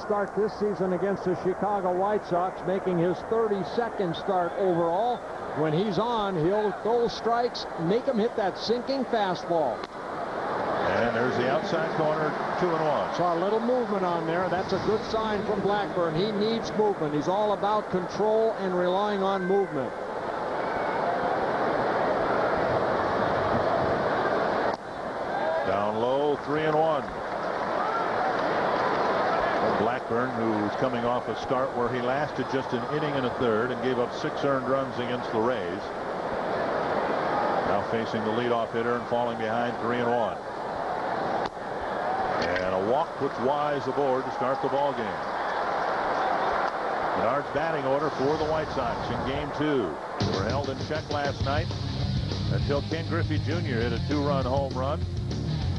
start this season against the Chicago White Sox, making his 32nd start overall. When he's on, he'll throw strikes, make him hit that sinking fastball. And there's the outside corner, 2-1. Saw a little movement on there. That's a good sign from Blackburn. He needs movement. He's all about control and relying on movement. Down low, 3-1. Blackburn, who's coming off a start where he lasted just an inning and a third and gave up 6 earned runs against the Rays. Now facing the leadoff hitter and falling behind, 3-1. And a walk puts Wise aboard to start the ball game. Menard's batting order for the White Sox in Game 2. They were held in check last night until K.Griffey Jr. hit a 2-run home run.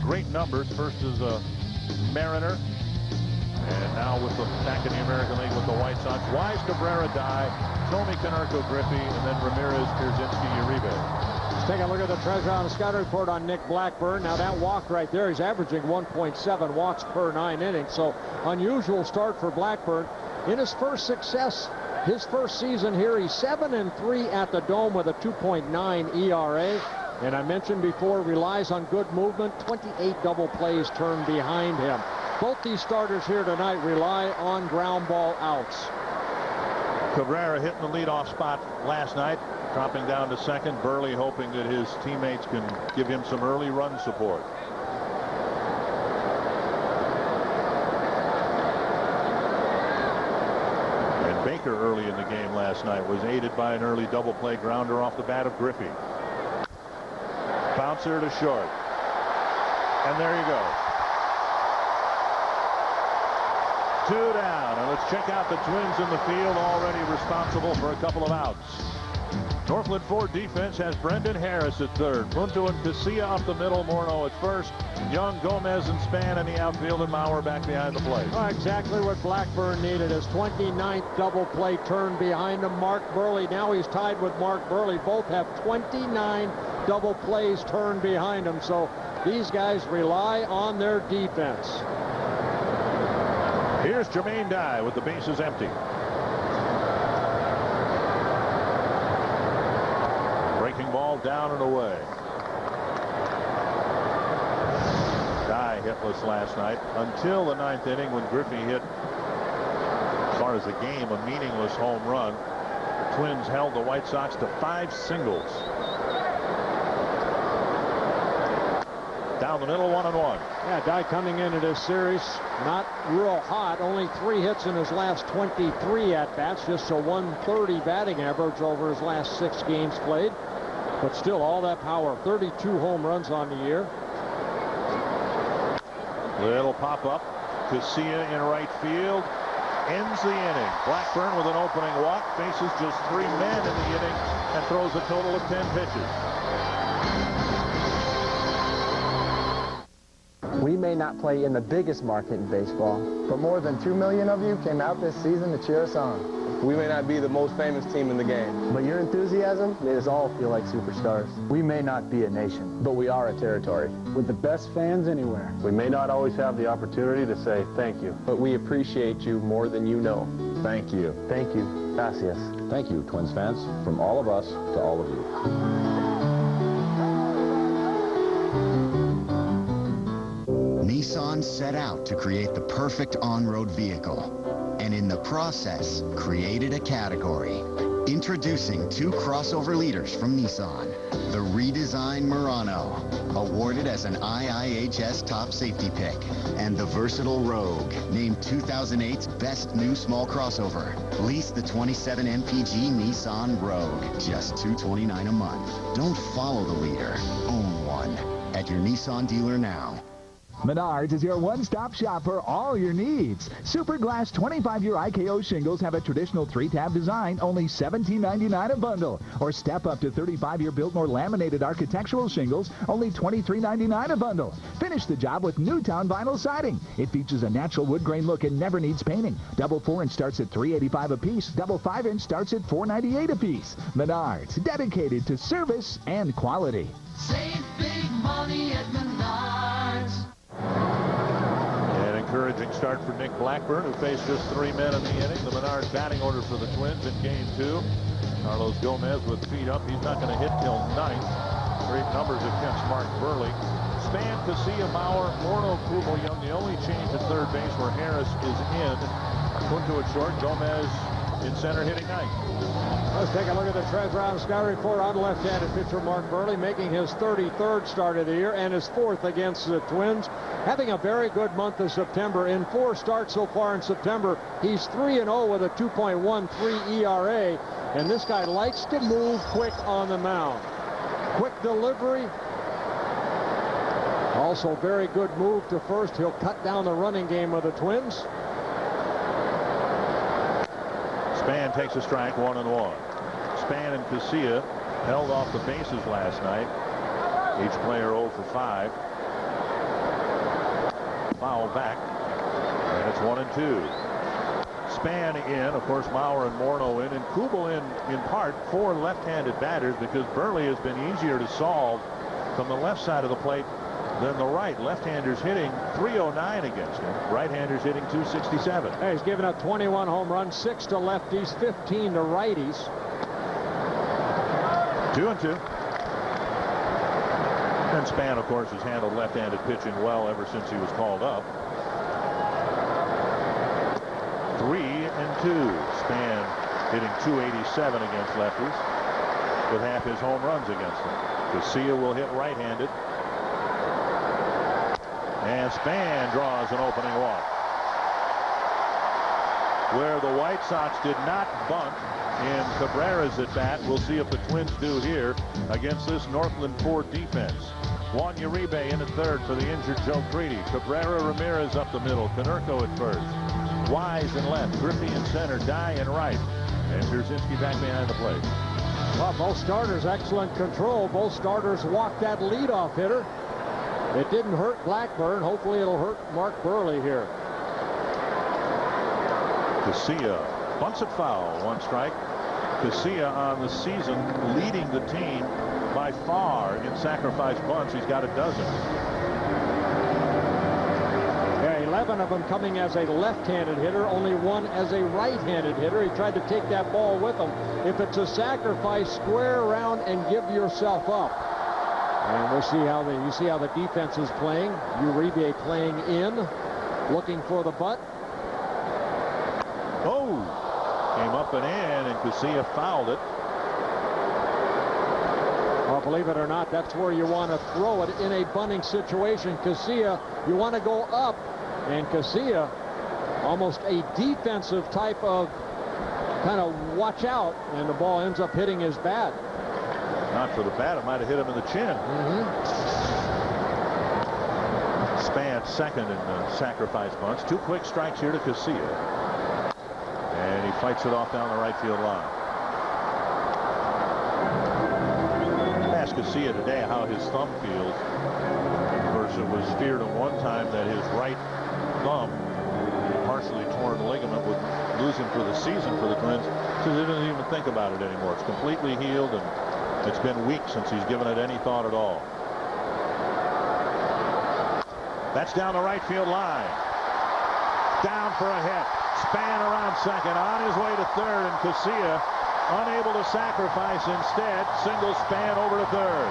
Great numbers, first as a Mariner, and now with the back in the American League with the White Sox. Wise, Cabrera, Dye, Tommy, Canerco, Griffey, and then Ramirez, Pierzynski, Uribe. Let's take a look at the Treasure on the scouting report on Nick Blackburn. Now that walk right there, he's averaging 1.7 walks per 9 innings. So unusual start for Blackburn. In his first success, his first season here, he's 7-3 at the Dome with a 2.9 ERA. And I mentioned before, relies on good movement. 28 double plays turned behind him. Both these starters here tonight rely on ground ball outs. Cabrera hitting the leadoff spot last night, dropping down to second. Burley hoping that his teammates can give him some early run support. And Baker early in the game last night was aided by an early double play grounder off the bat of Griffey. Bouncer to short. And there you go. 2 down, and let's check out the Twins in the field, already responsible for a couple of outs. Northland Ford defense has Brendan Harris at third, Punto and Casilla off the middle, Morneau at first, Young, Gomez, and Span in the outfield, and Mauer back behind the plate. Oh, exactly what Blackburn needed. His 29th double play turn behind him. Mark Burley, now he's tied with Mark Burley. Both have 29 double plays turned behind him, so these guys rely on their defense. Here's Jermaine Dye with the bases empty. Breaking ball down and away. Dye hitless last night until the 9th inning when Griffey hit, as far as the game, a meaningless home run. The Twins held the White Sox to 5 singles. Down the middle, 1-1. Yeah, Dye coming into this series not real hot. Only 3 hits in his last 23 at-bats. Just a 130 batting average over his last 6 games played. But still, all that power. 32 home runs on the year. Little pop-up. Casilla in right field. Ends the inning. Blackburn with an opening walk. Faces just 3 men in the inning and throws a total of 10 pitches. We may not play in the biggest market in baseball, but more than 2 million of you came out this season to cheer us on. We may not be the most famous team in the game, but your enthusiasm made us all feel like superstars. We may not be a nation, but we are a territory with the best fans anywhere. We may not always have the opportunity to say thank you, but we appreciate you more than you know. Thank you. Thank you. Gracias. Thank you, Twins fans, from all of us to all of you. Nissan set out to create the perfect on-road vehicle, and in the process, created a category. Introducing 2 crossover leaders from Nissan. The redesigned Murano, awarded as an IIHS top safety pick, and the versatile Rogue, named 2008's best new small crossover. Lease the 27 MPG Nissan Rogue, just $229 a month. Don't follow the leader, own one. At your Nissan dealer now. Menards is your one-stop shop for all your needs. Superglass 25-year IKO shingles have a traditional 3-tab design, only $17.99 a bundle. Or step up to 35-year Biltmore laminated architectural shingles, only $23.99 a bundle. Finish the job with Newtown vinyl siding. It features a natural wood grain look and never needs painting. Double 4-inch starts at $385 a piece. Double 5-inch starts at $498 a piece. Menards, dedicated to service and quality. Save big money at Menards. An encouraging start for Nick Blackburn, who faced just 3 men in the inning. The Menard batting order for the Twins in game 2. Carlos Gomez with feet up. He's not going to hit till 9th. Great numbers against Mark Burley. Span, Casilla, Mauer, Morneau, Kubel, Young. The only change at third base where Harris is in. Acunto at short. Gomez in center hitting 9th. Let's take a look at the Treasure Island Scouting Report on left-handed pitcher Mark Burley, making his 33rd start of the year and his 4th against the Twins. Having a very good month of September. In 4 starts so far in September, he's 3-0 with a 2.13 ERA. And this guy likes to move quick on the mound. Quick delivery. Also very good move to first. He'll cut down the running game of the Twins. Span takes a strike, 1-1. Span and Casilla held off the bases last night. Each player 0 for 5. Foul back. And it's 1-2. Span in, of course, Mauer and Morneau in, and Kubel in part for left-handed batters because Burley has been easier to solve from the left side of the plate than the right. Left-handers hitting .309 against him. Right-handers hitting .267. Hey, he's given up 21 home runs, 6 to lefties, 15 to righties. 2-2. And Span, of course, has handled left-handed pitching well ever since he was called up. 3-2. Span hitting .287 against lefties with half his home runs against them. Casilla will hit right-handed. And Span draws an opening walk. Where the White Sox did not bunt in Cabrera's at bat, we'll see if the Twins do here against this Northland Ford defense. Juan Uribe in at third for the injured Joe Crede. Cabrera, Ramirez up the middle. Konerko at first. Wise in left. Griffey in center. Dye in right. And Pierzynski back behind the plate. Well, both starters excellent control. Both starters walked that leadoff hitter. It didn't hurt Blackburn. Hopefully it'll hurt Mark Burley here. Casilla bunts it foul. 1 strike. Casilla on the season leading the team by far in sacrifice bunts. He's got a dozen. Yeah, 11 of them coming as a left-handed hitter, only 1 as a right-handed hitter. He tried to take that ball with him. If it's a sacrifice, square around and give yourself up. And we'll see how the defense is playing. Uribe playing in, looking for the butt. Oh, came up and in, and Casilla fouled it. Well, believe it or not, that's where you want to throw it in a bunting situation. Casilla, you want to go up, and Casilla, almost a defensive type of kind of watch out, and the ball ends up hitting his bat. Not for the bat, it might have hit him in the chin. Span second in the sacrifice bunts. 2 quick strikes here to Casilla. And he fights it off down the right field line. I asked Casilla today how his thumb feels. Of course, it was feared at one time that his right thumb, partially torn ligament, would lose him for the season for the Twins. So he doesn't even think about it anymore. It's completely healed, and it's been weeks since he's given it any thought at all. That's down the right field line. Down for a hit. Span around second, on his way to third, and Casilla unable to sacrifice. Instead, single Span over to third.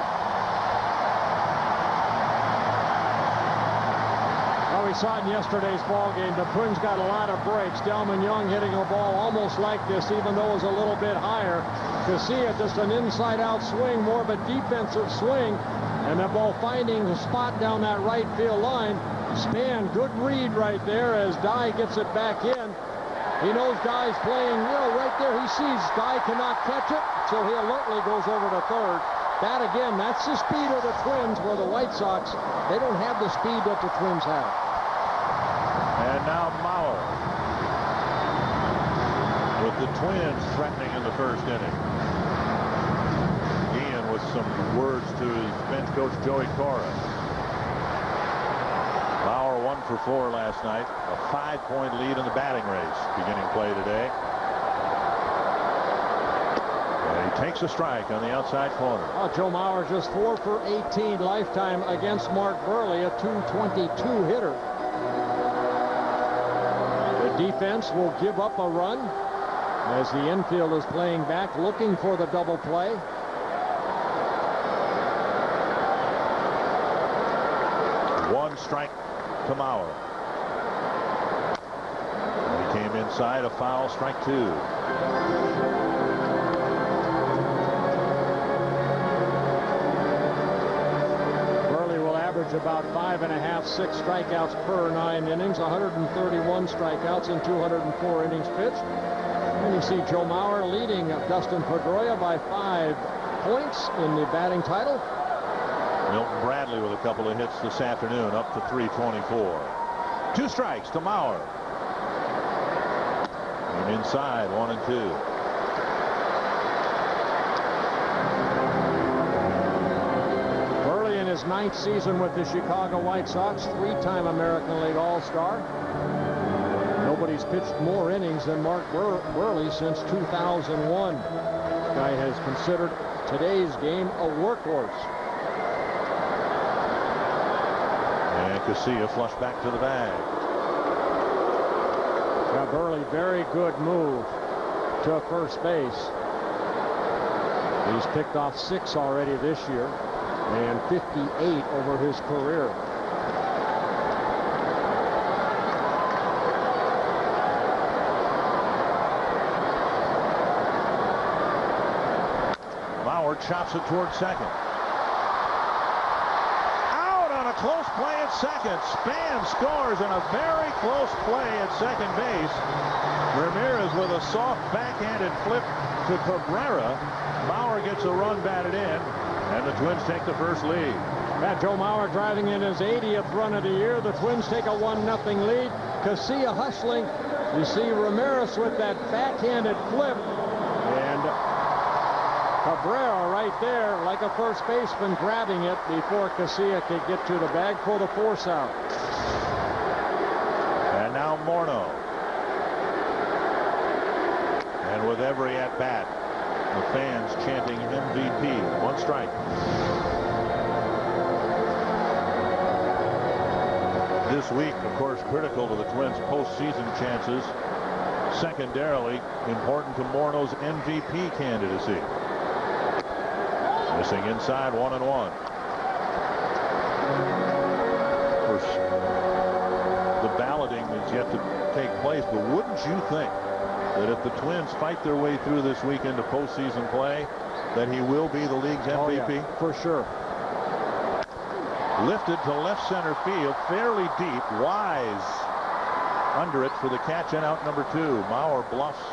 Well, we saw in yesterday's ball game, the Twins got a lot of breaks. Delman Young hitting a ball almost like this, even though it was a little bit higher. Casilla just an inside-out swing, more of a defensive swing, and that ball finding the spot down that right field line. Span, good read right there as Dye gets it back in. He knows Dye's playing, right there. He sees Dye cannot catch it, so he alertly goes over to third. That again, that's the speed of the Twins, where the White Sox, they don't have the speed that the Twins have. And now Mauer with the Twins threatening in the first inning. Ian with some words to his bench coach Joey Cora. Mauer 1 for 4 last night. A 5-point lead in the batting race beginning play today. And he takes a strike on the outside corner. Oh, Joe Mauer just 4 for 18 lifetime against Mark Burley, a .222 hitter. defense will give up a run as the infield is playing back, looking for the double play. One strike to Mauer. He came inside, a foul, strike two. Burley will average about 5.5, 6 strikeouts per 9 innings, 131 strikeouts in 204 innings pitched. And you see Joe Mauer leading Dustin Pedroia by 5 points in the batting title. Milton Bradley with a couple of hits this afternoon, up to 324. 2 strikes to Mauer. And inside, 1 and 2. Burley in his 9th season with the Chicago White Sox, 3-time American League All-Star. Nobody's pitched more innings than Mark Burley since 2001. This guy has considered today's game a workhorse. And Casilla flushed back to the bag. Now Burley, very good move to first base. He's picked off 6 already this year and 58 over his career. Mauer chops it towards second. A close play at second. Span scores in a very close play at second base. Ramirez with a soft backhanded flip to Cabrera. Mauer gets a run batted in, and the Twins take the first lead. Joe Mauer driving in his 80th run of the year. The Twins take a 1-0 lead. Casilla hustling. You see Ramirez with that backhanded flip, and Cabrera right there like a first baseman grabbing it before Casilla could get to the bag for the force out. And now Morneau. And with every at-bat, the fans chanting MVP. 1 strike. This week, of course, critical to the Twins' postseason chances. Secondarily, important to Morneau's MVP candidacy. Missing inside, 1-1. Of course, the balloting is yet to take place, but wouldn't you think that if the Twins fight their way through this week into postseason play, that he will be the league's MVP? Oh, yeah, for sure. Lifted to left center field, fairly deep. Wise under it for the catch and out number 2. Mauer bluffs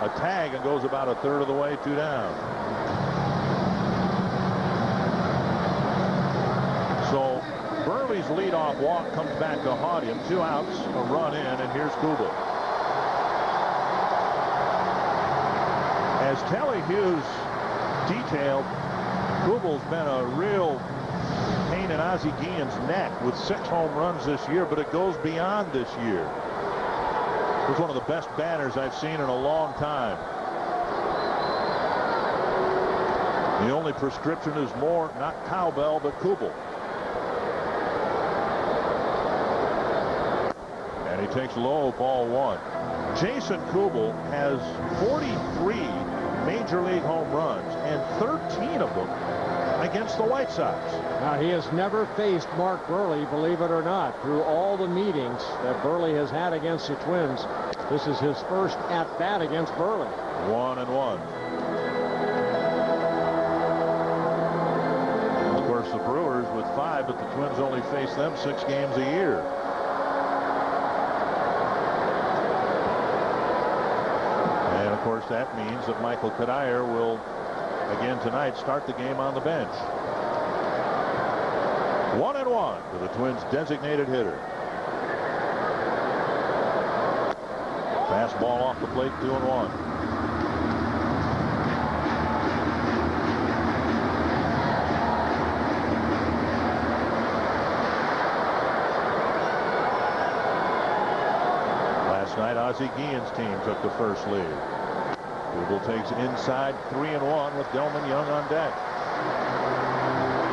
a tag and goes about a third of the way, 2 down. So Burley's leadoff walk comes back to haunt him. 2 outs, a run in, and here's Kubel. As Telly Hughes detailed, Kubel's been a real pain in Ozzie Guillen's neck with 6 home runs this year, but it goes beyond this year. He's one of the best batters I've seen in a long time. The only prescription is more, not cowbell, but Kubel. And he takes low, ball 1. Jason Kubel has 43 major league home runs, and 13 of them against the White Sox. Now, he has never faced Mark Burley, believe it or not, through all the meetings that Burley has had against the Twins. This is his first at-bat against Burley. 1-1. Of course, the Brewers with 5, but the Twins only face them 6 games a year. And of course, that means that Michael Kadire will again tonight start the game on the bench. 1-1 for the Twins' designated hitter. Fastball off the plate, 2-1. Last night, Ozzie Guillen's team took the first lead. Kubel takes inside, 3-1 with Delman Young on deck.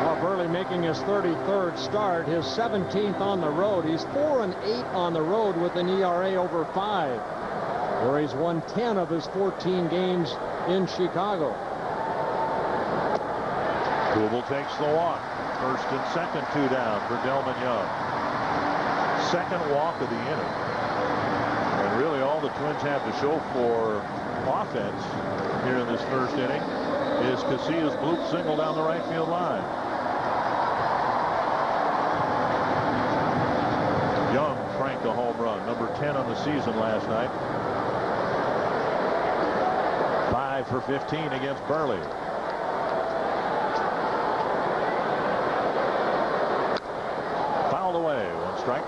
Well, Burley makes making his 33rd start, his 17th on the road. He's 4-8 on the road with an ERA over 5, where he's won 10 of his 14 games in Chicago. Kubel takes the walk. First and second, 2 down for Delman Young. Second walk of the inning. And really all the Twins have to show for offense here in this first inning is Casillas' bloop single down the right field line. Young cranked a home run, number 10 on the season last night. 5 for 15 against Burley. Fouled away, 1 strike.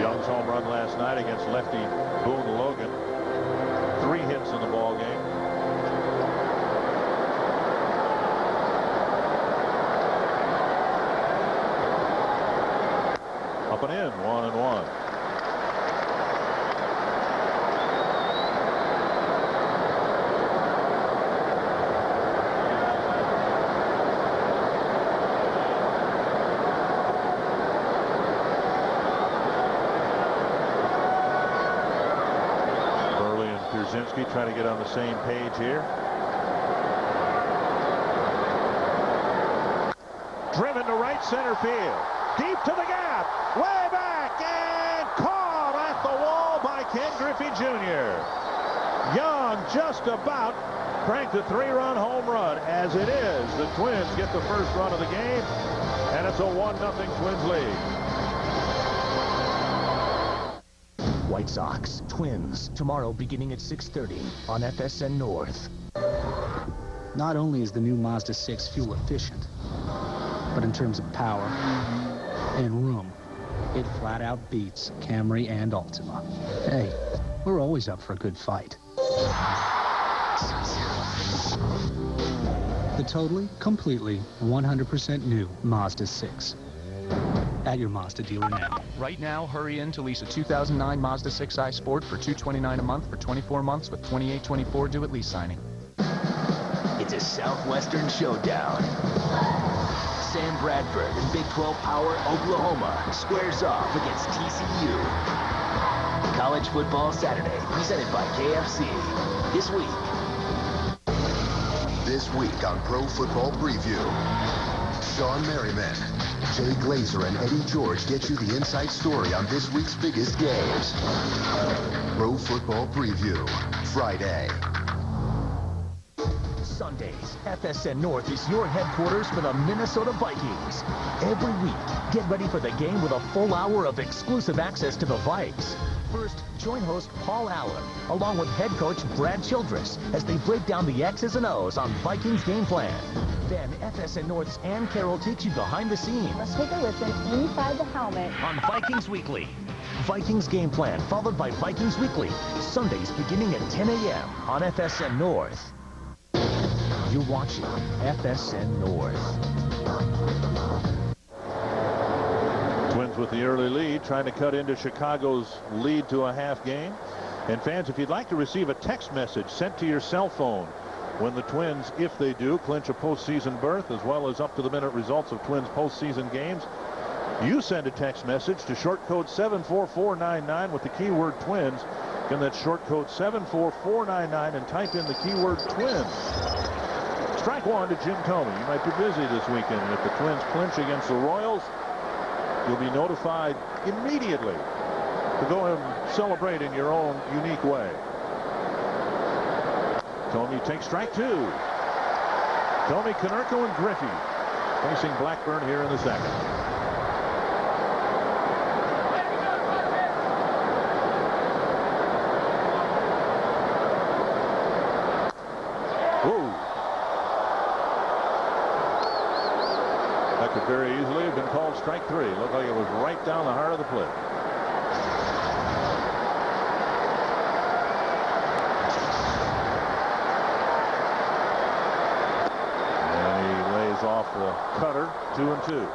Young's home run last night against lefty Boone Logan. 3 hits in the ball game. Up and in, 1-1. Trying to get on the same page here. Driven to right center field. Deep to the gap. Way back and caught at the wall by K.Griffey Jr. Young just about cranked a 3-run home run. As it is, the Twins get the first run of the game, and it's a 1-0 Twins lead. White Sox, Twins, tomorrow beginning at 6:30 on FSN North. Not only is the new Mazda 6 fuel efficient, but in terms of power and room, it flat out beats Camry and Altima. Hey, we're always up for a good fight. The totally, completely, 100% new Mazda 6. At your Mazda dealer now. Right now, hurry in to lease a 2009 Mazda 6i Sport for $229 a month for 24 months with $28.24 due at lease signing. It's a Southwestern showdown. Sam Bradford in Big 12 Power Oklahoma squares off against TCU. College Football Saturday, presented by KFC. This week on Pro Football Preview, Sean Merriman, Jay Glazer, and Eddie George get you the inside story on this week's biggest games. Pro Football Preview, Friday. Sundays, FSN North is your headquarters for the Minnesota Vikings. Every week, get ready for the game with a full hour of exclusive access to the Vikes. First, join host Paul Allen, along with head coach Brad Childress, as they break down the X's and O's on Vikings game plan. Then, FSN North's Ann Carroll takes you behind the scenes. Let's take a listen inside the helmet. On Vikings Weekly. Vikings game plan, followed by Vikings Weekly. Sundays beginning at 10 a.m. on FSN North. You're watching FSN North. Twins with the early lead, trying to cut into Chicago's lead to a half game. And fans, if you'd like to receive a text message sent to your cell phone when the Twins, if they do, clinch a postseason berth, as well as up-to-the-minute results of Twins postseason games, you send a text message to short code 74499 with the keyword Twins. Again, that's short code 74499 and type in the keyword Twins. Strike 1 to Jim Comey. You might be busy this weekend. If the Twins clinch against the Royals, you'll be notified immediately to go and celebrate in your own unique way. Comey takes strike 2. Comey, Konerko, and Griffey facing Blackburn here in the second. Whoa. That could very easily have been called strike 3. Looked like it was right down the heart of the plate. And he lays off the cutter, 2-2.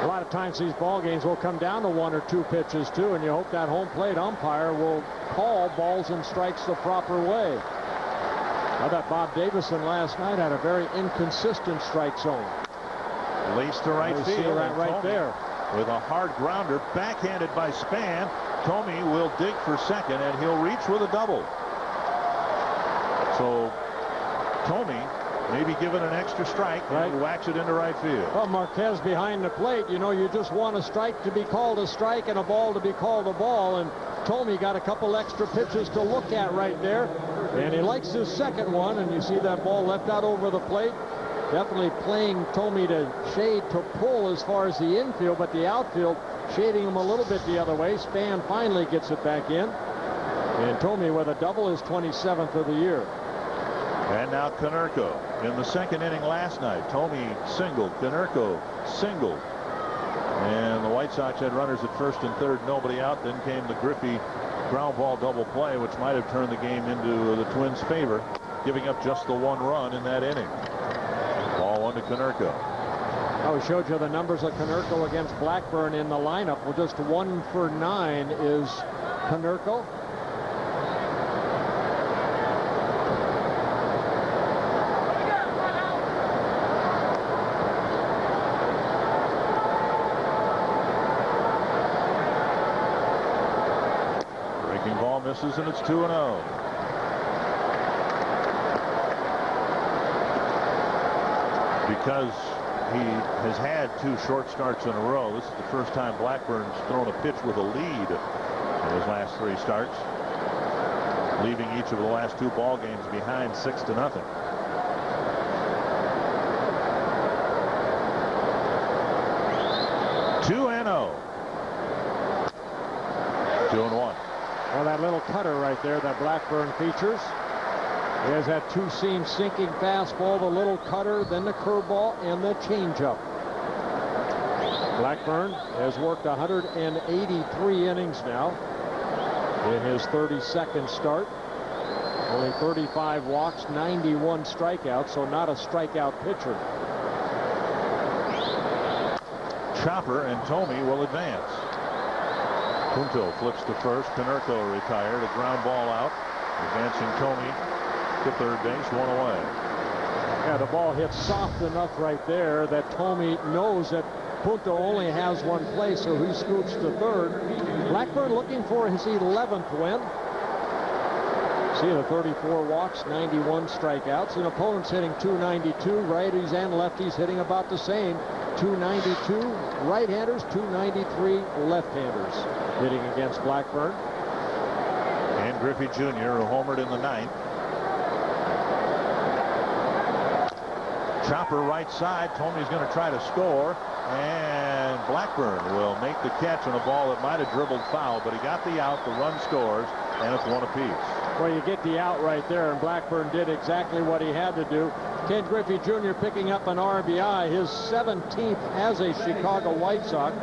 A lot of times these ball games will come down to 1 or 2 pitches too, and you hope that home plate umpire will call balls and strikes the proper way. I thought Bob Davison last night had a very inconsistent strike zone. Laced to right field. Right there. With a hard grounder, backhanded by Span. Thome will dig for second, and he'll reach with a double. So Thome may be given an extra strike, and he whacks it into right field. Well, Marquez behind the plate, you know, you just want a strike to be called a strike and a ball to be called a ball, and Thome got a couple extra pitches to look at right there, and he likes his second one, and you see that ball left out over the plate. Definitely playing Thome to shade to pull as far as the infield, but the outfield shading him a little bit the other way. Span finally gets it back in, and Thome with a double, his 27th of the year. And now Konerko in the second inning last night. Thome singled, Konerko singled, and the White Sox had runners at first and third, nobody out. Then came the Griffey ground ball double play, which might have turned the game into the Twins' favor, giving up just the one run in that inning. Ball one to Konerko. We showed you the numbers of Konerko against Blackburn in the lineup. Well, just 1 for 9 is Konerko. Breaking ball misses, and it's 2-0. Because he has had 2 short starts in a row, this is the first time Blackburn's thrown a pitch with a lead in his last 3 starts, leaving each of the last 2 ball games behind 6-0. (2-0). 2-1. Well, that little cutter right there that Blackburn features. He has that 2-seam sinking fastball, the little cutter, then the curveball, and the changeup. Blackburn has worked 183 innings now in his 32nd start. Only 35 walks, 91 strikeouts, so not a strikeout pitcher. Chopper and Thome will advance. Punto flips to first. Konerko retired. A ground ball out. Advancing Thome to third base, 1 away. Yeah, the ball hits soft enough right there that Thome knows that Punto only has 1 play, so he scoots to third. Blackburn looking for his 11th win. See the 34 walks, 91 strikeouts, and opponents hitting 292. Righties and lefties hitting about the same. 292 right-handers, 293 left-handers hitting against Blackburn. And Griffey Jr., who homered in the 9th. Chopper right side. Thome's going to try to score, and Blackburn will make the catch on a ball that might have dribbled foul, but he got the out. The run scores, and it's 1 apiece. Well, you get the out right there, and Blackburn did exactly what he had to do. K.Griffey Jr. picking up an RBI, his 17th as a Chicago White Sox.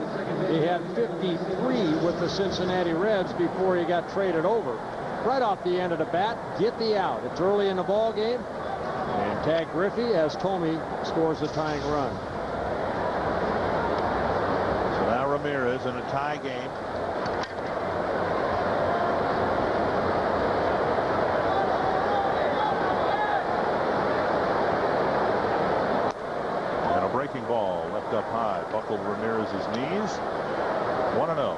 He had 53 with the Cincinnati Reds before he got traded over. Right off the end of the bat, get the out. It's early in the ball game, and tag Griffey as Thome scores the tying run. So now Ramirez in a tie game. Breaking ball left up high, buckled Ramirez's knees. 1-0.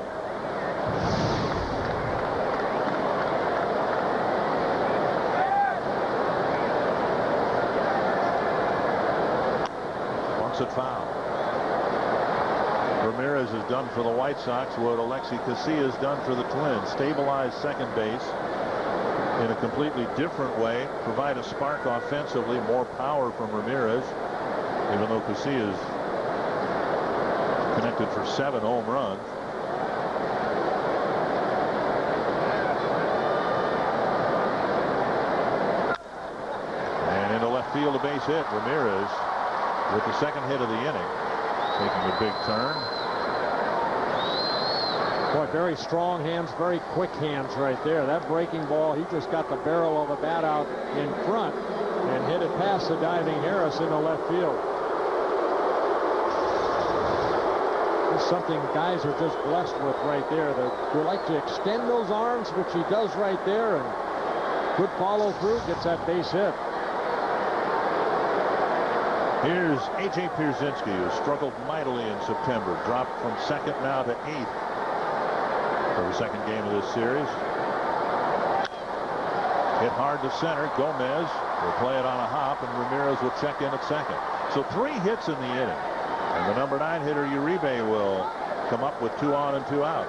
Wants it foul. Ramirez has done for the White Sox what Alexi Casillas has done for the Twins. Stabilize second base in a completely different way. Provide a spark offensively, more power from Ramirez. Even though Casillas connected for 7 home runs. And into left field, a base hit. Ramirez with the second hit of the inning, taking a big turn. Boy, very strong hands, very quick hands right there. That breaking ball, he just got the barrel of the bat out in front and hit it past the diving Harris into left field. Something guys are just blessed with right there. They like to extend those arms, which he does right there, and good follow through, gets that base hit. Here's A.J. Pierzynski, who struggled mightily in September, dropped from second now to 8th for the second game of this series. Hit hard to center. Gomez will play it on a hop, and Ramirez will check in at second. So 3 hits in the inning. And the number 9 hitter, Uribe, will come up with 2 on and 2 out.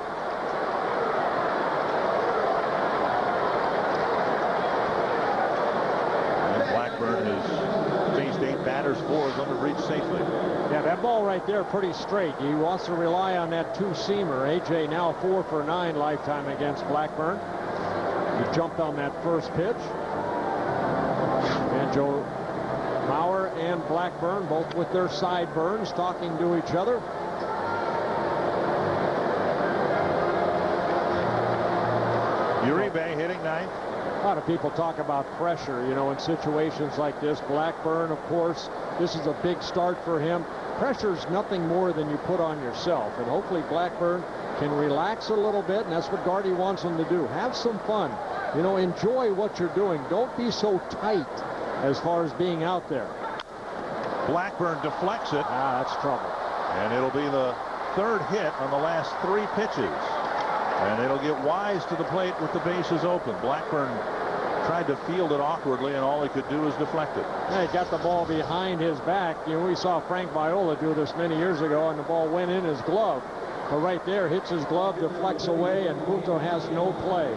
And Blackburn has faced 8 batters, 4 of them have reached safely. Yeah, that ball right there pretty straight. He wants to rely on that 2-seamer. A.J. now 4 for 9 lifetime against Blackburn. He jumped on that first pitch. And Joe Mauer and Blackburn both with their sideburns talking to each other. Uribe hitting 9th. A lot of people talk about pressure, you know, in situations like this. Blackburn, of course, this is a big start for him. Pressure's nothing more than you put on yourself, and hopefully Blackburn can relax a little bit, and that's what Gardy wants him to do. Have some fun. You know, enjoy what you're doing. Don't be so tight as far as being out there. Blackburn deflects it. That's trouble. And it'll be the 3rd hit on the last 3 pitches. And it'll get Wise to the plate with the bases open. Blackburn tried to field it awkwardly, and all he could do was deflect it. Yeah, he got the ball behind his back. You know, we saw Frank Viola do this many years ago, and the ball went in his glove. But right there, hits his glove, deflects away, and Puto has no play.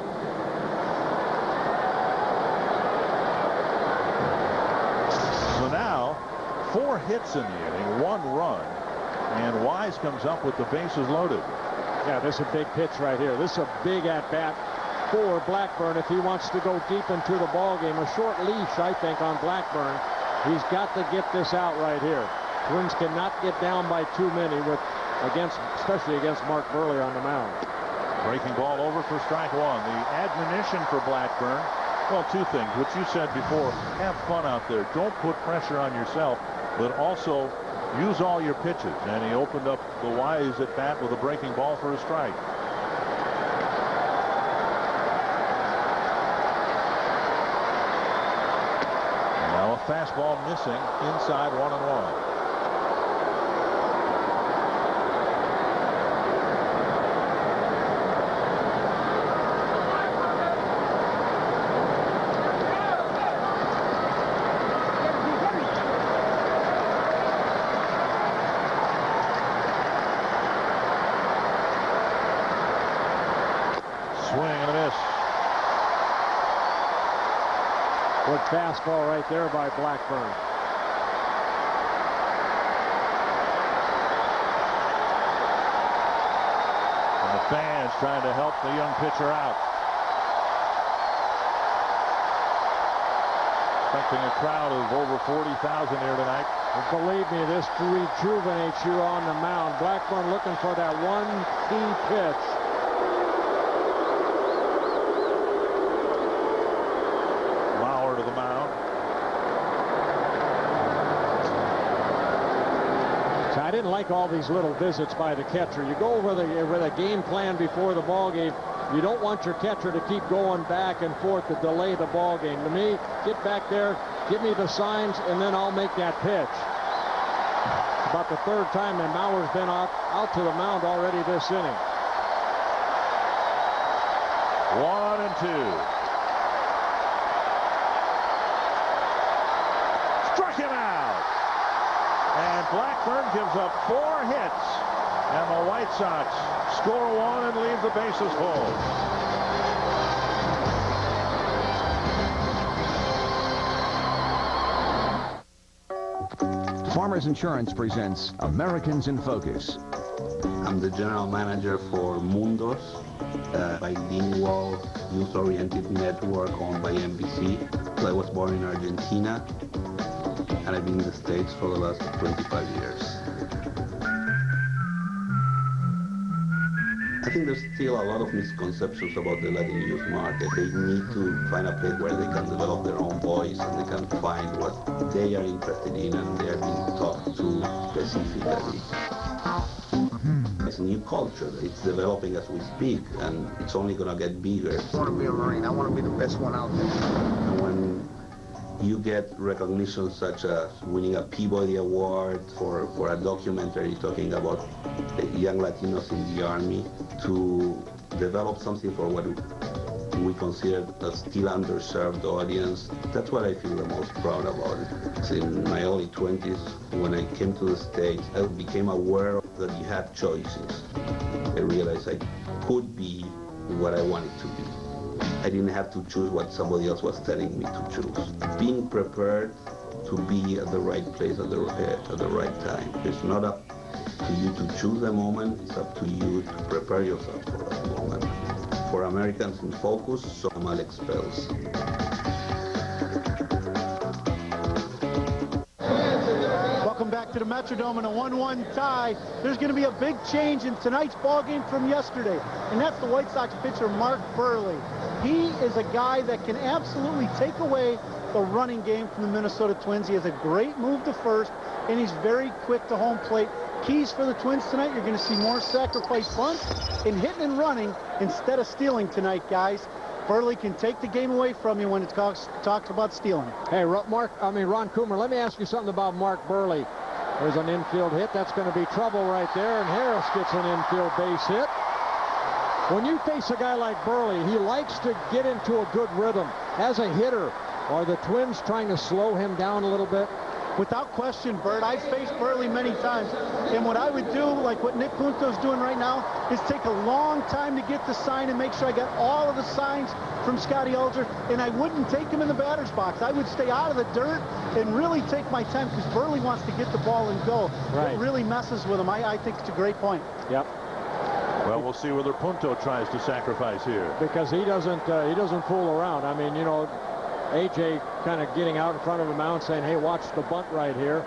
So now, 4 hits in the inning, 1 run, and Wise comes up with the bases loaded. Yeah, this is a big pitch right here. This is a big at-bat for Blackburn if he wants to go deep into the ball game. A short leash, I think, on Blackburn. He's got to get this out right here. Twins cannot get down by too many especially against Mark Burley on the mound. Breaking ball over for strike 1. The admonition for Blackburn, well, 2 things. What you said before, have fun out there. Don't put pressure on yourself, but also use all your pitches. And he opened up the Wise at bat with a breaking ball for a strike. Now a fastball missing inside 1-1. Good fastball right there by Blackburn. And the fans trying to help the young pitcher out. Expecting a crowd of over 40,000 here tonight. And believe me, this rejuvenates you on the mound. Blackburn looking for that one key pitch. To the mound. So I didn't like all these little visits by the catcher. You go over the game plan before the ball game. You don't want your catcher to keep going back and forth to delay the ball game. To me, get back there, give me the signs, and then I'll make that pitch. About the 3rd time that Mauer's been out to the mound already this inning. 1-2. And Blackburn gives up 4 hits, and the White Sox score 1 and leave the bases full. Farmers Insurance presents Americans in Focus. I'm the general manager for Mundos, a bilingual, news-oriented network owned by NBC. I was born in Argentina, and I've been in the States for the last 25 years. I think there's still a lot of misconceptions about the Latin youth market. They need to find a place where they can develop their own voice and they can find what they are interested in and they are being talked to specifically. a new culture. It's developing as we speak, and it's only going to get bigger. I want to be a Marine. I want to be the best one out there. And when you get recognition such as winning a Peabody Award for a documentary talking about young Latinos in the Army, to develop something for what we consider a still underserved audience, that's what I feel the most proud about it. In my early 20s, when I came to the States, I became aware that you had choices. I realized I could be what I wanted to be. I didn't have to choose what somebody else was telling me to choose. Being prepared to be at the right place at the right time. It's not up to you to choose the moment, it's up to you to prepare yourself for that moment. For Americans in Focus, some Alex Pels. Welcome back to the Metrodome in a 1-1 tie. There's going to be a big change in tonight's ball game from yesterday, and that's the White Sox pitcher Mark Burley. He is a guy that can absolutely take away the running game from the Minnesota Twins. He has a great move to first, and he's very quick to home plate. Keys for the Twins tonight, you're going to see more sacrifice bunts and hitting and running instead of stealing tonight, guys. Burley can take the game away from you when it talks about stealing. Hey, Ron Coomer, let me ask you something about Mark Burley. There's an infield hit. That's going to be trouble right there, and Harris gets an infield base hit. When you face a guy like Burley, he likes to get into a good rhythm. As a hitter, are the Twins trying to slow him down a little bit? Without question, Bert. I've faced Burley many times, and what I would do, like what Nick Punto's doing right now, is take a long time to get the sign and make sure I got all of the signs from Scotty Alger, and I wouldn't take him in the batter's box. I would stay out of the dirt and really take my time, because Burley wants to get the ball and go. Right. It really messes with him. I think it's a great point. Yep. Well, we'll see whether Punto tries to sacrifice here. Because he doesn't fool around. I mean, you know, AJ kind of getting out in front of the mound saying, hey, watch the bunt right here.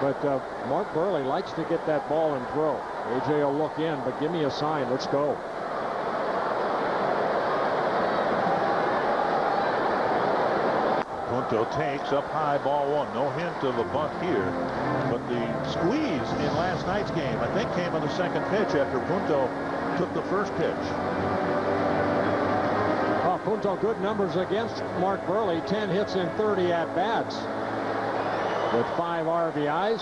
But Mark Burley likes to get that ball and throw. AJ will look in, but give me a sign. Let's go. Punto takes up high, ball one. No hint of a bunt here. But the squeeze in last night's game, I think, came on the second pitch after Punto took the first pitch. Punto, good numbers against Mark Burley. 10 hits in 30 at-bats with 5 RBIs.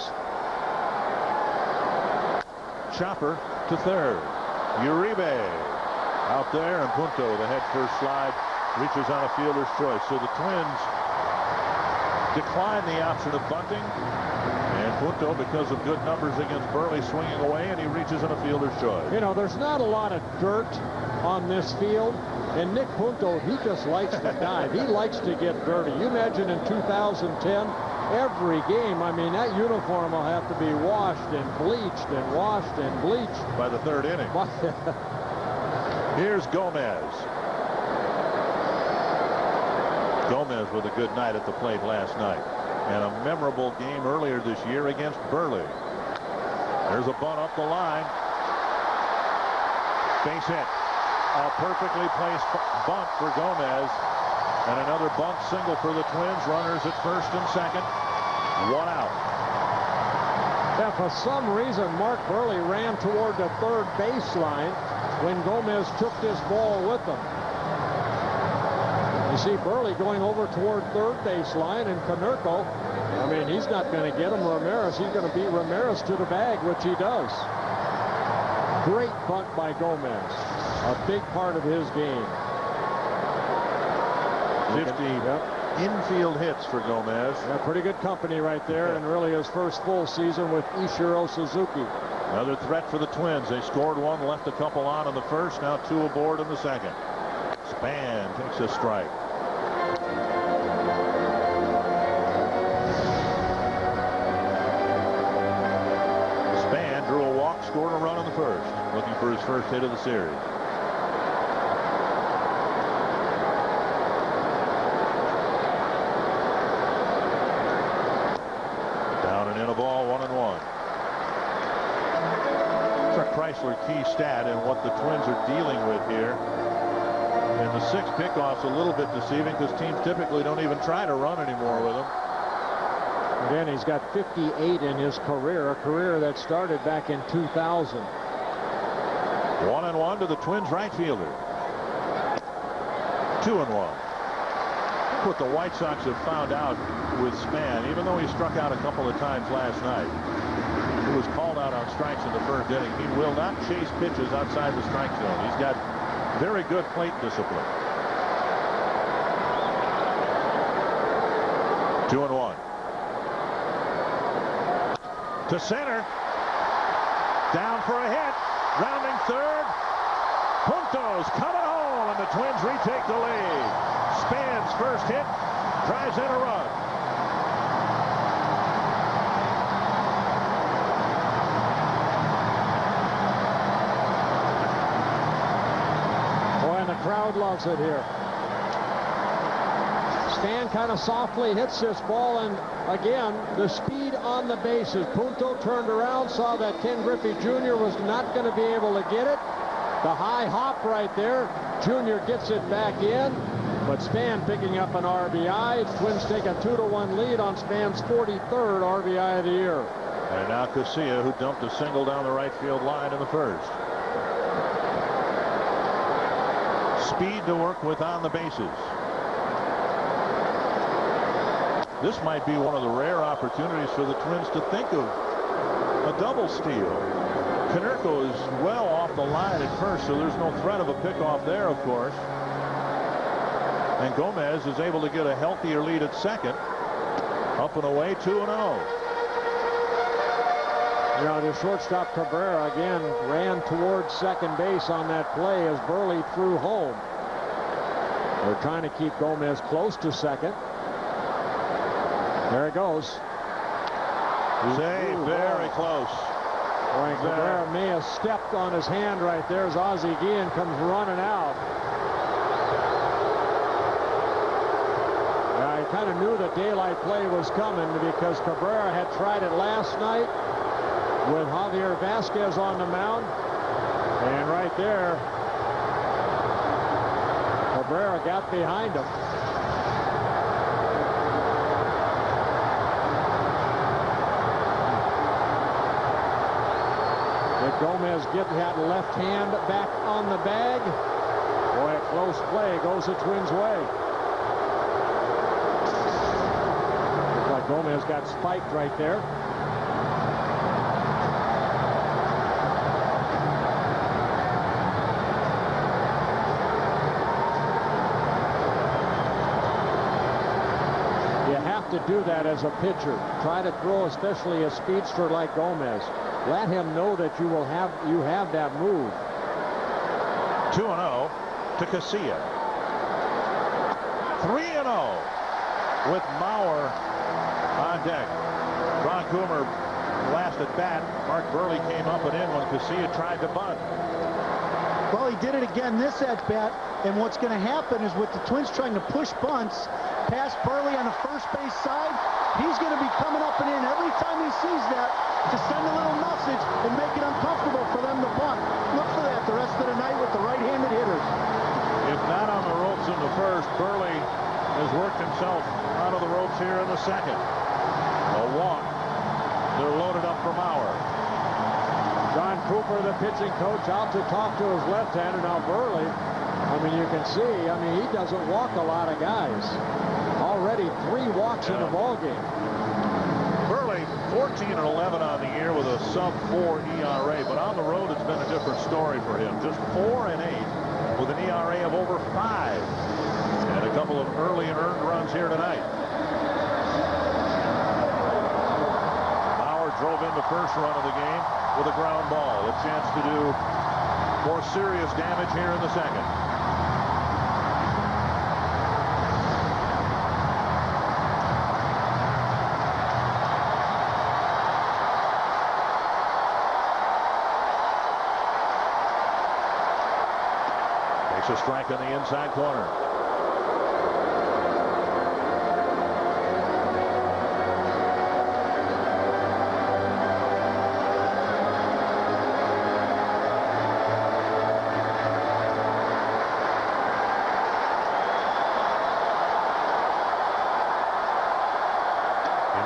Chopper to third. Uribe out there, and Punto, the head first slide, reaches on a fielder's choice. So the Twins decline the option of bunting, and Punto, because of good numbers against Burley, swinging away, and he reaches on a fielder's choice. You know, there's not a lot of dirt on this field. And Nick Punto, he just likes to dive. He likes to get dirty. You imagine in 2010, every game, I mean, that uniform will have to be washed and bleached and washed and bleached. By the third inning. Here's Gomez. Gomez with a good night at the plate last night. And a memorable game earlier this year against Burley. There's a bunt up the line. Base hit. A perfectly placed bunt for Gomez, and another bunt single for the Twins. Runners at first and second. 1 out. Yeah, for some reason, Mark Burley ran toward the third baseline when Gomez took this ball with him. You see Burley going over toward third baseline, and Konerko, I mean, he's not going to get him. Ramirez, he's going to beat Ramirez to the bag, which he does. Great bunt by Gomez. A big part of his game. 50 infield hits for Gomez. Yeah, pretty good company right there, and really his first full season with Ichiro Suzuki. Another threat for the Twins. They scored one, left a couple on in the first, now 2 aboard in the second. Span takes a strike. Span drew a walk, scored a run in the first, looking for his first hit of the series. Chrysler key stat and what the Twins are dealing with here. And the 6 pickoffs a little bit deceiving, because teams typically don't even try to run anymore with him. Again, he's got 58 in his career, a career that started back in 2000. 1-1 to the Twins right fielder. 2-1. What the White Sox have found out with Span, even though he struck out a couple of times last night, he was called out on strikes in the first inning. He will not chase pitches outside the strike zone. He's got very good plate discipline. 2-1. To center. Down for a hit. Rounding third. Punto's coming home, and the Twins retake the lead. Span's first hit drives in a run. Boy, and the crowd loves it here. Span kind of softly hits this ball, and again, the speed on the bases. Punto turned around, saw that K.Griffey Jr. was not going to be able to get it. The high hop right there. Jr. gets it back in, but Span picking up an RBI. Twins take a 2-1 lead on Span's 43rd RBI of the year. And now Casilla, who dumped a single down the right field line in the first. Speed to work with on the bases. This might be one of the rare opportunities for the Twins to think of a double steal. Konerko is well off the line at first, so there's no threat of a pickoff there, of course. And Gomez is able to get a healthier lead at second. Up and away, 2-0. You know, the shortstop Cabrera again ran towards second base on that play as Burley threw home. They're trying to keep Gomez close to second. There it goes. Save, very close. Boy, Cabrera may have stepped on his hand right there as Ozzie Guillen comes running out. Yeah, I kind of knew that daylight play was coming because Cabrera had tried it last night with Javier Vasquez on the mound. And right there, Cabrera got behind him. Gomez getting that left hand back on the bag. Boy, a close play goes the Twins' way. Looks like Gomez got spiked right there. You have to do that as a pitcher. Try to throw, especially a speedster like Gomez. Let him know that you have that move. 2-0 to Casilla. 3-0 with Mauer on deck. Ron Coomer last at bat. Mark Burley came up and in when Casilla tried to bunt. Well, he did it again this at bat, and what's going to happen is with the Twins trying to push bunts past Burley on the first base side, he's going to be coming up and in every time he sees that to send a little message and make it uncomfortable for them to bunt. Look for that the rest of the night with the right-handed hitters. If not on the ropes in the first, Burley has worked himself out of the ropes here in the second. A walk. They're loaded up for Mauer. John Cooper, the pitching coach, out to talk to his left-hander. Now Burley, I mean, you can see, he doesn't walk a lot of guys. Already 3 walks in the ballgame. Burley, 14-11 on the year with a sub-4 ERA, but on the road it's been a different story for him. Just 4-8 with an ERA of over 5, and a couple of early earned runs here tonight. Bauer drove in the first run of the game with a ground ball, a chance to do more serious damage here in the second. Takes a strike on the inside corner.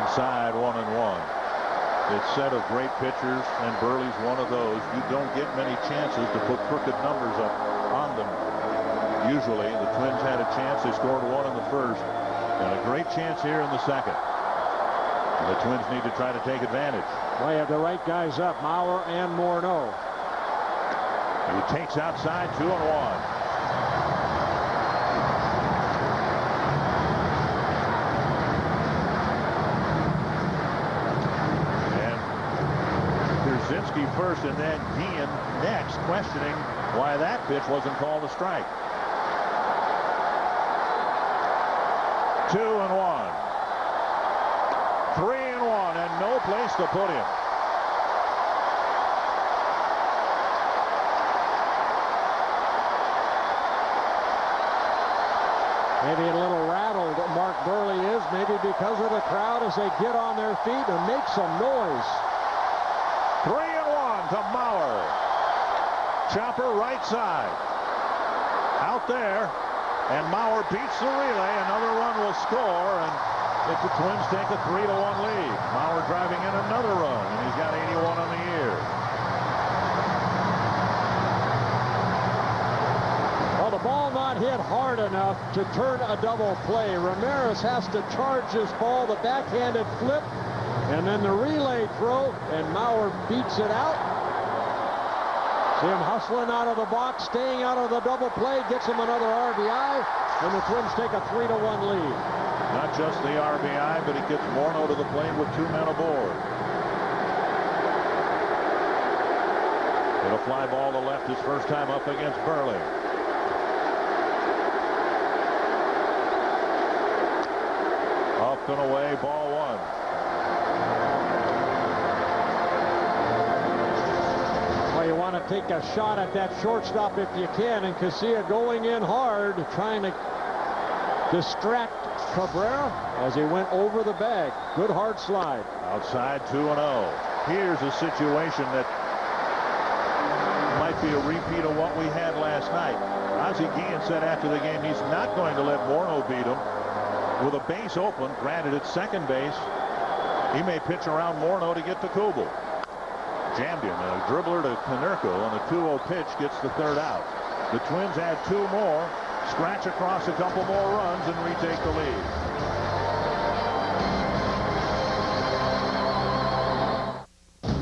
Inside 1-1. It's set of great pitchers, and Burley's one of those. You don't get many chances to put crooked numbers up on them. Usually, the Twins had a chance. They scored one in the first, and a great chance here in the second. And the Twins need to try to take advantage. Well, you have the right guys up, Mauer and Morneau. He takes outside, 2-1. First, and then Guillen next, questioning why that pitch wasn't called a strike. 2-1. 3-1, and no place to put him. Maybe a little rattled Mark Burley is, maybe because of the crowd as they get on their feet and make some noise. 3-1 to Mauer. Chopper right side. Out there. And Mauer beats the relay. Another run will score. And if the Twins take a 3-1 lead. Mauer driving in another run. And he's got 81 on the year. Well, the ball not hit hard enough to turn a double play. Ramirez has to charge this ball. The backhanded flip. And then the relay throw, and Mauer beats it out. See him hustling out of the box, staying out of the double play, gets him another RBI, and the Twins take a 3-1 lead. Not just the RBI, but he gets Morneau to the plate with 2 men aboard. Hit a fly ball to left his first time up against Burley. Up and away, ball 1. You want to take a shot at that shortstop if you can, and Casilla going in hard, trying to distract Cabrera as he went over the bag. Good hard slide. Outside, 2-0. Here's a situation that might be a repeat of what we had last night. Ozzie Guillen said after the game he's not going to let Morneau beat him. With a base open, granted at second base, he may pitch around Morneau to get to Kubel. Jammed him, a dribbler to Konerko on a 2-0 pitch gets the third out. The Twins add 2 more, scratch across a couple more runs, and retake the lead.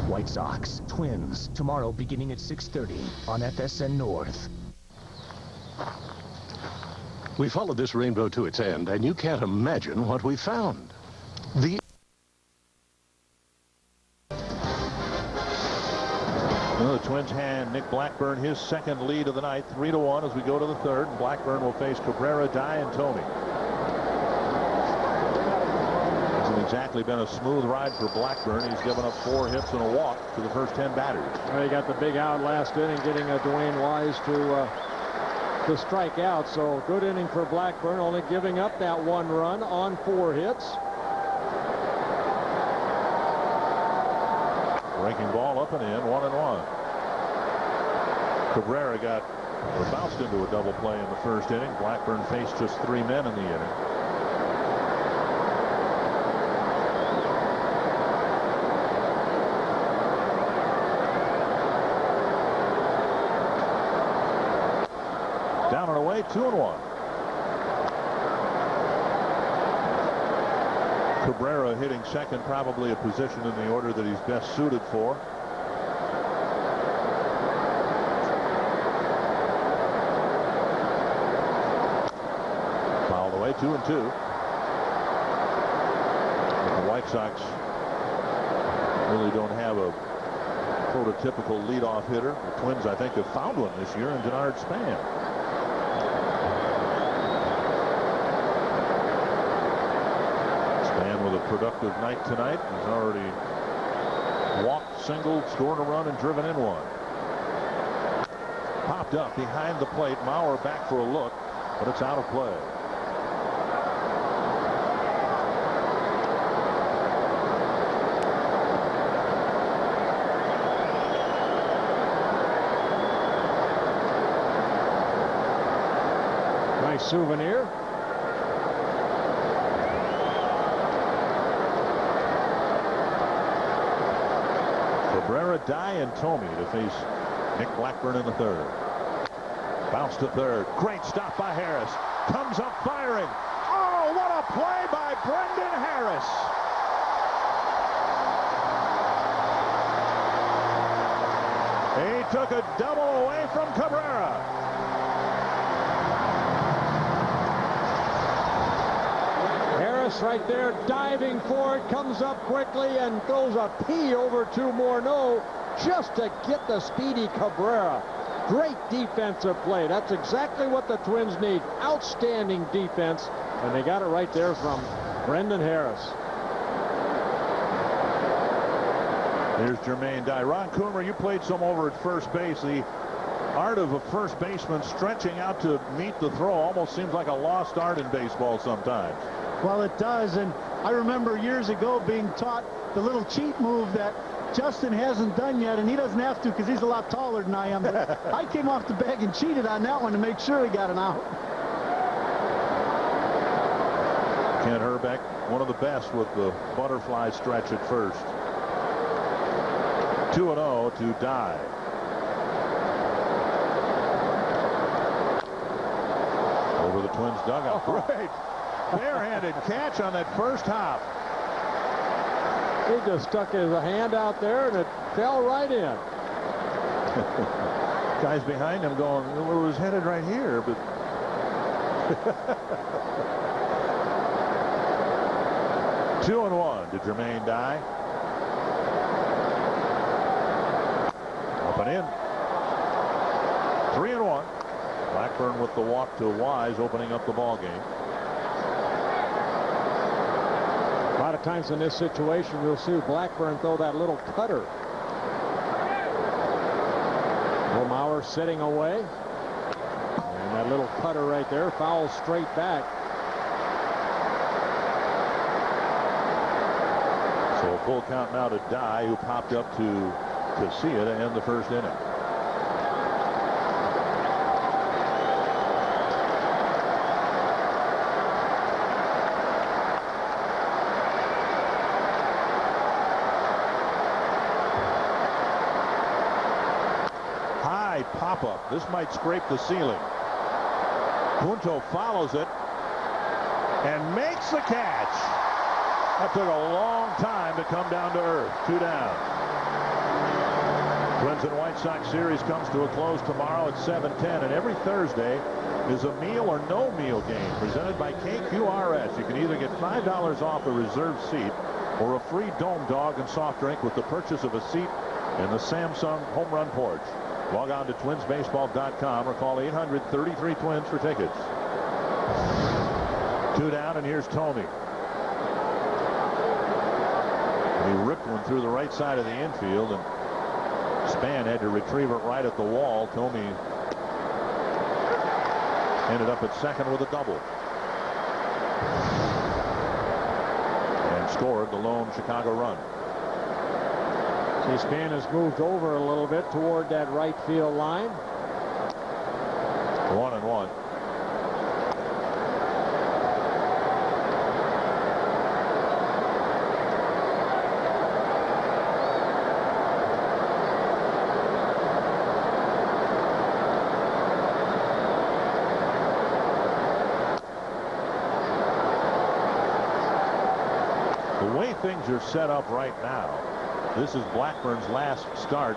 White Sox, Twins, tomorrow beginning at 6:30 on FSN North. We followed this rainbow to its end, and you can't imagine what we found. The Twins hand Nick Blackburn his second lead of the night, 3-1 as we go to the third. And Blackburn will face Cabrera, Dye, and Tony. Hasn't exactly been a smooth ride for Blackburn. He's given up 4 hits and a walk to the first 10 batters. Well, he got the big out last inning, getting Dwayne Wise to strike out. So good inning for Blackburn, only giving up that 1 run on 4 hits. Breaking ball up and in, 1-1. Cabrera bounced into a double play in the first inning. Blackburn faced just 3 men in the inning. Down and away, 2-1. Cabrera hitting second, probably a position in the order that he's best suited for. Fouled away, 2-2. The White Sox really don't have a prototypical leadoff hitter. The Twins, I think, have found one this year in Denard Span. With a productive night tonight. He's already walked, singled, scored a run, and driven in one. Popped up behind the plate. Mauer back for a look, but it's out of play. Nice souvenir. Dye and Thome to face Nick Blackburn in the third. Bounce to third. Great stop by Harris. Comes up firing. Oh, what a play by Brendan Harris. He took a double away from Cabrera. Harris right there diving for it, comes up quickly and throws a P over to Morneau just to get the speedy Cabrera. Great defensive play. That's exactly what the Twins need. Outstanding defense, and they got it right there from Brendan Harris. Here's Jermaine Dye. Ron Coomer, you played some over at first base. The art of a first baseman stretching out to meet the throw almost seems like a lost art in baseball sometimes. Well, it does, and I remember years ago being taught the little cheat move that Justin hasn't done yet, and he doesn't have to because he's a lot taller than I am. But I came off the bag and cheated on that one to make sure he got an out. Kent Hrbek, one of the best with the butterfly stretch at first. 2-0 to Dye. Over the Twins dugout. Great barehanded catch on that first hop. He just stuck his hand out there and it fell right in. Guys behind him going, well, it was headed right here, but 2-1 to Jermaine Dye. Up and in. 3-1. Blackburn with the walk to Wise, opening up the ball game. A lot of times in this situation, we'll see Blackburn throw that little cutter. Romauer sitting away. And that little cutter right there fouls straight back. So a full count now to Dye, who popped up to Casilla to end the first inning. High pop-up. This might scrape the ceiling. Punto follows it and makes the catch. That took a long time to come down to earth. 2 down. Twins and White Sox series comes to a close tomorrow at 7:10, and every Thursday is a meal or no meal game presented by KQRS. You can either get $5 off a reserved seat or a free Dome Dog and soft drink with the purchase of a seat in the Samsung Home Run Porch. Log on to twinsbaseball.com or call 800-33-TWINS for tickets. 2 down, and here's Thome. He ripped one through the right side of the infield, and Span had to retrieve it right at the wall. Thome ended up at second with a double. And scored the lone Chicago run. See, Span has moved over a little bit toward that right field line. 1-1. The way things are set up right now, this is Blackburn's last start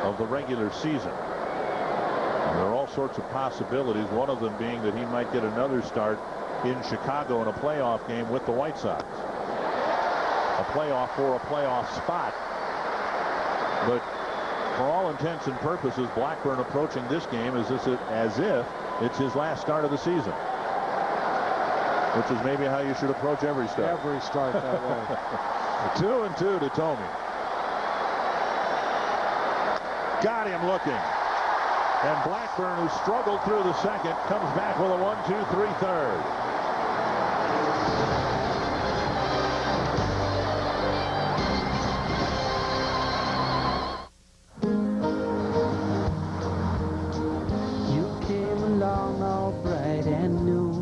of the regular season. And there are all sorts of possibilities, one of them being that he might get another start in Chicago in a playoff game with the White Sox. A playoff for a playoff spot. But for all intents and purposes, Blackburn approaching this game as if it's his last start of the season. Which is maybe how you should approach every start. Every start that way. 2-2 to Thome. Got him looking. And Blackburn, who struggled through the second, comes back with a 1-2-3 third. You came along all bright and new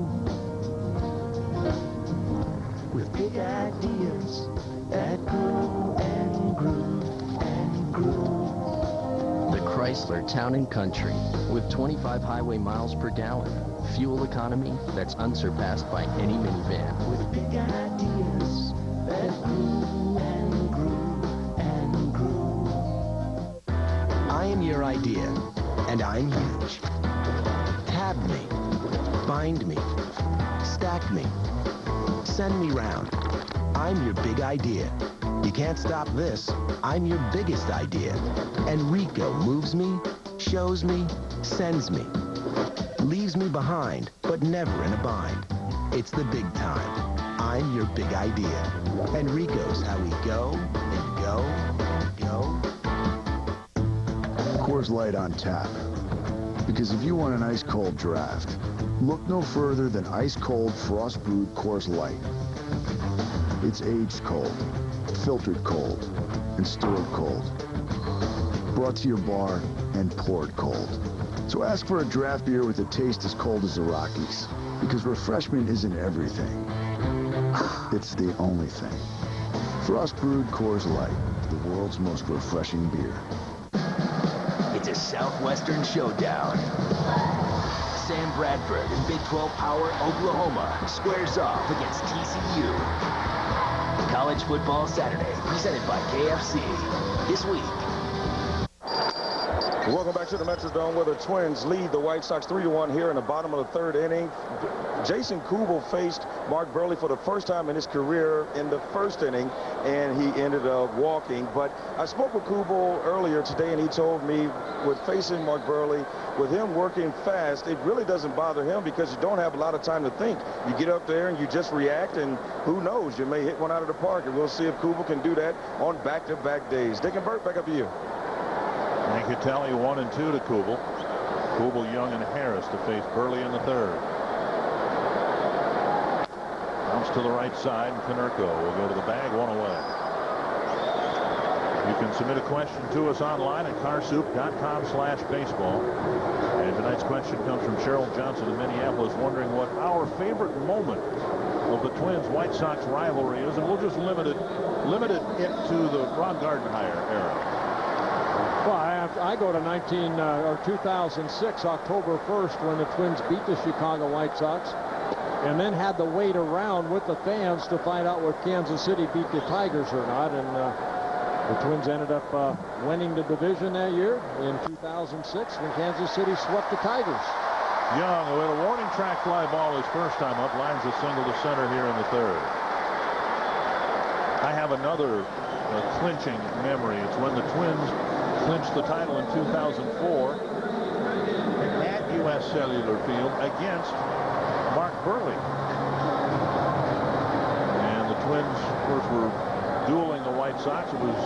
with big ideas that grew and grew and grew. Chrysler Town & Country with 25 highway miles per gallon. Fuel economy that's unsurpassed by any minivan. With big ideas that grew and grew and grew. I am your idea, and I'm huge. Tab me, bind me, stack me, send me round. I'm your big idea. You can't stop this. I'm your biggest idea. And Rico moves me, shows me, sends me. Leaves me behind, but never in a bind. It's the big time. I'm your big idea. And Rico's how we go and go and go. Coors Light on tap. Because if you want an ice-cold draft, look no further than ice-cold frost-brewed Coors Light. It's aged cold, filtered cold, and stored cold. Brought to your bar and poured cold. So ask for a draft beer with a taste as cold as the Rockies. Because refreshment isn't everything. It's the only thing. Frost-brewed Coors Light, the world's most refreshing beer. It's a Southwestern showdown. Sam Bradford in Big 12 Power Oklahoma squares off against TCU. College Football Saturday, presented by KFC. This week. Welcome back to the Metrodome, where the Twins lead the White Sox 3-1 here in the bottom of the third inning. Jason Kubel faced Mark Burley for the first time in his career in the first inning, and he ended up walking. But I spoke with Kubel earlier today, and he told me with facing Mark Burley, with him working fast, it really doesn't bother him because you don't have a lot of time to think. You get up there and you just react, and who knows, you may hit one out of the park, and we'll see if Kubel can do that on back-to-back days. Dick and Burt, back up to you. Thank you, Tally. 1-2 to Kubel. Kubel, Young, and Harris to face Burley in the third. Bounce to the right side, and Konerko will go to the bag, one away. You can submit a question to us online at carsoup.com/baseball. And tonight's question comes from Cheryl Johnson in Minneapolis, wondering what our favorite moment of the Twins-White Sox rivalry is, and we'll just limit it to the Ron Gardenhire era. Well, I go to 2006, October 1st, when the Twins beat the Chicago White Sox, and then had to wait around with the fans to find out whether Kansas City beat the Tigers or not. And the Twins ended up winning the division that year in 2006 when Kansas City swept the Tigers. Young, with a warning track fly ball his first time up, lines a single to center here in the third. I have another clinching memory. It's when the Twins clinched the title in 2004 at U.S. Cellular Field against Mark Burley. And the Twins, of course, were dueling the White Sox. It was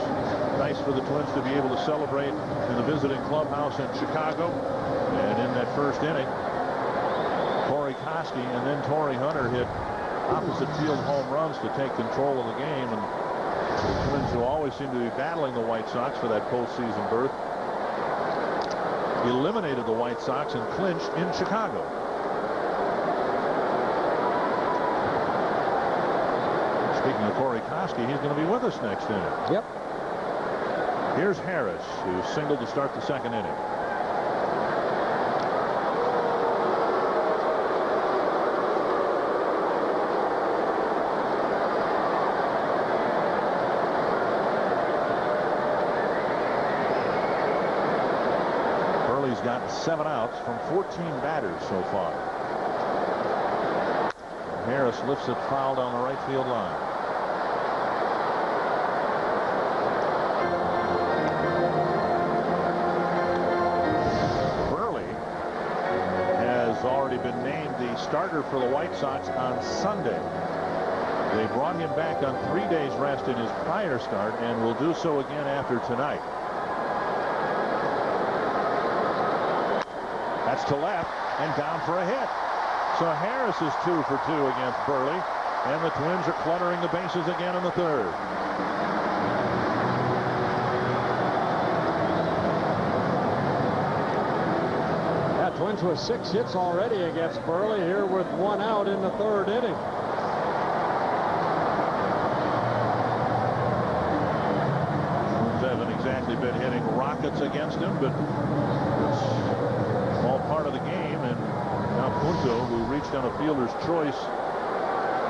nice for the Twins to be able to celebrate in the visiting clubhouse in Chicago. And in that first inning, Corey Koski and then Torrey Hunter hit opposite field home runs to take control of the game. And the Twins, who always seem to be battling the White Sox for that postseason berth, eliminated the White Sox and clinched in Chicago. Speaking of Corey Koski, he's going to be with us next inning. Yep. Here's Harris, who singled to start the second inning. Burley's got 7 outs from 14 batters so far. Harris lifts it foul down the right field line. Already been named the starter for the White Sox on Sunday. They brought him back on 3 days rest in his prior start and will do so again after tonight. That's to left and down for a hit. So Harris is 2 for 2 against Burley, and the Twins are cluttering the bases again in the third. Twins with 6 hits already against Burley, here with 1 out in the third inning. Twins haven't exactly been hitting rockets against him, but it's all part of the game. And now Punto, who reached on a fielder's choice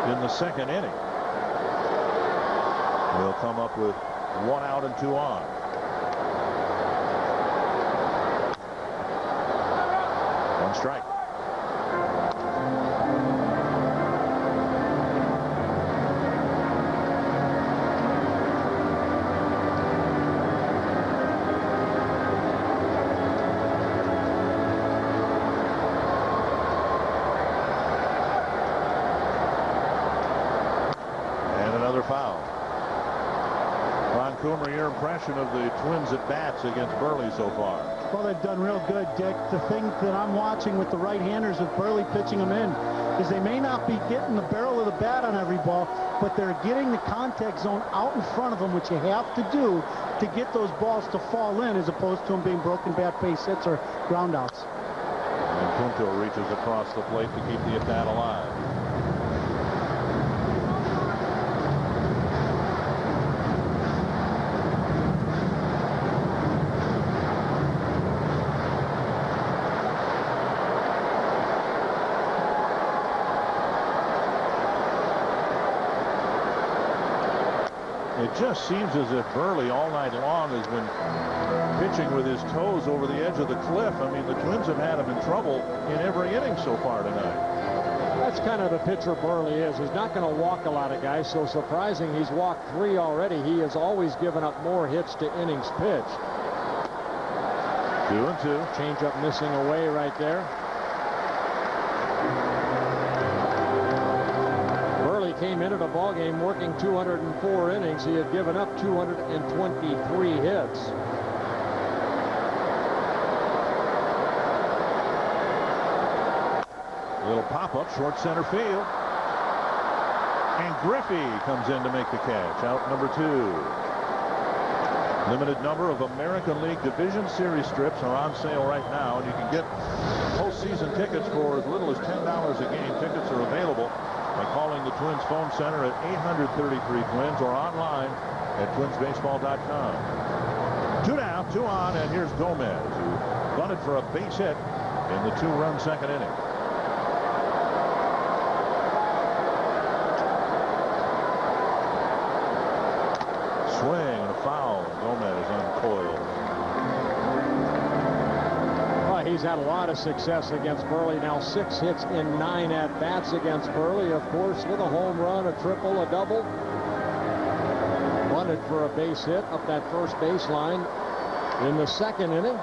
in the second inning, will come up with 1 out and 2 on. One strike. Foul. Ron Coomer, your impression of the Twins at bats against Burley so far? Well, they've done real good, Dick. The thing that I'm watching with the right-handers with Burley pitching them in is they may not be getting the barrel of the bat on every ball, but they're getting the contact zone out in front of them, which you have to do to get those balls to fall in, as opposed to them being broken bat base hits or groundouts. And Punto reaches across the plate to keep the at-bat alive. It just seems as if Burley all night long has been pitching with his toes over the edge of the cliff. I mean, the Twins have had him in trouble in every inning so far tonight. That's kind of the pitcher Burley is. He's not going to walk a lot of guys, so surprising he's walked 3 already. He has always given up more hits to innings pitched. 2-2. Changeup missing away right there. Came into the ballgame working 204 innings. He had given up 223 hits. Little pop-up, short center field. And Griffey comes in to make the catch. Out number 2. Limited number of American League Division Series strips are on sale right now, and you can get postseason tickets for as little as $10 a game. Tickets are available by calling the Twins phone center at 833-TWINS or online at twinsbaseball.com. 2 down, 2 on, and here's Gomez, who bunted for a base hit in the 2-run second inning. Swing and a foul. Gomez uncoiled. He's had a lot of success against Burley. Now 6 hits in 9 at-bats against Burley. Of course, with a home run, a triple, a double. Bunted for a base hit up that first baseline in the second inning.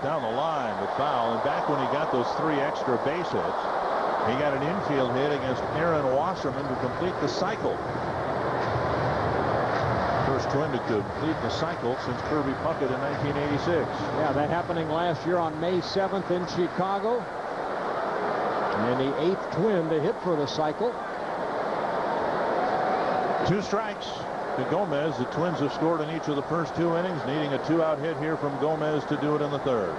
Down the line, the foul. And back when he got those 3 extra base hits, he got an infield hit against Aaron Wasserman to complete the cycle. First Twin to complete the cycle since Kirby Puckett in 1986. Yeah, that happening last year on May 7th in Chicago. And the 8th Twin to hit for the cycle. 2 strikes to Gomez. The Twins have scored in each of the first 2 innings, needing a 2-out hit here from Gomez to do it in the 3rd.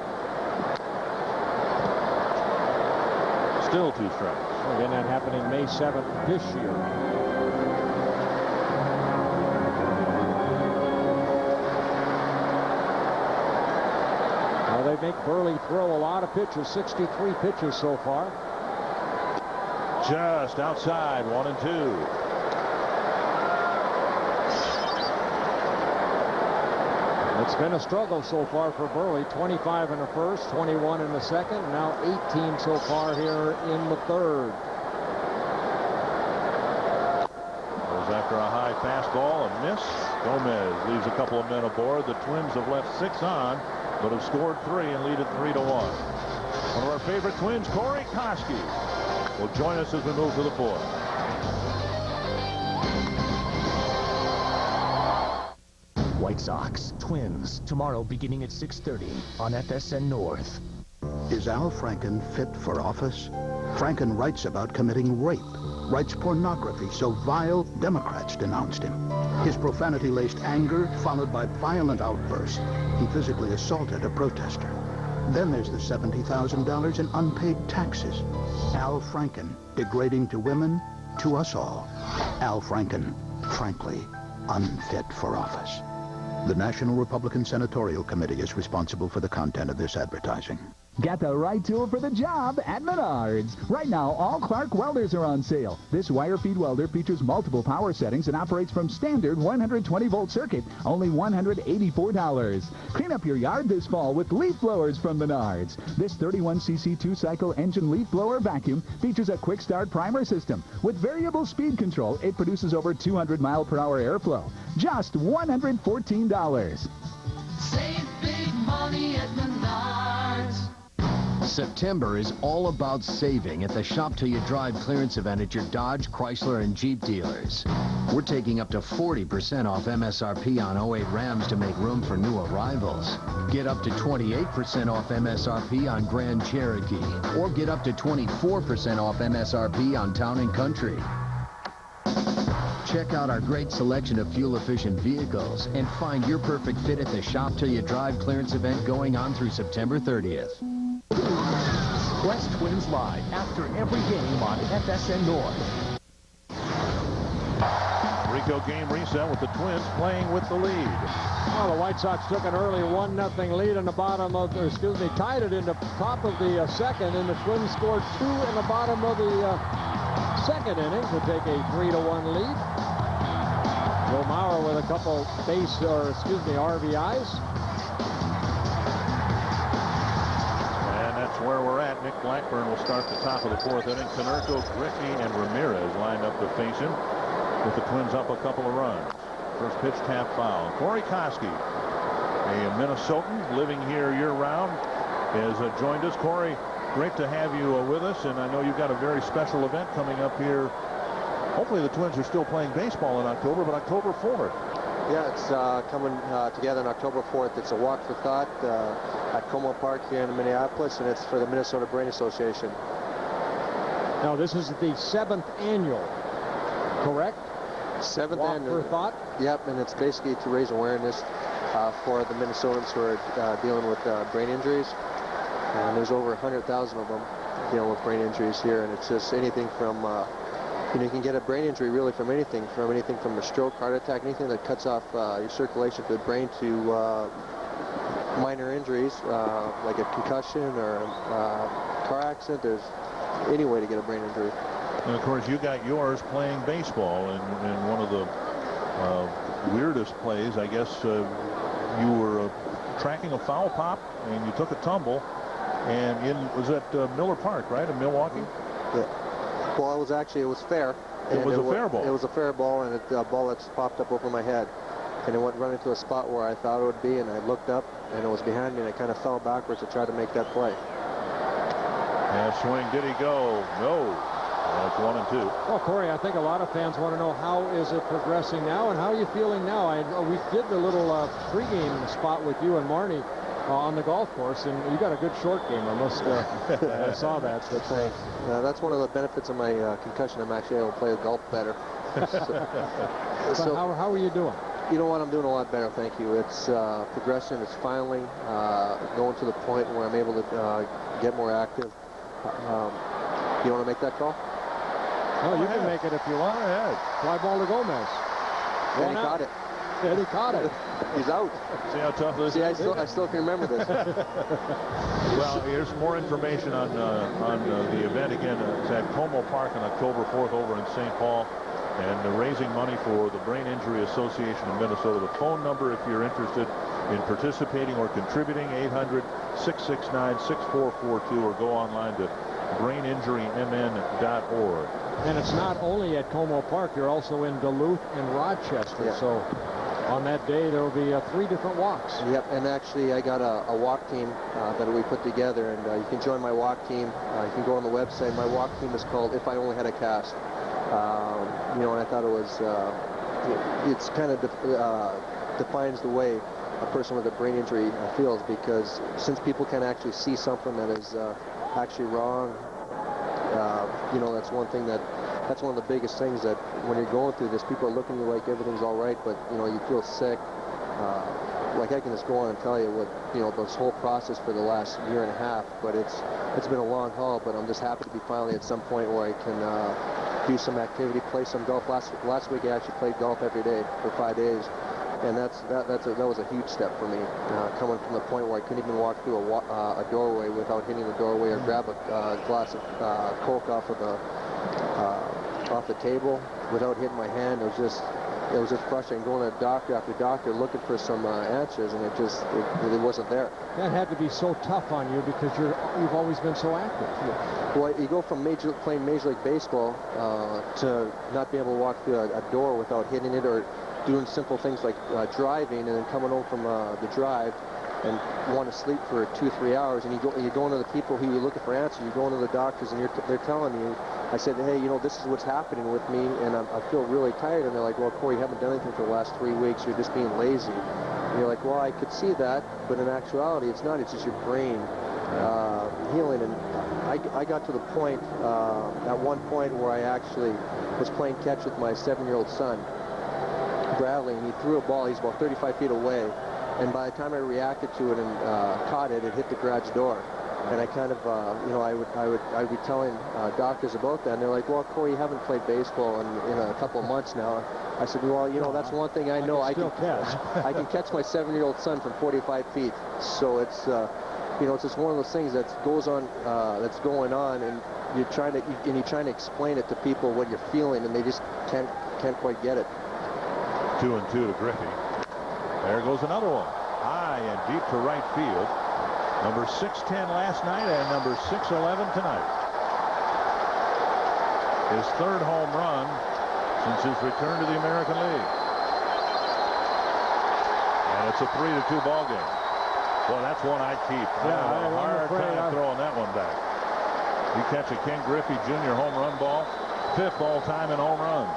Still 2 strikes. Again, that happening May 7th this year. They make Burley throw a lot of pitches, 63 pitches so far. Just outside, 1-2. It's been a struggle so far for Burley. 25 in the first, 21 in the second, now 18 so far here in the 3rd. Goes after a high fastball, a miss. Gomez leaves a couple of men aboard. The Twins have left 6 on, but have scored 3 and lead it 3-1. One of our favorite Twins, Corey Koski, will join us as we move to the 4th. White Sox, Twins, tomorrow beginning at 6:30 on FSN North. Is Al Franken fit for office? Franken writes about committing rape, writes pornography so vile Democrats denounced him. His profanity-laced anger followed by violent outbursts. He physically assaulted a protester. Then there's the $70,000 in unpaid taxes. Al Franken, degrading to women, to us all. Al Franken, frankly, unfit for office. The National Republican Senatorial Committee is responsible for the content of this advertising. Get the right tool for the job at Menards. Right now, all Clark welders are on sale. This wire feed welder features multiple power settings and operates from standard 120-volt circuit, only $184. Clean up your yard this fall with leaf blowers from Menards. This 31cc 2-cycle engine leaf blower vacuum features a quick start primer system. With variable speed control, it produces over 200-mile-per-hour airflow. Just $114. Save big money at Menards. September is all about saving at the Shop Till You Drive clearance event at your Dodge, Chrysler, and Jeep dealers. We're taking up to 40% off MSRP on 08 Rams to make room for new arrivals. Get up to 28% off MSRP on Grand Cherokee, or get up to 24% off MSRP on Town & Country. Check out our great selection of fuel-efficient vehicles and find your perfect fit at the Shop Till You Drive clearance event going on through September 30th. West Twins Live after every game on FSN North. Rico game reset with the Twins playing with the lead. Well, the White Sox took an early 1-0 lead in the bottom of, tied it in the top of the second, and the Twins scored 2 in the bottom of the second inning to take a 3-1 lead. Joe Mauer with a couple RBIs. That's where we're at. Nick Blackburn will start the top of the fourth inning. Konerko, Griffey, and Ramirez lined up to face him with the Twins up a couple of runs. First pitch, tap foul. Corey Koski, a Minnesotan living here year-round, has joined us. Corey, great to have you with us, and I know you've got a very special event coming up here. Hopefully the Twins are still playing baseball in October, but October 4th. Yeah, it's coming together on October 4th. It's a Walk for Thought at Como Park here in Minneapolis, and it's for the Minnesota Brain Association. Now, this is the 7th annual, correct? 7th Walk annual. for Thought? Yep, and it's basically to raise awareness for the Minnesotans who are dealing with brain injuries. And there's over 100,000 of them dealing with brain injuries here, and it's just anything from you can get a brain injury really from anything from a stroke, heart attack, anything that cuts off your circulation to the brain, to minor injuries like a concussion or a car accident. There's any way to get a brain injury. And of course, you got yours playing baseball, and one of the weirdest plays, I guess, you were tracking a foul pop, and you took a tumble, and was at Miller Park, right, in Milwaukee? Yeah. Well, it was fair. It was a fair ball. It was a fair ball, and a ball that's popped up over my head. And it went running to a spot where I thought it would be, and I looked up, and it was behind me, and I kind of fell backwards to try to make that play. Yeah, swing. Did he go? No. That's 1-2. Well, Corey, I think a lot of fans want to know how is it progressing now, and how are you feeling now? We did the little pregame spot with you and Marnie on the golf course, and you got a good short game. I saw that. So thanks. That's one of the benefits of my concussion. I'm actually able to play golf better. So how are you doing? You know what? I'm doing a lot better, thank you. It's progression. It's finally going to the point where I'm able to get more active. You want to make that call? No, you can make it if you want. Fly ball to Gomez. And he caught it. And he caught it. He's out. See how tough this is? I still can remember this. Well, here's more information on the event. Again, it's at Como Park on October 4th over in St. Paul. And they're raising money for the Brain Injury Association of Minnesota. The phone number, if you're interested in participating or contributing, 800-669-6442, or go online to braininjurymn.org. And it's not only at Como Park. You're also in Duluth and Rochester. Yeah. So on that day, there will be 3 different walks. Yep, and actually I got a walk team that we put together, and you can join my walk team. You can go on the website. My walk team is called If I Only Had a Cast. And I thought it was, it's kind of defines the way a person with a brain injury feels, because since people can actually see something that is actually wrong, that's one thing that's one of the biggest things, that when you're going through this, people are looking at you like everything's all right, but you feel sick. Like I can just go on and tell you what this whole process for the last year and a half, but it's been a long haul. But I'm just happy to be finally at some point where I can do some activity, play some golf. Last week I actually played golf every day for 5 days, and that was a huge step for me, coming from the point where I couldn't even walk through a doorway without hitting the doorway or grab a glass of Coke off the table without hitting my hand. It was just frustrating going to doctor after doctor looking for some answers, and it really wasn't there. That had to be so tough on you because you've always been so active. Well, you go from playing Major League Baseball to not being able to walk through a door without hitting it, or doing simple things like driving and then coming home from the drive and want to sleep for 2-3 hours, and you're going to the people who you're looking for answers. You're going to the doctors, and they're telling you. I said, hey, this is what's happening with me, and I feel really tired. And they're like, well, Corey, you haven't done anything for the last 3 weeks. You're just being lazy. And you're like, well, I could see that, but in actuality, it's not. It's just your brain healing. And I got to the point, at one point, where I actually was playing catch with my 7-year-old son, Bradley, and he threw a ball. He's about 35 feet away. And by the time I reacted to it and caught it, it hit the garage door. And I kind of, I would be telling doctors about that, and they're like, well, Corey, you haven't played baseball in a couple of months now. I said, well, that's one thing I know. I can catch my 7-year-old son from 45 feet. So it's, it's just one of those things that goes on, that's going on, and you're trying to explain it to people what you're feeling, and they just can't quite get it. 2-2 to Griffey. There goes another one. High and deep to right field. Number 610 last night and number 611 tonight. His third home run since his return to the American League. And it's a 3-2 ball game. Boy, that's one I'd keep. I have a hard time throwing that one back. You catch a Ken Griffey Jr. home run ball, 5th all time in home runs.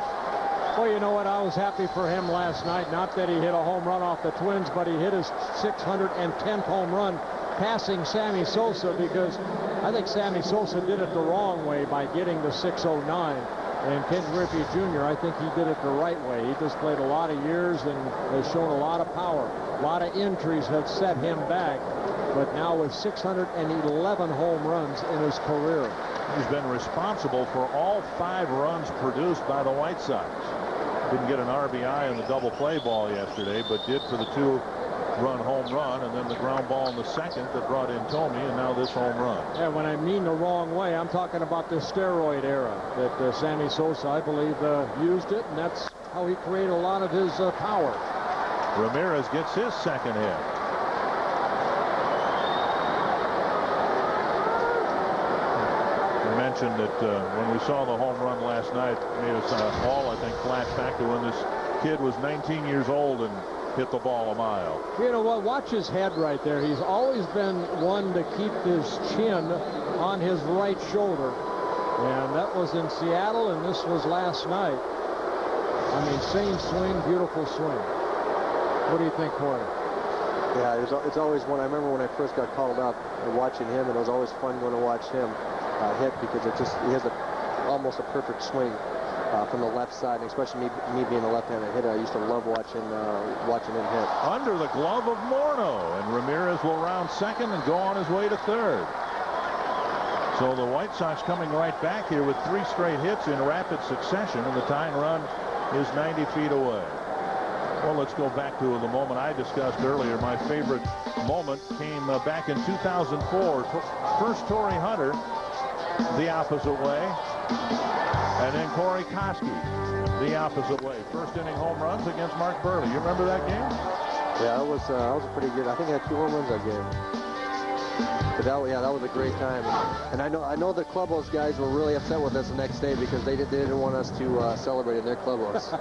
Well, you know what? I was happy for him last night. Not that he hit a home run off the Twins, but he hit his 610th home run, passing Sammy Sosa, because I think Sammy Sosa did it the wrong way by getting the 609. And Ken Griffey Jr., I think he did it the right way. He just played a lot of years and has shown a lot of power. A lot of injuries have set him back. But now with 611 home runs in his career. He's been responsible for all 5 runs produced by the White Sox. Didn't get an RBI in the double play ball yesterday, but did for the 2-run home run, and then the ground ball in the second that brought in Tomey, and now this home run. Yeah, when I mean the wrong way, I'm talking about the steroid era that Sammy Sosa, I believe, used it, and that's how he created a lot of his power. Ramirez gets his second hit. Mentioned that when we saw the home run last night, made us all, I think, flash back to when this kid was 19 years old and hit the ball a mile. You know what? Watch his head right there. He's always been one to keep his chin on his right shoulder. And that was in Seattle, and this was last night. I mean, same swing, beautiful swing. What do you think, Corey? Yeah, it's always one. I remember when I first got called up and watching him, and it was always fun going to watch him hit, because he has almost a perfect swing from the left side, and especially me being a left-handed hitter, I used to love watching him hit. Under the glove of Morneau, and Ramirez will round second and go on his way to third. So the White Sox coming right back here with 3 straight hits in rapid succession, and the tying run is 90 feet away. Well, let's go back to the moment I discussed earlier. My favorite moment came back in 2004. First Torrey Hunter the opposite way, and then Corey Koski the opposite way. First inning home runs against Mark Burley. You remember that game? Yeah, that was a pretty good. I think I had 2 home runs that game. But that was a great time, and I know the clubhouse guys were really upset with us the next day because they didn't want us to celebrate in their clubhouse.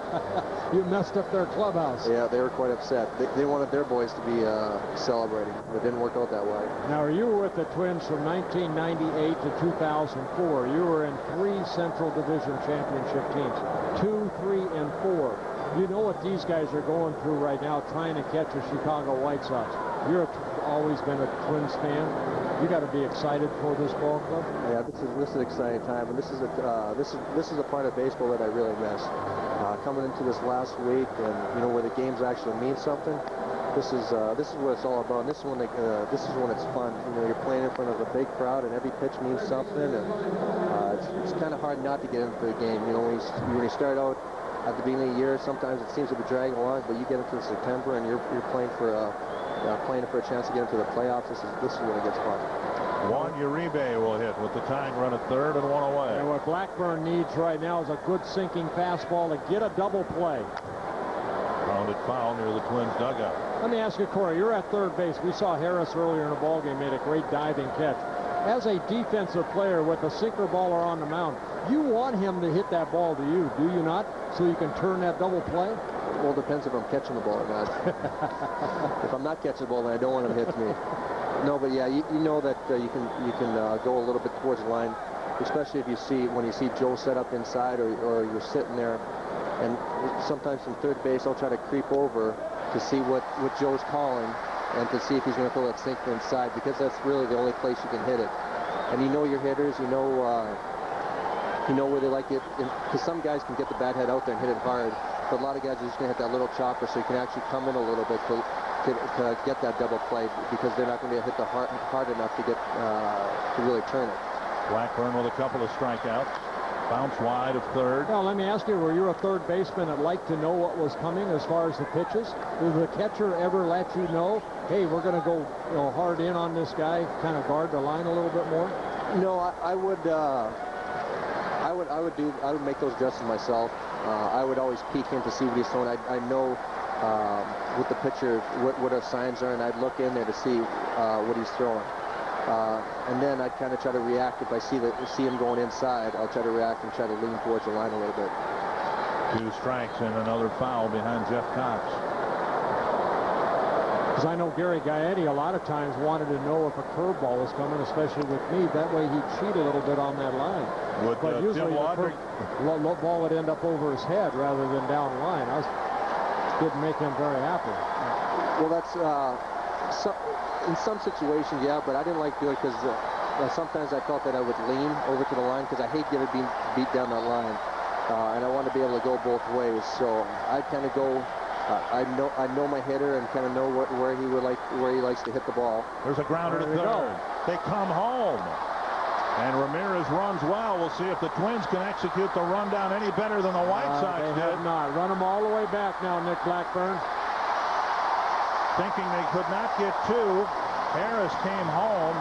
You messed up their clubhouse. Yeah, they were quite upset. They wanted their boys to be celebrating, but it didn't work out that way. Now, you were with the Twins from 1998 to 2004. You were in 3 Central Division championship teams, 2, 3, and 4. You know what these guys are going through right now, trying to catch a Chicago White Sox. You've always been a Twins fan. You got to be excited for this ball club. Yeah, this is an exciting time, and this is a part of baseball that I really miss. Coming into this last week, and where the games actually mean something. This is what it's all about. And this is when it's fun. You're playing in front of a big crowd, and every pitch means something. And it's kind of hard not to get into the game. You know, when you start out at the beginning of the year, sometimes it seems to be dragging along, but you get into September and you're playing for a chance to get into the playoffs. This is when it gets fun. Juan Uribe will hit with the tying run at third and one away. And what Blackburn needs right now is a good sinking fastball to get a double play. Grounded foul near the Twins dugout. Let me ask you, Corey, you're at third base. We saw Harris earlier in the ballgame made a great diving catch. As a defensive player with a sinker baller on the mound, you want him to hit that ball to you, do you not? So you can turn that double play? Well, it depends if I'm catching the ball or not. If I'm not catching the ball, then I don't want him to hit me. No, but yeah, you know that you can go a little bit towards the line, especially if when you see Joe set up inside or you're sitting there. And sometimes from third base, I'll try to creep over to see what Joe's calling and to see if he's going to throw that sinker inside, because that's really the only place you can hit it. And you know your hitters, you know where they like it, because some guys can get the bat head out there and hit it hard, but a lot of guys are just going to hit that little chopper, so you can actually come in a little bit to get that double play, because they're not going to hit the hard enough to get to really turn it. Blackburn with a couple of strikeouts. Bounce wide of third. Well, let me ask you, were you a third baseman that liked to know what was coming as far as the pitches? Did the catcher ever let you know, hey, we're going to go hard in on this guy, kind of guard the line a little bit more? No, I would make those adjustments myself. I would always peek in to see what he's throwing. I know with the pitcher what our signs are, and I'd look in there to see what he's throwing. And then I'd kind of try to react. If I see him going inside, I'll try to react and try to lean towards the line a little bit. 2 strikes and another foul behind Jeff Cox. Because I know Gary Gaetti a lot of times wanted to know if a curveball was coming, especially with me. That way he'd cheat a little bit on that line. But usually the ball would end up over his head rather than down the line. Didn't make him very happy. Well, that's in some situations, yeah, but I didn't like doing it because sometimes I felt that I would lean over to the line because I hate getting beat down that line, and I want to be able to go both ways. So I kind of go. I know my hitter and kind of know where he likes to hit the ball. There's a grounder to third. They come home, and Ramirez runs well. We'll see if the Twins can execute the rundown any better than the White Sox did. They have not. Run them all the way back now, Nick Blackburn. Thinking they could not get 2. Harris came home,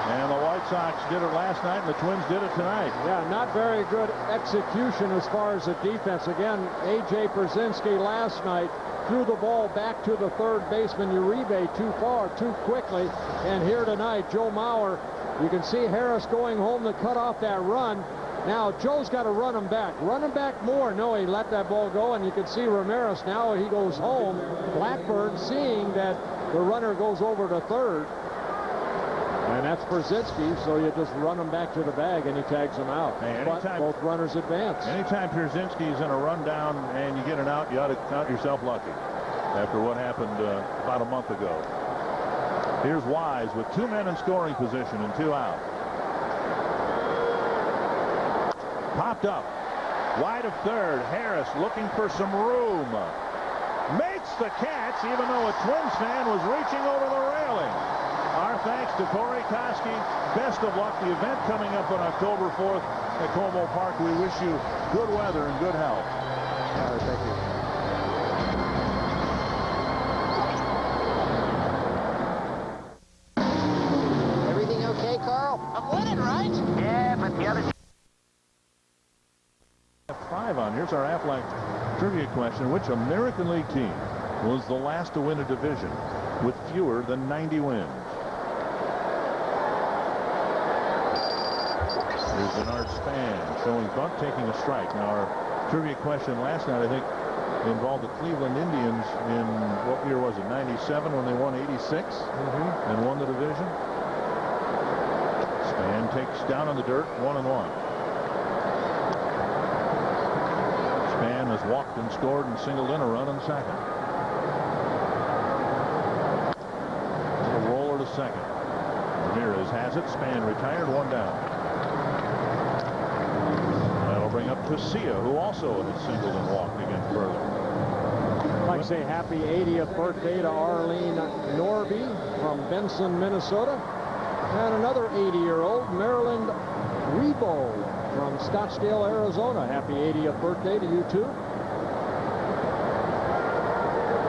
and the White Sox did it last night, and the Twins did it tonight. Yeah, not very good execution as far as the defense. Again, A.J. Brzezinski last night threw the ball back to the third baseman Uribe too far, too quickly. And here tonight, Joe Mauer, you can see Harris going home to cut off that run. Now, Joe's got to run him back. Run him back more. No, he let that ball go, and you can see Ramirez now. He goes home. Blackburn, seeing that the runner goes over to third, and that's Brzezinski, so you just run him back to the bag, and he tags him out. Hey, but both runners advance. Anytime Brzezinski's in a rundown and you get an out, you ought to count yourself lucky after what happened about a month ago. Here's Wise with 2 men in scoring position and 2 out. Popped up. Wide of third. Harris looking for some room. Makes the catch, even though a Twins fan was reaching over the railing. Our thanks to Corey Koski. Best of luck. The event coming up on October 4th at Como Park. We wish you good weather and good health. Thank you. Everything okay, Carl? I'm winning, right? Yeah, but the other... 5 on. Here's our Aflac trivia question. Which American League team was the last to win a division with fewer than 90 wins? Here's Bernard Span showing bunt, taking a strike. Now, our trivia question last night, I think, involved the Cleveland Indians in, what year was it, 97 when they won 86 and won the division? Span takes down on the dirt, 1-1. Span has walked and scored and singled in a run in second. A roller to second. Ramirez has it. Span retired, 1 down. That'll bring up Casilla, who also has singled and walked against Burley. I'd like to say happy 80th birthday to Arlene Norby from Benson, Minnesota. And another 80-year-old, Maryland Rebo. from Scottsdale, Arizona. Happy 80th birthday to you, too.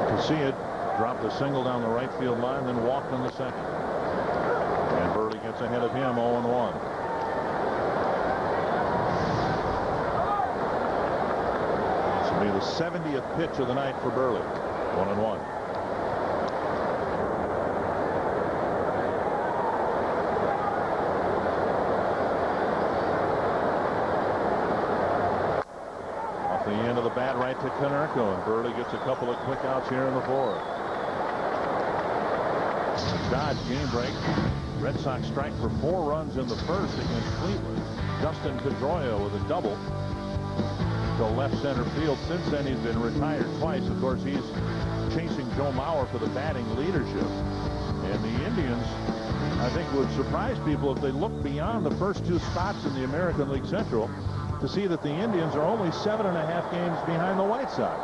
To see it, dropped a single down the right field line, then walked in the second. And Burley gets ahead of him, 0-1. This will be the 70th pitch of the night for Burley. 1-1. Off the end of the bat, right to Konerko, and Burley gets a couple of quick outs here in the fourth. Dodge game break. Red Sox strike for 4 runs in the first against Cleveland. Justin Pedroia with a double to left center field. Since then, he's been retired twice. Of course, he's chasing Joe Mauer for the batting leadership. And the Indians, I think, would surprise people if they look beyond the first 2 spots in the American League Central to see that the Indians are only 7.5 games behind the White Sox.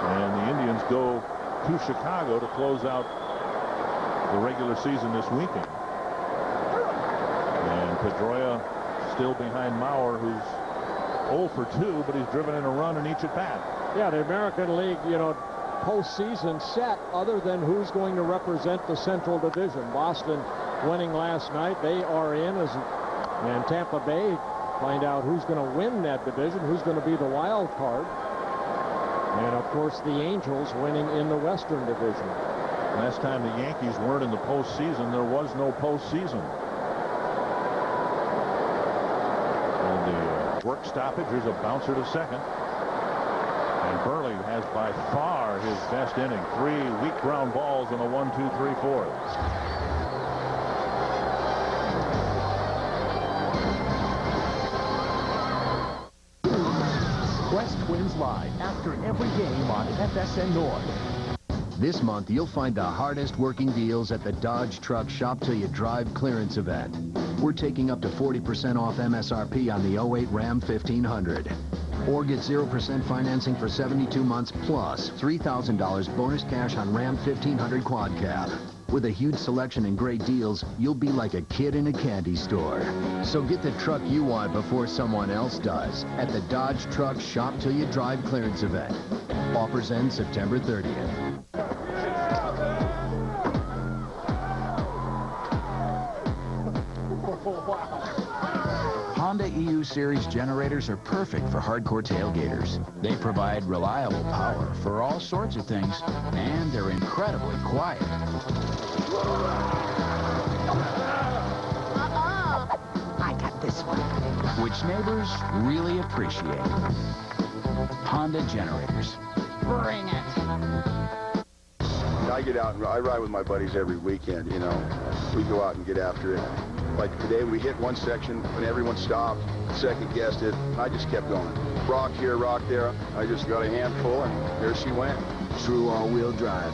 And the Indians go to Chicago to close out the regular season this weekend. And Pedroia still behind Mauer, who's 0 for 2, but he's driven in a run in each at bat. Yeah, the American League, you know, postseason set other than who's going to represent the Central Division. Boston winning last night. They are in, and Tampa Bay find out who's going to win that division, who's going to be the wild card. And, of course, the Angels winning in the Western Division. Last time the Yankees weren't in the postseason, there was no postseason. And the work stoppage, here's a bouncer to second. And Burley has by far his best inning. 3 weak ground balls and a 1-2-3-4. Quest Twins Live after every game on FSN North. This month, you'll find the hardest working deals at the Dodge Truck Shop Till You Drive clearance event. We're taking up to 40% off MSRP on the 08 Ram 1500. Or get 0% financing for 72 months plus $3,000 bonus cash on Ram 1500 Quad Cab. With a huge selection and great deals, you'll be like a kid in a candy store. So get the truck you want before someone else does at the Dodge Truck Shop Till You Drive clearance event. Offers end September 30th. Honda EU Series generators are perfect for hardcore tailgaters. They provide reliable power for all sorts of things, and they're incredibly quiet. I got this one. Which neighbors really appreciate. Honda generators. Bring it. I get out and I ride with my buddies every weekend, you know. We go out and get after it. Like today, we hit one section when everyone stopped, second guessed it. I just kept going. Rock here, rock there. I just got a handful, and there she went. True all-wheel drive,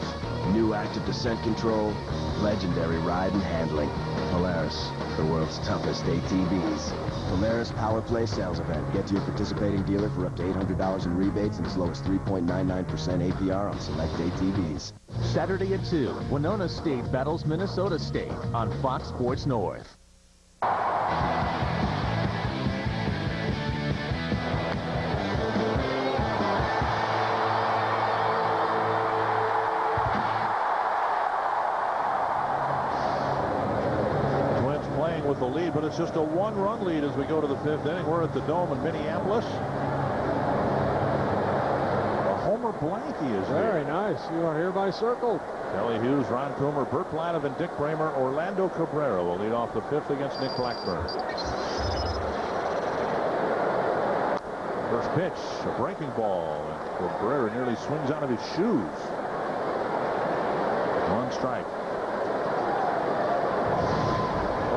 new active descent control, legendary ride and handling. Polaris, the world's toughest ATVs. Polaris Power Play sales event. Get to your participating dealer for up to $800 in rebates and as low as 3.99% APR on select ATVs. Saturday at 2, Winona State battles Minnesota State on Fox Sports North. With the lead, but it's just a 1-run lead as we go to the 5th inning. We're at the Dome in Minneapolis. A homer blankie is very nice. You are hereby circled. Kelly Hughes, Ron Coomer, Burt Platt and Dick Bramer. Orlando Cabrera will lead off the 5th against Nick Blackburn. First pitch, a breaking ball, and Cabrera nearly swings out of his shoes. 1 strike.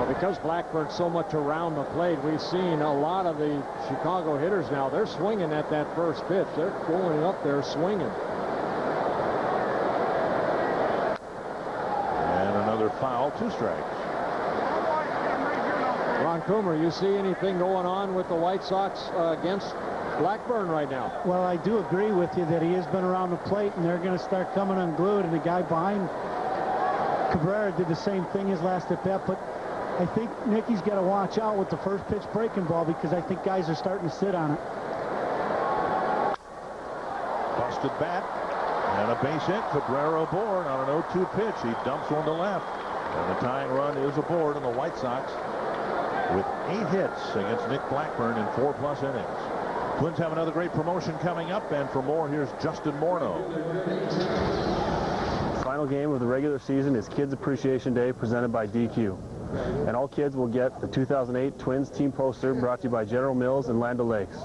Because Blackburn's so much around the plate, we've seen a lot of the Chicago hitters now. They're swinging at that first pitch. They're going up there swinging. And another foul, 2 strikes. Ron Coomer, you see anything going on with the White Sox against Blackburn right now? Well, I do agree with you that he has been around the plate, and they're going to start coming unglued, and the guy behind Cabrera did the same thing his last at bat, but I think Nicky's got to watch out with the first pitch breaking ball because I think guys are starting to sit on it. Busted bat and a base hit. Cabrera aboard on an 0-2 pitch. He dumps one to left. And the tying run is aboard, and the White Sox with 8 hits against Nick Blackburn in 4+ innings. Twins have another great promotion coming up, and for more, here's Justin Morneau. Final game of the regular season is Kids Appreciation Day presented by DQ. And all kids will get the 2008 Twins team poster brought to you by General Mills and Land O'Lakes.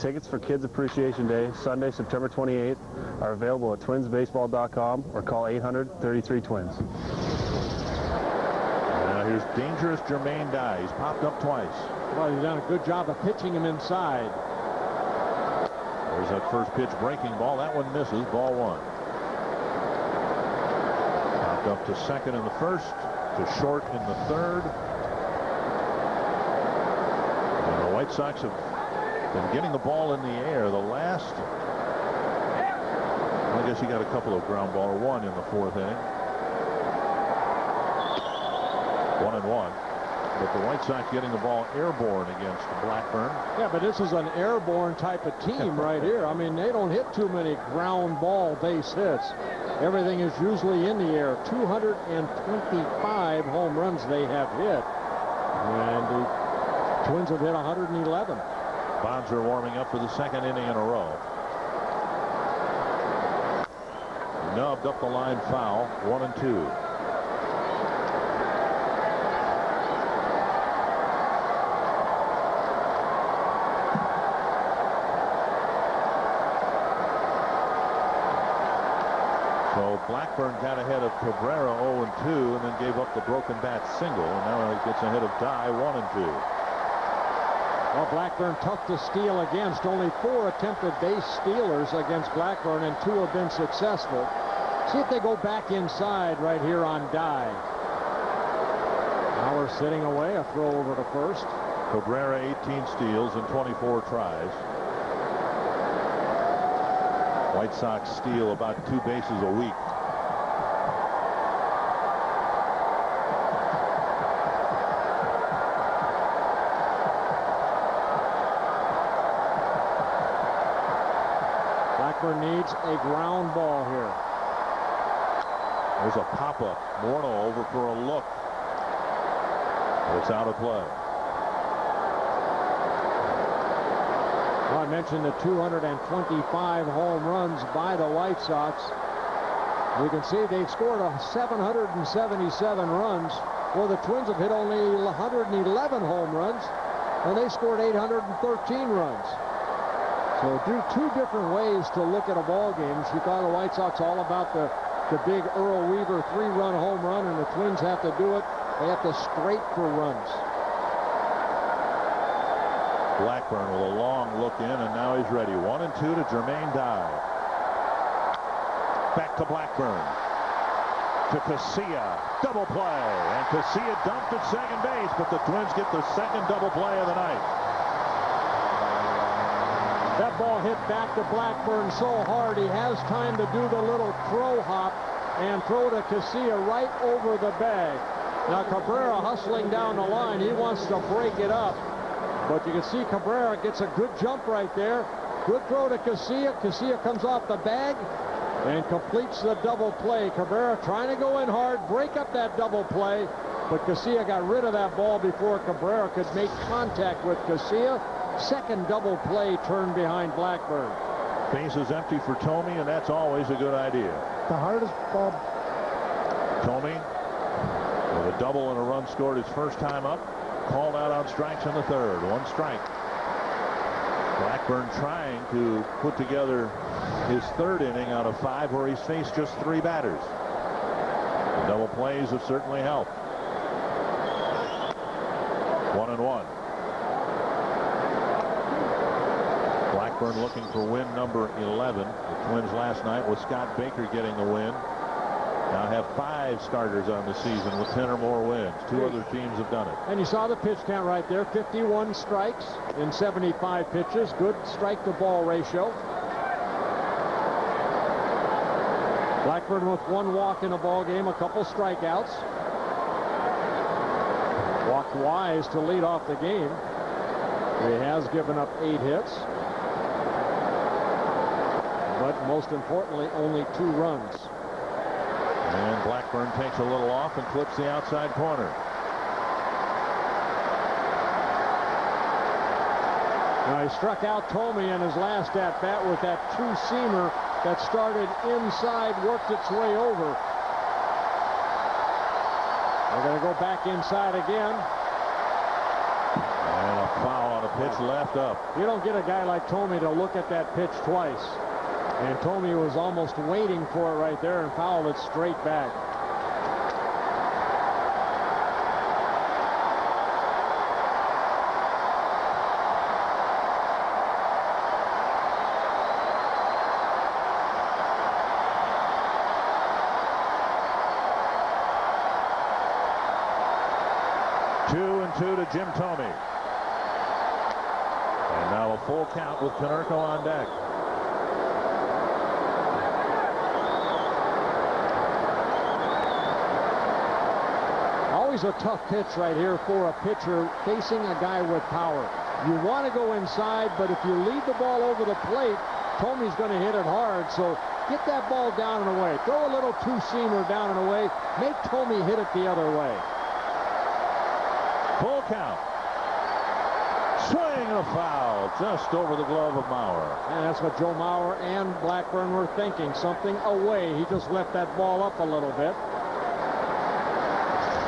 Tickets for Kids Appreciation Day, Sunday, September 28th, are available at twinsbaseball.com or call 800-33-TWINS. Now here's dangerous Jermaine Dye. He's popped up twice. Well, he's done a good job of pitching him inside. There's that first pitch breaking ball. That one misses. Ball 1. Popped up to second in the first, to short in the third. And the White Sox have been getting the ball in the air. The last, I guess he got a couple of ground ball, or one in the 4th inning. 1-1. But the White Sox getting the ball airborne against Blackburn. Yeah, but this is an airborne type of team right here. I mean, they don't hit too many ground ball base hits. Everything is usually in the air. 225 home runs they have hit. And the Twins have hit 111. Bonds are warming up for the 2nd inning in a row. Nubbed up the line foul. 1-2. Blackburn got ahead of Cabrera 0-2 and then gave up the broken bat single, and now he gets ahead of Dye 1-2. Well, Blackburn tough to steal against. Only 4 attempted base stealers against Blackburn, and 2 have been successful. See if they go back inside right here on Dye. Now we're sitting away. A throw over to first. Cabrera 18 steals and 24 tries. White Sox steal about 2 bases a week. Blackburn needs a ground ball here. There's a pop-up. Morneau over for a look. It's out of play. Well, I mentioned the 225 home runs by the White Sox. You can see they've scored 777 runs. Well, the Twins have hit only 111 home runs, and they scored 813 runs. So do 2 different ways to look at a ball game. She thought the White Sox all about the big Earl Weaver 3-run home run, and the Twins have to do it. They have to scrape for runs. Blackburn with a long look in, and now he's ready. 1-2 to Jermaine Dye. Back to Blackburn. To Casilla. Double play. And Casilla dumped at second base, but the Twins get the 2nd double play of the night. That ball hit back to Blackburn so hard he has time to do the little crow hop and throw to Casilla right over the bag. Now Cabrera hustling down the line. He wants to break it up. But you can see Cabrera gets a good jump right there. Good throw to Casilla. Casilla comes off the bag and completes the double play. Cabrera trying to go in hard, break up that double play. But Casilla got rid of that ball before Cabrera could make contact with Casilla. 2nd double play turned behind Blackburn. Base is empty for Thome, and that's always a good idea. The hardest ball. Thome with a double and a run scored his first time up. Called out on strikes in the 3rd. 1 strike. Blackburn trying to put together his 3rd inning out of 5 where he's faced just 3 batters. The double plays have certainly helped. 1-1. Blackburn looking for win number 11. The Twins last night with Scott Baker getting the win. Now have 5 starters on the season with 10 or more wins. 2 other teams have done it. And you saw the pitch count right there. 51 strikes in 75 pitches. Good strike-to-ball ratio. Blackburn with 1 walk in a ball game, a couple strikeouts. looked wise to lead off the game. He has given up 8 hits. But most importantly, only 2 runs. And Blackburn takes a little off and clips the outside corner. Now, he struck out Tomey in his last at-bat with that 2-seamer that started inside, worked its way over. They're going to go back inside again. And a foul on a pitch left up. You don't get a guy like Tomey to look at that pitch twice. And Tomey was almost waiting for it right there and fouled it straight back. Two to Jim Tomey. And now a full count with Konerko on deck. Always a tough pitch right here for a pitcher facing a guy with power. You want to go inside, but if you lead the ball over the plate, Tomey's going to hit it hard. So get that ball down and away. Throw a little 2-seamer down and away. Make Tomey hit it the other way. Full count. Swing and a foul just over the glove of Maurer. And that's what Joe Maurer and Blackburn were thinking. Something away. He just left that ball up a little bit.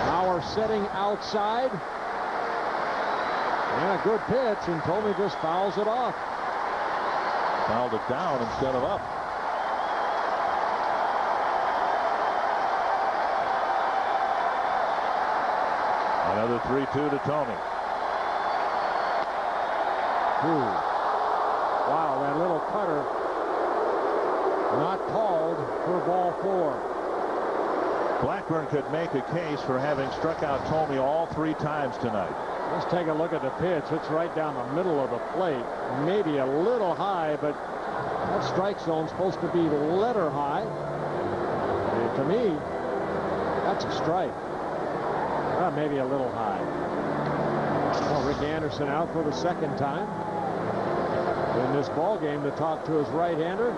Maurer setting outside. And a good pitch, and Tomey just fouls it off. Fouled it down instead of up. Another 3-2 to Tomey. Wow, that little cutter not called for ball 4. Blackburn could make a case for having struck out Tomey all 3 times tonight. Let's take a look at the pitch. It's right down the middle of the plate. Maybe a little high, but that strike zone's supposed to be letter high. And to me, that's a strike. Maybe a little high. Well, Rick Anderson out for the 2nd time in this ball game to talk to his right-hander.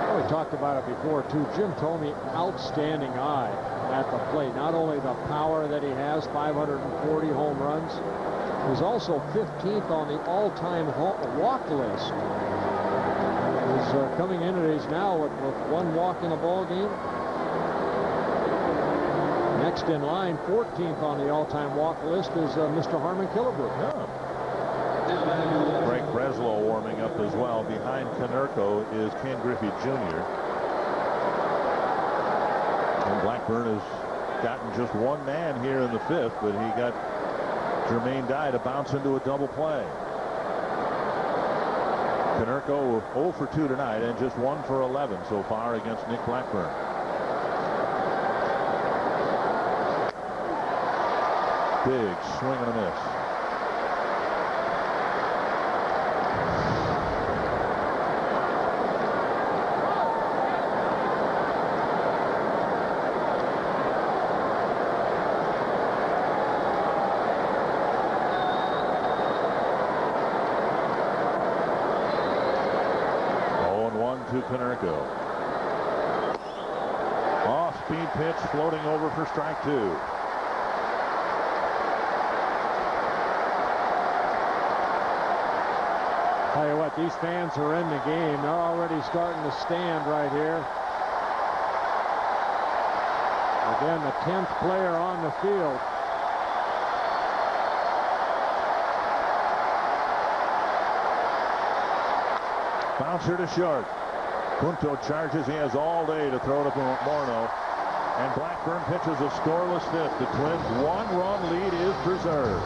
Well, we talked about it before too. Jim Tomey, outstanding eye at the plate. Not only the power that he has, 540 home runs, he's also 15th on the all-time walk list. He's coming into these now with 1 walk in a ball game. Next in line, 14th on the all-time walk list, is Mr. Harmon Killebrew. Frank Breslow warming up as well. Behind Konerko is K.Griffey Jr. And Blackburn has gotten just 1 man here in the 5th, but he got Jermaine Dye to bounce into a double play. Konerko 0 for 2 tonight and just 1 for 11 so far against Nick Blackburn. Big swing and a miss. To Konerko. Off-speed pitch floating over for strike 2. Tell you what, these fans are in the game. They're already starting to stand right here. Again, the 10th player on the field. Bouncer to short. Punto charges. He has all day to throw to Morneau. And Blackburn pitches a scoreless 5th. The Twins' 1-run lead is preserved.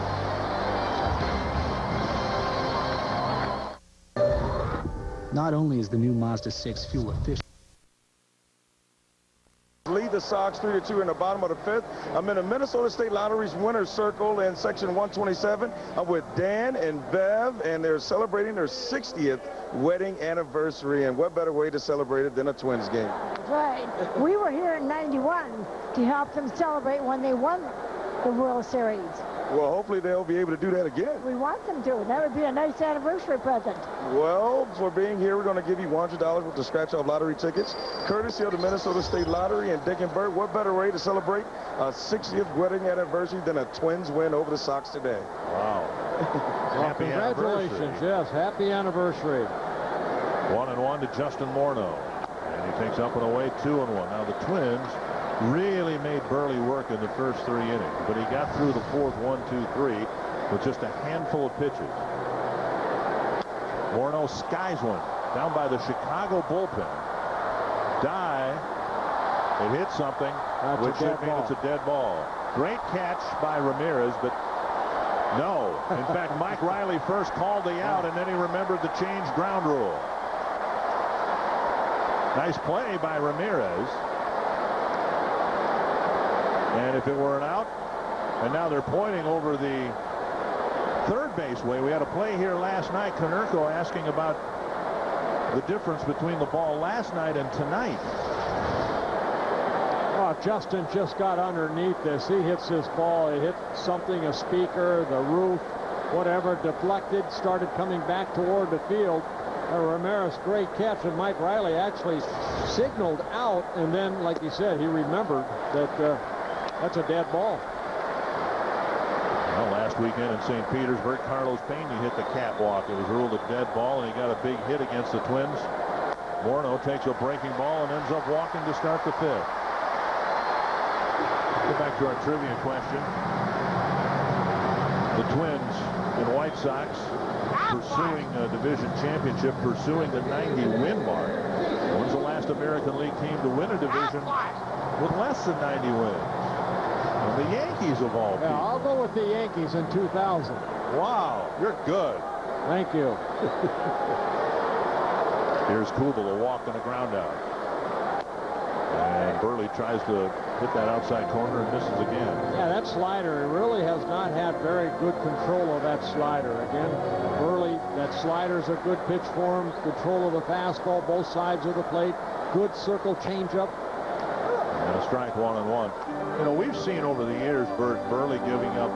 Not only is the new Mazda 6 fuel efficient, Lead the the Sox 3-2 in the bottom of the 5th. I'm in the Minnesota State Lottery's winner's circle in section 127. I'm with Dan and Bev, and they're celebrating their 60th wedding anniversary. And what better way to celebrate it than a Twins game? That's right. We were here in 91 to help them celebrate when they won the World Series. Well, hopefully they'll be able to do that again. We want them to. That would be a nice anniversary present. Well, for being here, we're going to give you $100 worth of scratch-off lottery tickets, courtesy of the Minnesota State Lottery and Dick and Bert. What better way to celebrate a 60th wedding anniversary than a Twins win over the Sox today? Wow. Well, congratulations. Yes, happy anniversary. 1-1 to Justin Morneau. And he takes up and away 2-1. Now the Twins really made Burley work in the first 3 innings, but he got through the 4th 1-2-3 with just a handful of pitches. Morneau skies one down by the Chicago bullpen. It hit something, which should mean it's a dead ball. Great catch by Ramirez, but no. In fact, Mike Riley first called the out, and then he remembered the changed ground rule. Nice play by Ramirez. And if it were an out, and now they're pointing over the third base way. We had a play here last night. Konerko asking about the difference between the ball last night and tonight. Oh, Justin just got underneath this. He hits this ball. It hit something, a speaker, the roof, whatever, deflected, started coming back toward the field. Ramirez, great catch, and Mike Riley actually signaled out, and then, like he said, he remembered that that's a dead ball. Well, last weekend in St. Petersburg, Carlos Pena hit the catwalk. It was ruled a dead ball, and he got a big hit against the Twins. Morneau takes a breaking ball and ends up walking to start the 5th. Get back to our trivia question. The Twins and White Sox pursuing a division championship, pursuing the 90-win mark. When's the last American League team to win a division with less than 90 wins? And the Yankees of all people. Yeah, I'll go with the Yankees in 2000. Wow, you're good. Thank you. Here's Kubel, a walk and a ground out. And Burley tries to hit that outside corner and misses again. Yeah, that slider, he really has not had very good control of that slider. Again, Burley, that slider's a good pitch for him. Control of the fastball, both sides of the plate. Good circle changeup. And a strike, 1-1. You know, we've seen over the years Burley giving up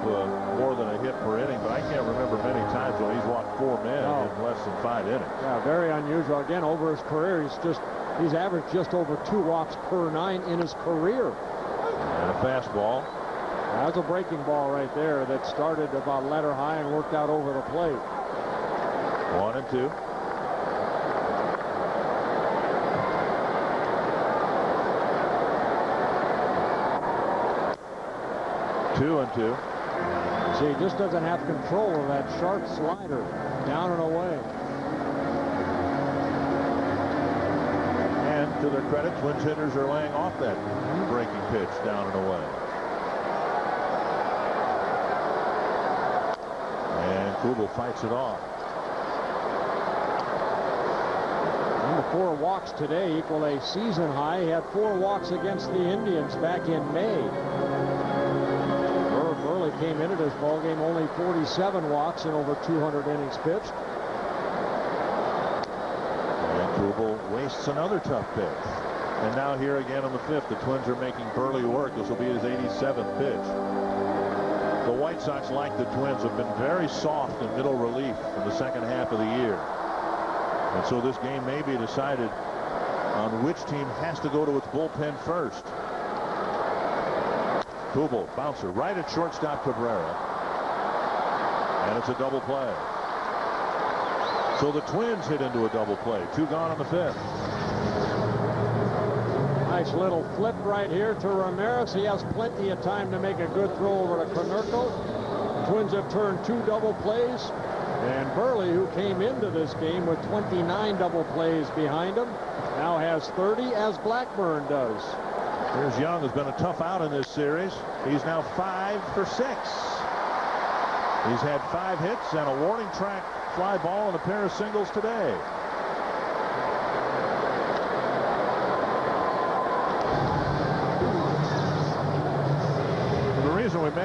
more than a hit per inning, but I can't remember many times when he's walked 4 men in less than 5 innings. Yeah, very unusual. Again, over his career, he's averaged just over 2 walks per 9 in his career. And a fastball. That's a breaking ball right there that started about letter high and worked out over the plate. 1-2. Two and two. See, he just doesn't have control of that sharp slider down and away. And to their credit, Twins hitters are laying off that breaking pitch down and away. And Kubel fights it off. Number 4 walks today equal a season high. He had 4 walks against the Indians back in May. Burley came into this ballgame only 47 walks in over 200 innings pitched. And Kubel wastes another tough pitch. And now here again on the 5th, the Twins are making Burley work. This will be his 87th pitch. The White Sox, like the Twins, have been very soft in middle relief in the second half of the year. And so this game may be decided on which team has to go to its bullpen first. Kubel, bouncer, right at shortstop Cabrera. And it's a double play. So the Twins hit into a double play. 2 gone on the 5th. Nice little flip right here to Ramirez. He has plenty of time to make a good throw over to Konerko. Twins have turned 2 double plays. And Burley, who came into this game with 29 double plays behind him, now has 30, as Blackburn does. Here's Young, who's been a tough out in this series. He's now 5 for 6. He's had 5 hits and a warning track fly ball and a pair of singles today.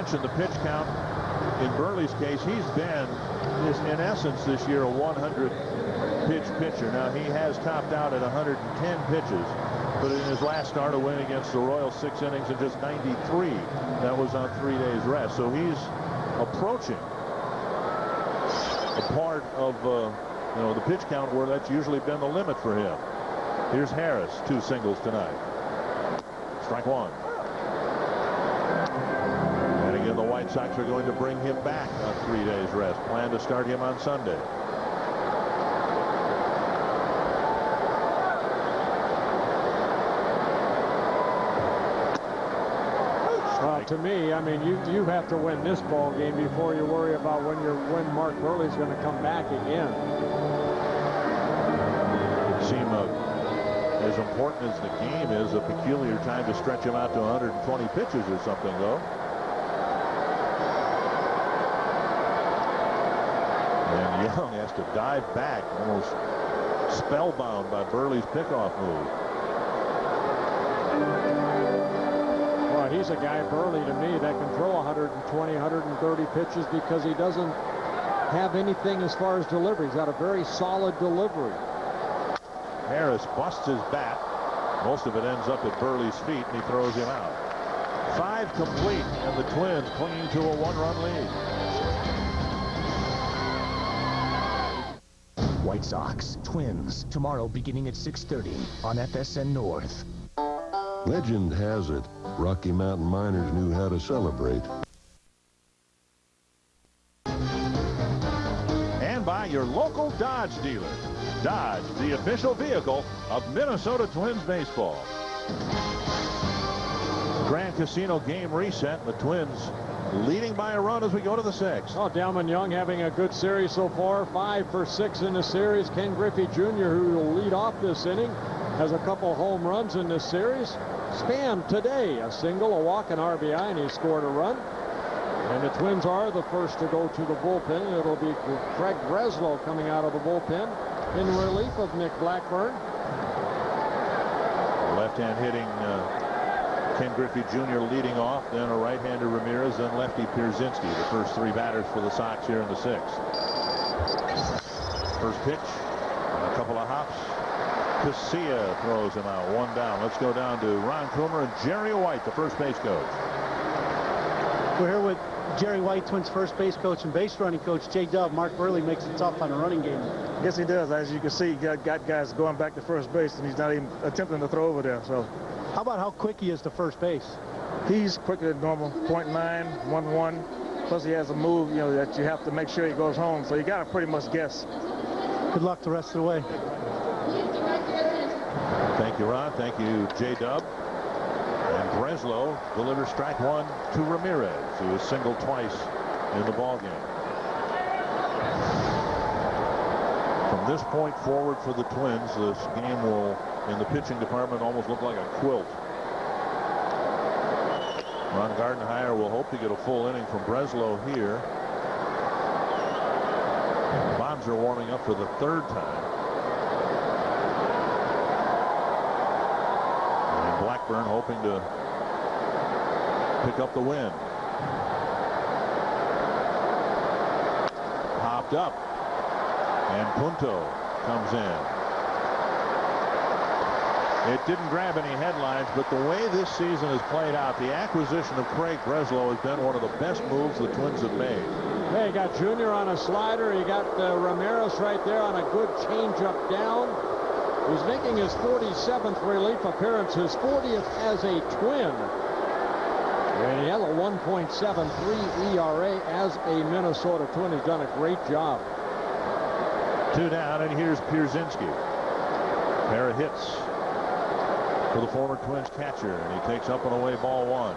mentioned the pitch count. In Burley's case, he's been, in essence, this year a 100-pitch pitcher. Now, he has topped out at 110 pitches, but in his last start, a win against the Royals, 6 innings and just 93. That was on 3 days rest. So he's approaching a part of the pitch count where that's usually been the limit for him. Here's Harris, 2 singles tonight. Strike 1. And again, the White Sox are going to bring him back on 3 days rest. Plan to start him on Sunday. To me, I mean, you have to win this ball game before you worry about when Mark Burley's going to come back again. It seemed as important as the game is, a peculiar time to stretch him out to 120 pitches or something, though. And Young has to dive back, almost spellbound by Burley's pickoff move. He's a guy, Burley, to me, that can throw 120, 130 pitches because he doesn't have anything as far as delivery. He's got a very solid delivery. Harris busts his bat. Most of it ends up at Burley's feet, and he throws him out. 5 complete, and the Twins clinging to a 1-run lead. White Sox, Twins, tomorrow beginning at 6:30 on FSN North. Legend has it, Rocky Mountain Miners knew how to celebrate. And by your local Dodge dealer. Dodge, the official vehicle of Minnesota Twins baseball. Grand Casino game reset. The Twins leading by a run as we go to the 6th. Oh, Delmon Young having a good series so far. 5 for 6 in the series. K.Griffey Jr., who will lead off this inning, has a couple home runs in this series. Span today, a single, a walk, an RBI, and he scored a run. And the Twins are the first to go to the bullpen. It'll be Craig Breslow coming out of the bullpen in relief of Nick Blackburn. Left-hand hitting K.Griffey Jr. leading off, then a right-hander Ramirez, then lefty Pierzynski, the first 3 batters for the Sox here in the 6th. First pitch, and a couple of hops. Casilla throws him out, 1 down. Let's go down to Ron Coomer and Jerry White, the first base coach. We're here with Jerry White, Twins first base coach and base running coach. J-Dub, Mark Burley makes it tough on a running game. Yes, he does. As you can see, he got guys going back to first base, and he's not even attempting to throw over there. So, how about how quick he is to first base? He's quicker than normal, 0.9, 1-1. Plus, he has a move, that you have to make sure he goes home. So you got to pretty much guess. Good luck the rest of the way. Thank you, Ron. Thank you, J-Dub. And Breslow delivers strike 1 to Ramirez, who was singled twice in the ballgame. From this point forward for the Twins, this game will, in the pitching department, almost look like a quilt. Ron Gardenhire will hope to get a full inning from Breslow here. Bonds are warming up for the 3rd time. Blackburn hoping to pick up the win. Popped up, and Punto comes in. It didn't grab any headlines, but the way this season has played out, the acquisition of Craig Breslow has been one of the best moves the Twins have made. Hey, you got Jr. on a slider. You got Ramirez right there on a good changeup down. He's making his 47th relief appearance, his 40th as a Twin. And he has a 1.73 ERA as a Minnesota Twin. He's done a great job. 2 down, and here's Pierzynski. Pair of hits for the former Twins catcher, and he takes up and away ball 1.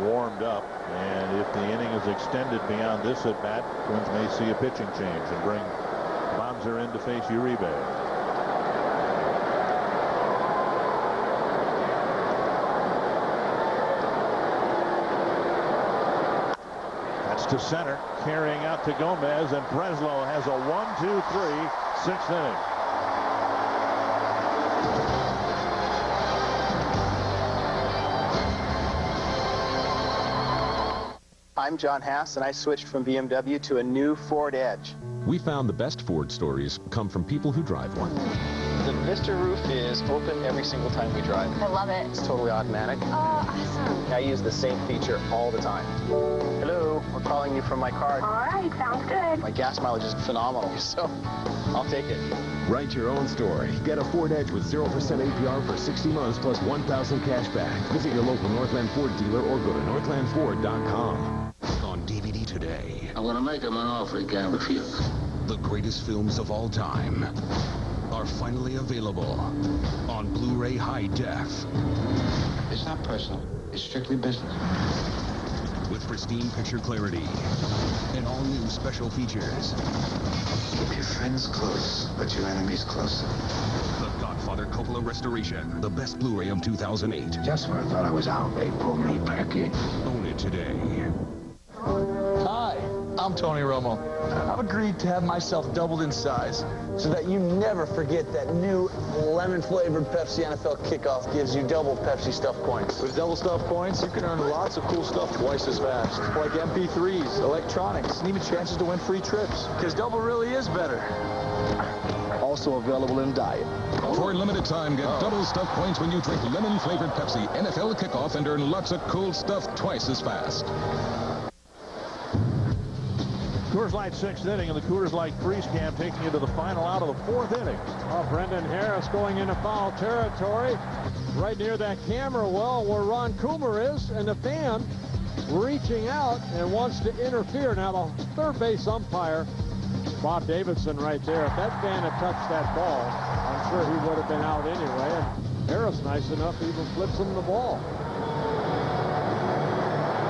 Warmed up, and if the inning is extended beyond this at bat, Twins may see a pitching change and bring Bonser in to face Uribe. It's to center, carrying out to Gomez, and Breslow has a 1-2-3 sixth inning. I'm John Hass, and I switched from BMW to a new Ford Edge. We found the best Ford stories come from people who drive one. The Vista roof is open every single time we drive. I love it. It's totally automatic. Oh, awesome. I use the same feature all the time. Hello, we're calling you from my car. All right, sounds good. My gas mileage is phenomenal, so I'll take it. Write your own story. Get a Ford Edge with 0% APR for 60 months plus $1,000 cash back. Visit your local Northland Ford dealer or go to northlandford.com. On DVD today. I'm gonna make him an offer he can't refuse. The greatest films of all time are finally available on Blu-ray High Def. It's not personal. It's strictly business. With pristine picture clarity and all new special features. Keep your friends close, but your enemies closer. The Godfather Coppola Restoration, the best Blu-ray of 2008. Just when I thought I was out, they pulled me back in. Own it today. Hi, I'm Tony Romo. I've agreed to have myself doubled in size so that you never forget that new lemon-flavored Pepsi NFL Kickoff gives you double Pepsi stuffed points. With double stuffed points, you can earn lots of cool stuff twice as fast, like MP3s, electronics, and even chances to win free trips. Because double really is better. Also available in diet. For a limited time, get double stuffed points when you drink lemon-flavored Pepsi NFL Kickoff and earn lots of cool stuff twice as fast. Coors Light sixth inning, and the Coors Light freeze cam taking you to the final out of the fourth inning. Oh, Brendan Harris going into foul territory right near that camera well where Ron Coomer is, and the fan reaching out and wants to interfere. Now the third base umpire, Bob Davidson, right there. If that fan had touched that ball, I'm sure he would have been out anyway. And Harris, nice enough, even flips him the ball.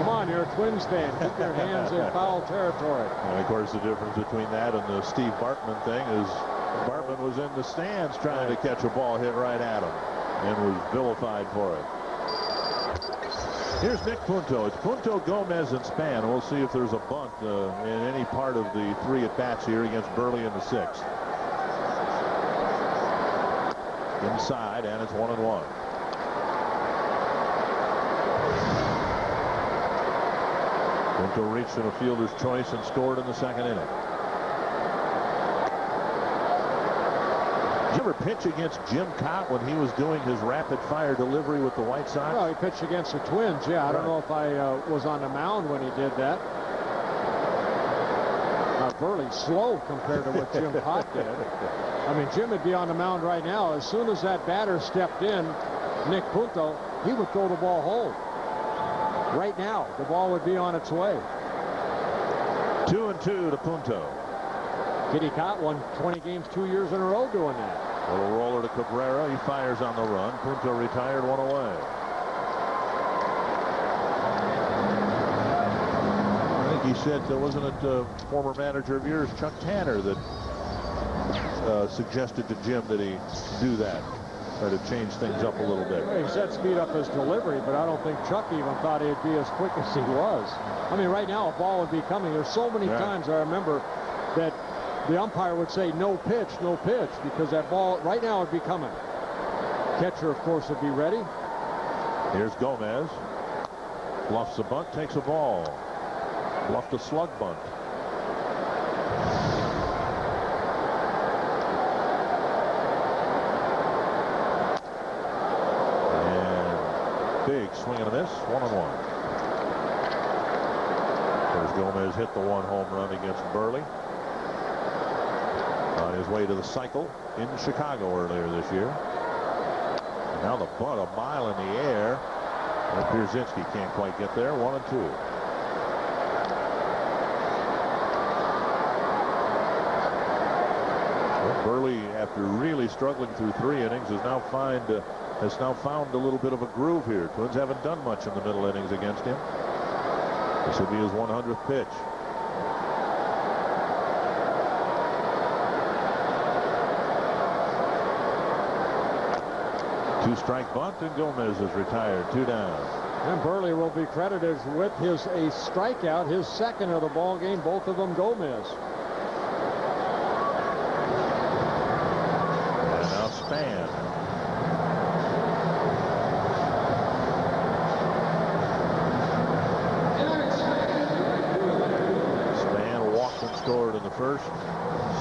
Come on, you're a Twins fan. Keep your hands in foul territory. And of course, the difference between that and the Steve Bartman thing is Bartman was in the stands trying to catch a ball hit right at him and was vilified for it. Here's Nick Punto. It's Punto, Gomez, and Span. We'll see if there's a bunt in any part of the three at-bats here against Burley in the sixth. Inside, and it's 1-1. Punto reached in a fielder's choice and scored in the second inning. Did you ever pitch against Jim Cott when he was doing his rapid-fire delivery with the White Sox? Well, he pitched against the Twins, yeah. I don't know if I was on the mound when he did that. Burley's slow compared to what Jim Cott did. I mean, Jim would be on the mound right now. As soon as that batter stepped in, Nick Punto, he would throw the ball home. Right now, the ball would be on its way. 2-2 to Punto. Kitty Cott won 20 games 2 years in a row doing that. Little roller to Cabrera. He fires on the run. Punto retired, one away. I think he said, wasn't it former manager of yours, Chuck Tanner, that suggested to Jim that he do that, try to change things up a little bit. Well, he said speed up his delivery, but I don't think Chuck even thought he'd be as quick as he was. I mean, right now, a ball would be coming. There's so many times I remember that the umpire would say no pitch, because that ball right now would be coming. Catcher, of course, would be ready. Here's Gomez. Bluffs a bunt, takes a ball. Bluffed a slug bunt. And big swing and a miss, 1-1. There's Gomez hit the one home run against Burley. On his way to the cycle in Chicago earlier this year. And now the bunt a mile in the air. And Pierzynski can't quite get there. 1-2. Burley, after really struggling through 3 innings, has now found a little bit of a groove here. Twins haven't done much in the middle innings against him. This will be his 100th pitch. Two-strike bunt, and Gomez is retired. 2 down. And Burley will be credited with a strikeout, his second of the ball game, both of them Gomez. And now Span. Span walked and scored in the first,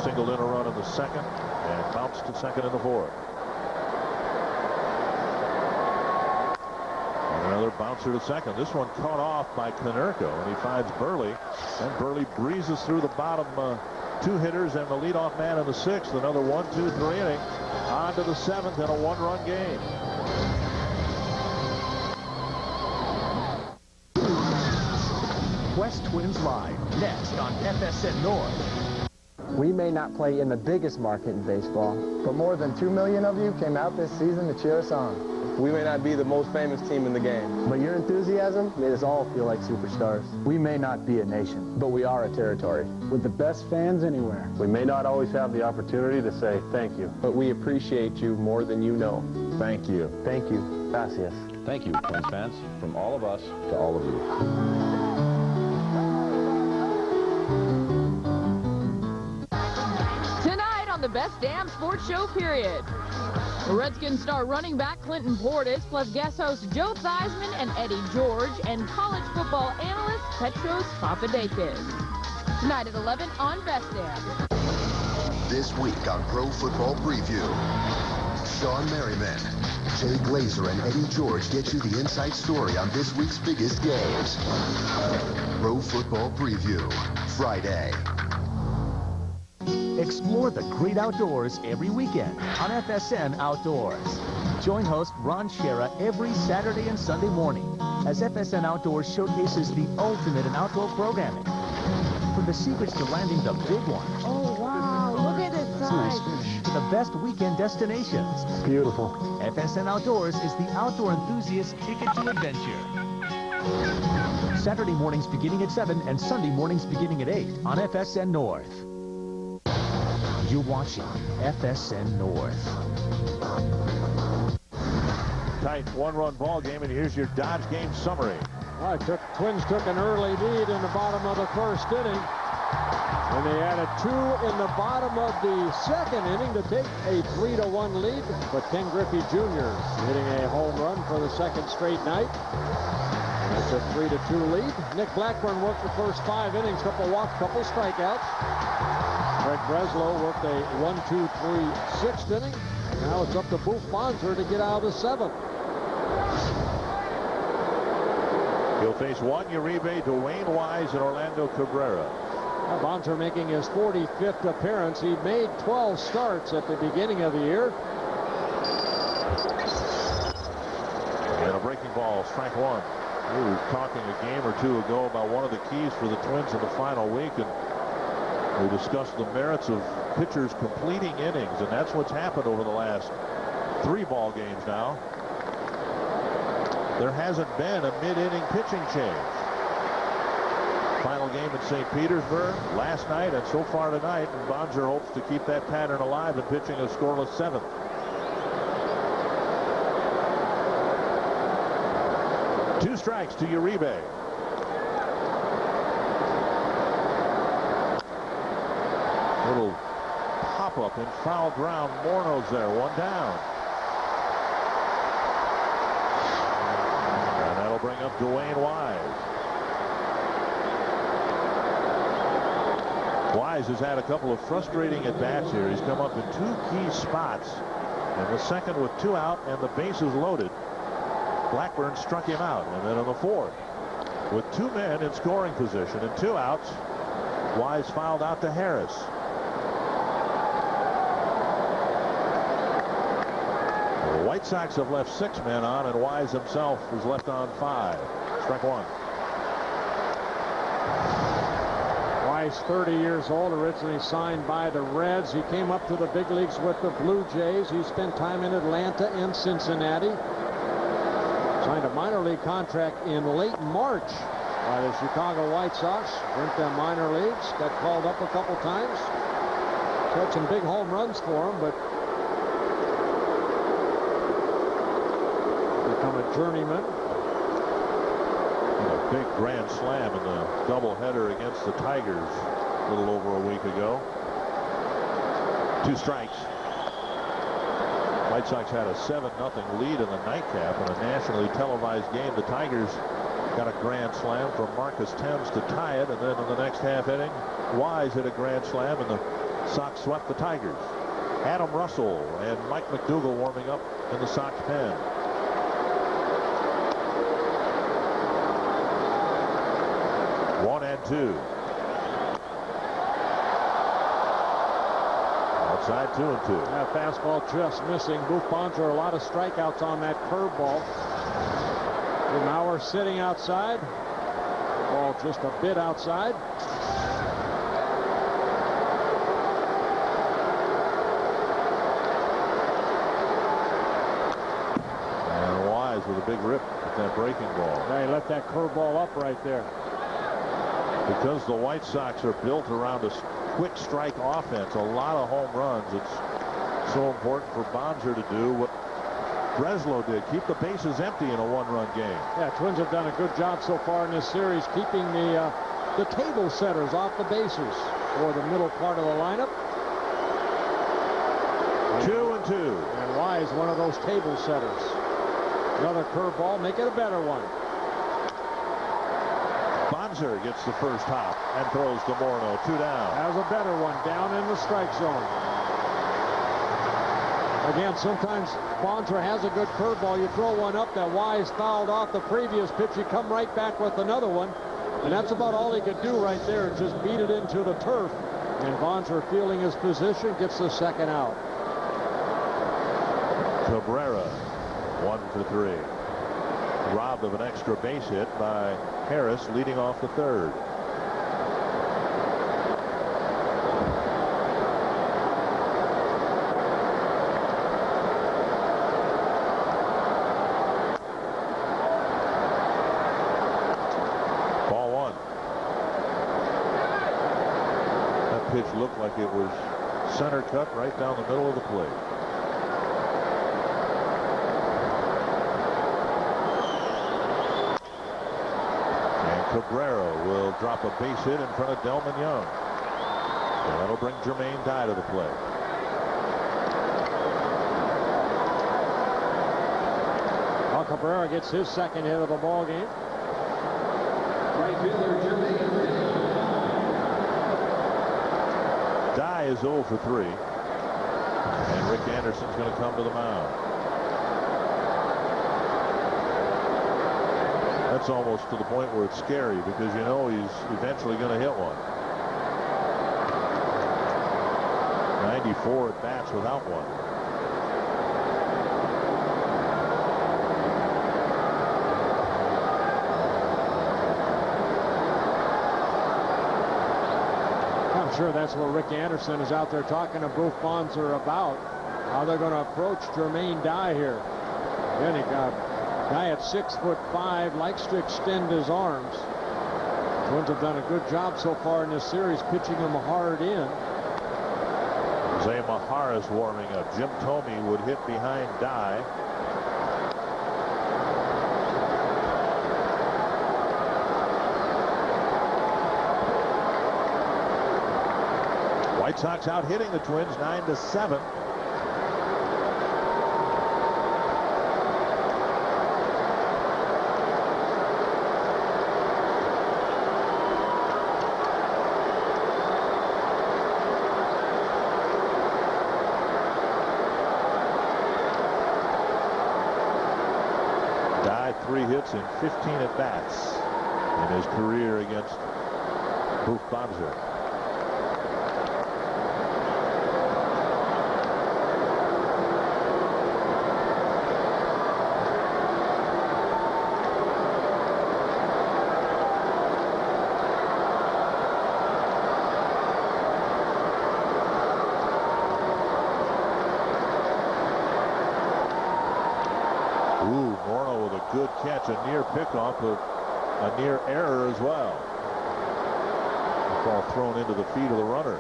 singled in a run in the second, and bounced to second in the fourth. Another bouncer to second. This one caught off by Konerko, and he finds Burley. And Burley breezes through the bottom two hitters and the leadoff man in the sixth. Another 1-2-3 inning. On to the seventh and a one-run game. West Twins Live, next on FSN North. We may not play in the biggest market in baseball, but more than 2 million of you came out this season to cheer us on. We may not be the most famous team in the game, but your enthusiasm made us all feel like superstars. We may not be a nation, but we are a territory with the best fans anywhere. We may not always have the opportunity to say thank you, but we appreciate you more than you know. Thank you. Thank you. Gracias. Thank you, Twins fans, from all of us to all of you. Tonight on the Best Damn Sports Show, period. The Redskins star running back Clinton Portis, plus guest hosts Joe Theismann and Eddie George, and college football analyst Petros Papadakis. Tonight at 11 on Best Damn. This week on Pro Football Preview, Sean Merriman, Jay Glazer, and Eddie George get you the inside story on this week's biggest games. Pro Football Preview, Friday. Explore the great outdoors every weekend on FSN Outdoors. Join host Ron Schera every Saturday and Sunday morning as FSN Outdoors showcases the ultimate in outdoor programming. From the secrets to landing the big one. Oh, wow. Look at this size. To the best weekend destinations. Beautiful. FSN Outdoors is the outdoor enthusiast ticket to adventure. Saturday mornings beginning at 7 and Sunday mornings beginning at 8 on FSN North. You're watching FSN North. Tight one-run ball game, and here's your Dodge game summary. Twins took an early lead in the bottom of the first inning. And they added 2 in the bottom of the second inning to take a 3-1 lead. But K.Griffey Jr. hitting a home run for the second straight night. And it's a 3-2 lead. Nick Blackburn worked the first 5 innings, couple walks, couple strikeouts. Greg Breslow worked a 1-2-3 sixth inning. Now it's up to Boof Bonser to get out of the seventh. He'll face Juan Uribe, Dwayne Wise, and Orlando Cabrera. Bonser making his 45th appearance. He made 12 starts at the beginning of the year. And a breaking ball, strike one. We were talking a game or two ago about one of the keys for the Twins in the final week, and we discussed the merits of pitchers completing innings, and that's what's happened over the last 3 ball games now. There hasn't been a mid-inning pitching change. Final game in St. Petersburg last night and so far tonight, and Bonser hopes to keep that pattern alive in pitching a scoreless 7th. Two strikes to Uribe. Little pop-up in foul ground. Morno's there, 1 down. And that'll bring up Dwayne Wise. Wise has had a couple of frustrating at-bats here. He's come up in 2 key spots. In the second with 2 out and the bases loaded, Blackburn struck him out. And then in the 4th, with 2 men in scoring position and 2 outs, Wise fouled out to Harris. The White Sox have left 6 men on, and Wise himself is left on 5. Strike 1. Wise, 30 years old, originally signed by the Reds. He came up to the big leagues with the Blue Jays. He spent time in Atlanta and Cincinnati. Signed a minor league contract in late March by the Chicago White Sox. Went to minor leagues, got called up a couple times. Had some big home runs for him, but become a journeyman. A big grand slam in the doubleheader against the Tigers a little over a week ago. 2 strikes. White Sox had a 7-0 lead in the nightcap in a nationally televised game. The Tigers got a grand slam from Marcus Thames to tie it, and then in the next half inning, Wise hit a grand slam, and the Sox swept the Tigers. Adam Russell and Mike McDougal warming up in the Sox pen. One and two. Outside 2-2. That fastball just missing. Booth Bonser, a lot of strikeouts on that curveball. Mauer sitting outside. The ball just a bit outside. And Wise with a big rip at that breaking ball. Yeah, he let that curveball up right there. Because the White Sox are built around a quick strike offense, a lot of home runs, it's so important for Bonser to do what Breslow did, keep the bases empty in a one-run game. Yeah, Twins have done a good job so far in this series, keeping the table setters off the bases for the middle part of the lineup. 2-2. And Wise, one of those table setters. Another curveball, make it a better one. Bonser gets the first hop and throws to Morneau. 2 down. That was a better one, down in the strike zone. Again, sometimes Bonser has a good curveball. You throw one up that Wise fouled off the previous pitch. You come right back with another one. And that's about all he could do right there. Just beat it into the turf. And Bonser, feeling his position, gets the second out. Cabrera, 1-3. Robbed of an extra base hit by Harris, leading off the third. Ball 1. That pitch looked like it was center cut right down the middle of the plate. Cabrera will drop a base hit in front of Delman Young. And that'll bring Jermaine Dye to the plate. Well, Cabrera gets his second hit of the ball game. Right fielder Jermaine. Dye is 0 for 3. And Rick Anderson's going to come to the mound. That's almost to the point where it's scary because you know he's eventually going to hit one. 94 at bats without one. I'm sure that's what Rick Anderson is out there talking to Booth Bonser about. How they're going to approach Jermaine Dye here. Then he got Dye at 6'5", likes to extend his arms. Twins have done a good job so far in this series, pitching him hard in. Jose Maharis warming up. Jim Thome would hit behind Dye. White Sox out hitting the Twins 9-7. Dye 3 hits in 15 at-bats in his career against Booth Bonser. Good catch, a near pickoff, a near error as well. The ball thrown into the feet of the runner.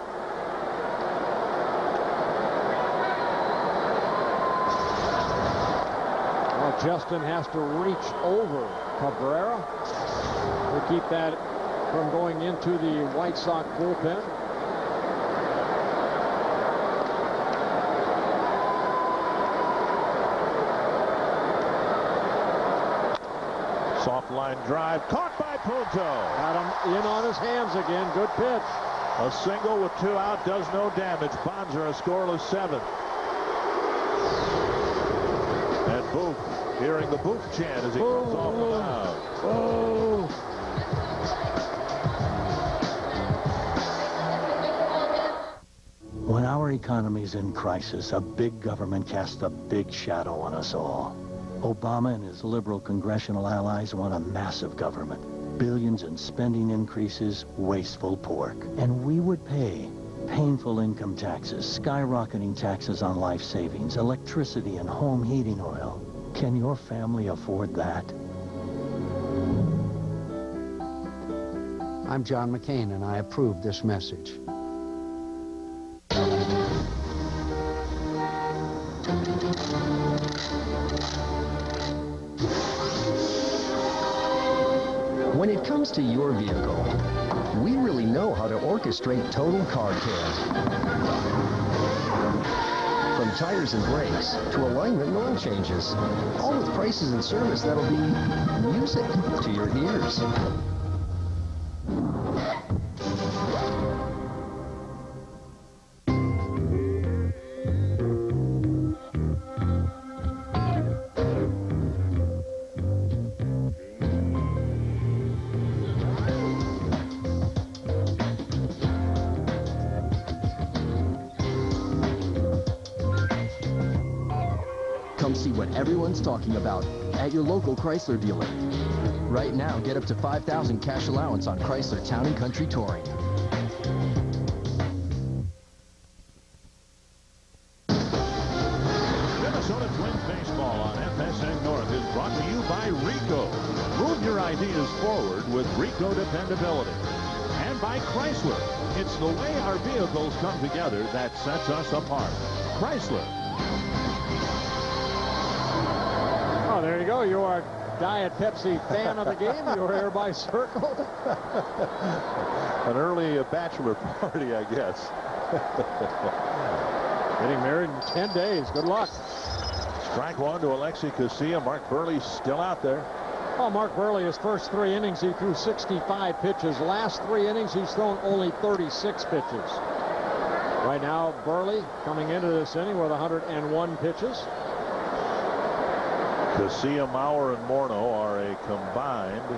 Well, Justin has to reach over Cabrera. to keep that from going into the White Sox bullpen. Soft line drive, caught by Punto. Got him in on his hands again. Good pitch. A single with 2 out does no damage. Bonds are a scoreless 7th. And Booth, hearing the Booth chant as he comes off the mound. Oh. When our economy's in crisis, a big government casts a big shadow on us all. Obama and his liberal congressional allies want a massive government. Billions in spending increases, wasteful pork. And we would pay painful income taxes, skyrocketing taxes on life savings, electricity and home heating oil. Can your family afford that? I'm John McCain, and I approve this message. When it comes to your vehicle, we really know how to orchestrate total car care. From tires and brakes to alignment and oil changes, all with prices and service that'll be music to your ears. Come see what everyone's talking about at your local Chrysler dealer. Right now, get up to $5,000 cash allowance on Chrysler Town & Country Touring. Minnesota Twins baseball on FSN North is brought to you by Ricoh. Move your ideas forward with Ricoh dependability. And by Chrysler. It's the way our vehicles come together that sets us apart. Chrysler. Oh, there you go. You are a Diet Pepsi fan of the game. You were here by circle. An early bachelor party, I guess. Getting married in 10 days. Good luck. Strike one to Alexi Casilla. Mark Burley's still out there. Well, Mark Burley, his first 3 innings, he threw 65 pitches. Last 3 innings, he's thrown only 36 pitches. Right now, Burley coming into this inning with 101 pitches. Casilla, Mauer, and Morneau are a combined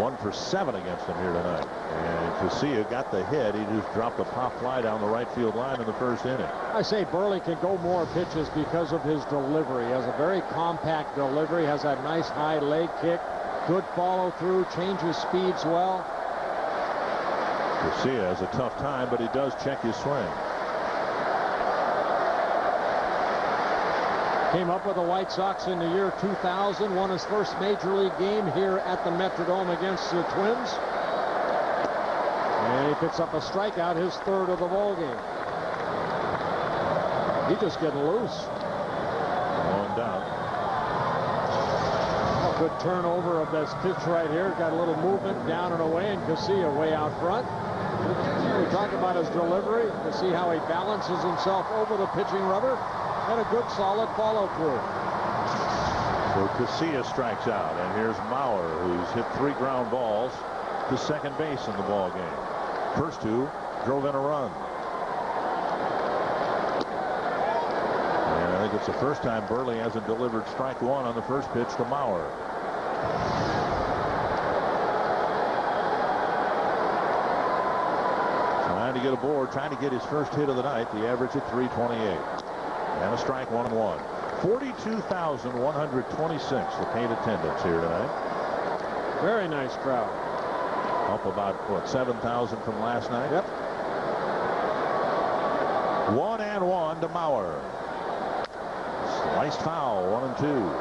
1 for 7 against him here tonight. And Casilla got the hit. He just dropped a pop fly down the right field line in the first inning. I say Burley can go more pitches because of his delivery. He has a very compact delivery, has that nice high leg kick, good follow through, changes speeds well. Casilla has a tough time, but he does check his swing. Came up with the White Sox in the year 2000, won his first major league game here at the Metrodome against the Twins. And he picks up a strikeout, his 3rd of the ball game. He's just getting loose. On down. A good turnover of this pitch right here. Got a little movement down and away, and Casilla way out front. We talk about his delivery to see how he balances himself over the pitching rubber. And a good solid follow through. So Casilla strikes out, and here's Mauer, who's hit 3 ground balls to second base in the ball game. First 2 drove in a run. And I think it's the first time Burley hasn't delivered strike 1 on the first pitch to Mauer. Trying to get aboard, trying to get his first hit of the night. The average at 328. And a strike, 1-1. 42,126 the paid attendance here tonight. Very nice crowd. Up about, what, 7,000 from last night? Yep. 1-1 to Mauer. Sliced foul, 1-2.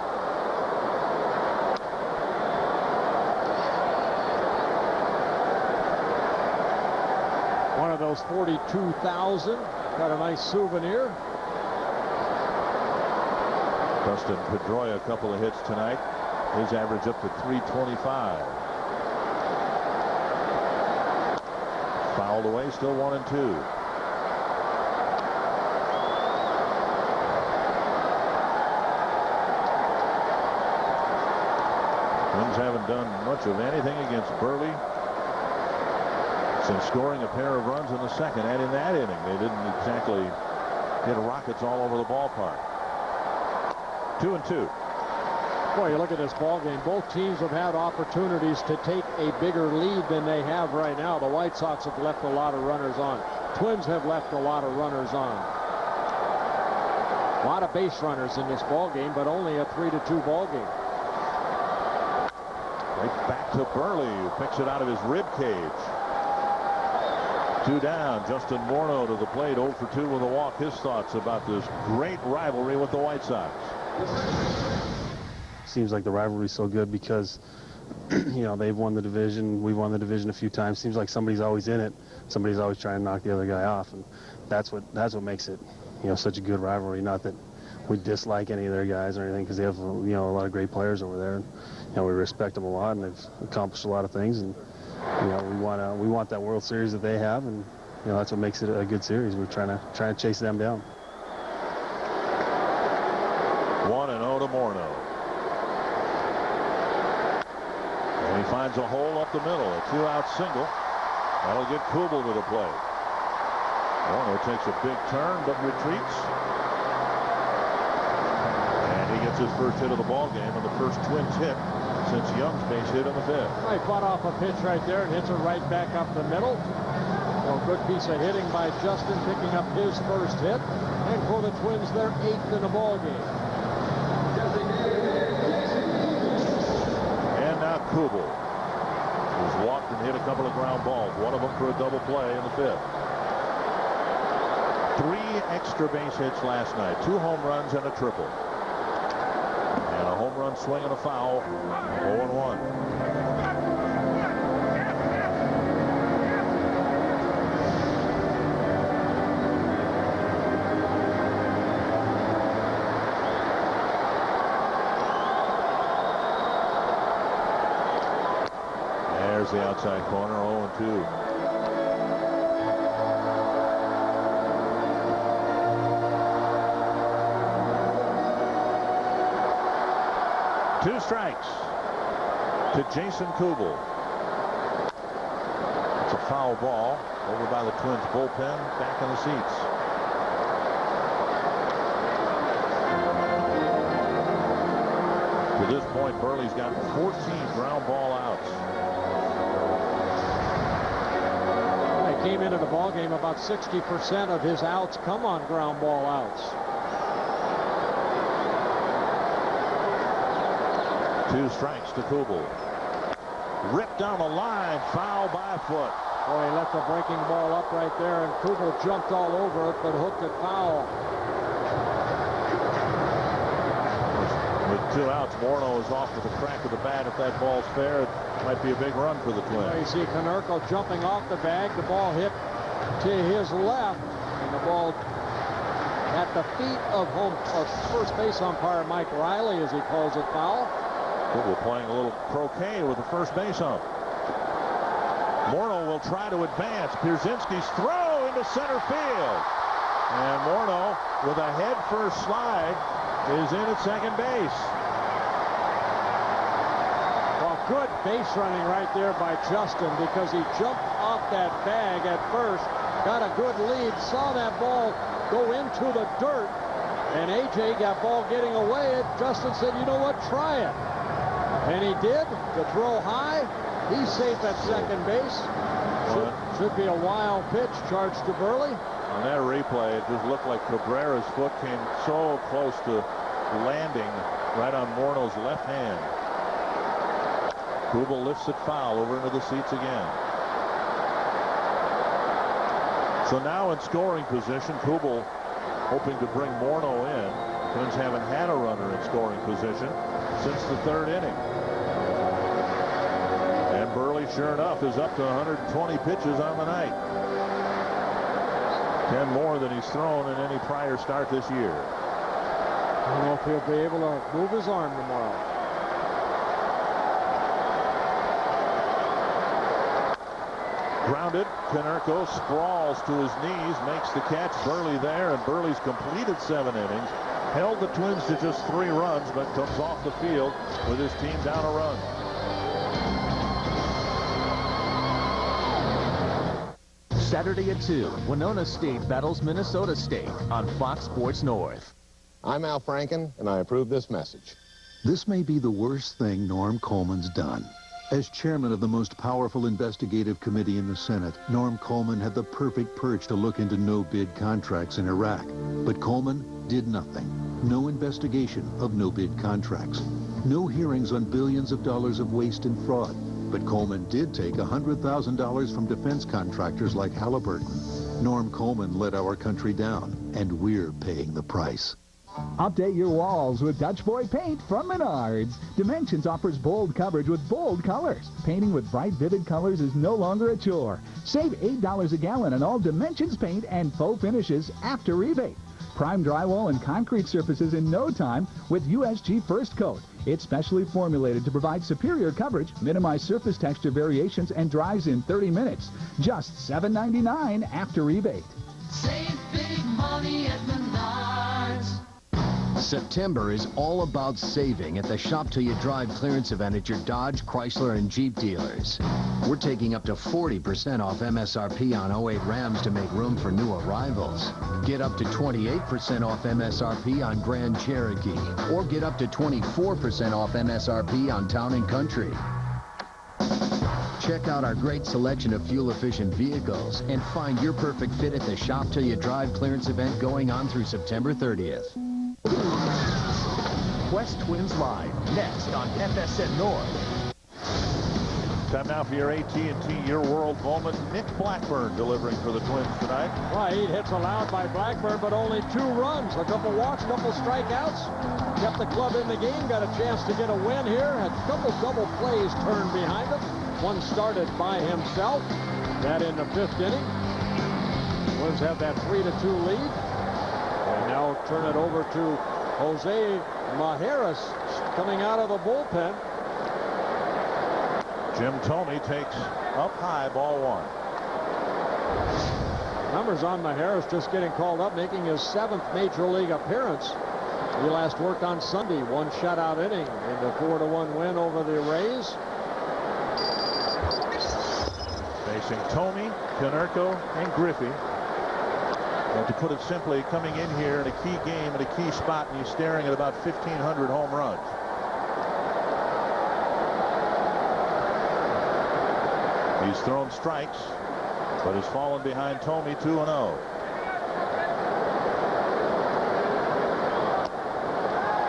One of those 42,000. Got a nice souvenir. Dustin Pedroia, a couple of hits tonight. His average up to 325. Fouled away, still 1-2. Twins haven't done much of anything against Burley since scoring a pair of runs in the second, and in that inning they didn't exactly hit rockets all over the ballpark. 2-2. Boy, you look at this ball game. Both teams have had opportunities to take a bigger lead than they have right now. The White Sox have left a lot of runners on. Twins have left a lot of runners on. A lot of base runners in this ball game, but only a 3-2 ball game. Right back to Burley, who picks it out of his rib cage. 2 down. Justin Morneau to the plate, 0 for 2 with a walk. His thoughts about this great rivalry with the White Sox. Seems like the rivalry's so good because, you know, they've won the division. We've won the division a few times. Seems like somebody's always in it. Somebody's always trying to knock the other guy off, and that's what makes it, you know, such a good rivalry. Not that we dislike any of their guys or anything, because they have, you know, a lot of great players over there. And, you know, we respect them a lot, and they've accomplished a lot of things. And you know, we want that World Series that they have, and you know, that's what makes it a good series. We're trying to chase them down. 1-0 to Morneau. And he finds a hole up the middle, a 2-out single. That'll get Kubel to the plate. Morneau takes a big turn but retreats. And he gets his first hit of the ball game, and the first Twins hit since Young's base hit in the 5th. He fought off a pitch right there and hits it right back up the middle. So good piece of hitting by Justin, picking up his first hit. And for the Twins, they're 8th in the ball game. And now Kubel, who's walked and hit a couple of ground balls, one of them for a double play in the 5th. 3 extra base hits last night, 2 home runs and a triple. And a home run swing and a foul. 0-1. There's the outside corner, 0-2. Two strikes to Jason Kubel. It's a foul ball over by the Twins bullpen, back in the seats. To this point, Burley's got 14 ground ball outs. He came into the ball game, about 60% of his outs come on ground ball outs. 2 strikes to Kubel. Ripped down the line, foul by a foot. Boy, he let the breaking ball up right there, and Kubel jumped all over it, but hooked it foul. With 2 outs, Morneau is off with a crack of the bat. If that ball's fair, it might be a big run for the Twins. You see Konerko jumping off the bag. The ball hit to his left, and the ball at the feet of first base umpire Mike Riley, as he calls it, foul. Kubel playing a little croquet with the first base ump. Morneau will try to advance. Pierzynski's throw into center field. And Morneau, with a head-first slide, is in at second base. Well, good base running right there by Justin, because he jumped off that bag at first, got a good lead, saw that ball go into the dirt, and A.J. got ball getting away. Justin said, you know what, try it. And he did. The throw high. He's safe at second base. Should be a wild pitch charged to Burley. On that replay, it just looked like Cabrera's foot came so close to landing right on Morneau's left hand. Kubel lifts it foul over into the seats again. So now in scoring position, Kubel hoping to bring Morneau in. Twins haven't had a runner in scoring position since the 3rd inning. And Burley, sure enough, is up to 120 pitches on the night. 10 more than he's thrown in any prior start this year. I don't know if he'll be able to move his arm tomorrow. Grounded. Konerko sprawls to his knees, makes the catch. Burley there, and Burley's completed 7 innings. Held the Twins to just 3 runs, but comes off the field with his team down a run. Saturday at 2, Winona State battles Minnesota State on Fox Sports North. I'm Al Franken, and I approve this message. This may be the worst thing Norm Coleman's done. As chairman of the most powerful investigative committee in the Senate, Norm Coleman had the perfect perch to look into no-bid contracts in Iraq. But Coleman did nothing. No investigation of no-bid contracts. No hearings on billions of dollars of waste and fraud. But Coleman did take $100,000 from defense contractors like Halliburton. Norm Coleman let our country down, and we're paying the price. Update your walls with Dutch Boy paint from Menards. Dimensions offers bold coverage with bold colors. Painting with bright, vivid colors is no longer a chore. Save $8 a gallon on all Dimensions paint and faux finishes after rebate. Prime drywall and concrete surfaces in no time with USG First Coat. It's specially formulated to provide superior coverage, minimize surface texture variations, and dries in 30 minutes. Just $7.99 after rebate. Save big money at Menards. September is all about saving at the Shop Till You Drive clearance event at your Dodge, Chrysler, and Jeep dealers. We're taking up to 40% off MSRP on 08 Rams to make room for new arrivals. Get up to 28% off MSRP on Grand Cherokee, or get up to 24% off MSRP on Town & Country. Check out our great selection of fuel-efficient vehicles and find your perfect fit at the Shop Till You Drive clearance event going on through September 30th. Quest Twins Live, next on FSN North. Time now for your AT&T Your World moment. Nick Blackburn delivering for the Twins tonight. Right, hits allowed by Blackburn, but only 2 runs. A couple walks, couple strikeouts. Kept the club in the game, got a chance to get a win here. Had a couple double plays turned behind him. One started by himself. That in the 5th inning. Twins have that 3-2 lead. And now turn it over to Jose Majerus coming out of the bullpen. Jim Thome takes up high, ball 1. Numbers on Majerus just getting called up, making his 7th major league appearance. He last worked on Sunday, 1 shutout inning in the 4-1 win over the Rays. Facing Thome, Konerko, and Griffey. And to put it simply, coming in here in a key game at a key spot, and he's staring at about 1,500 home runs. He's thrown strikes, but has fallen behind Thome 2-0.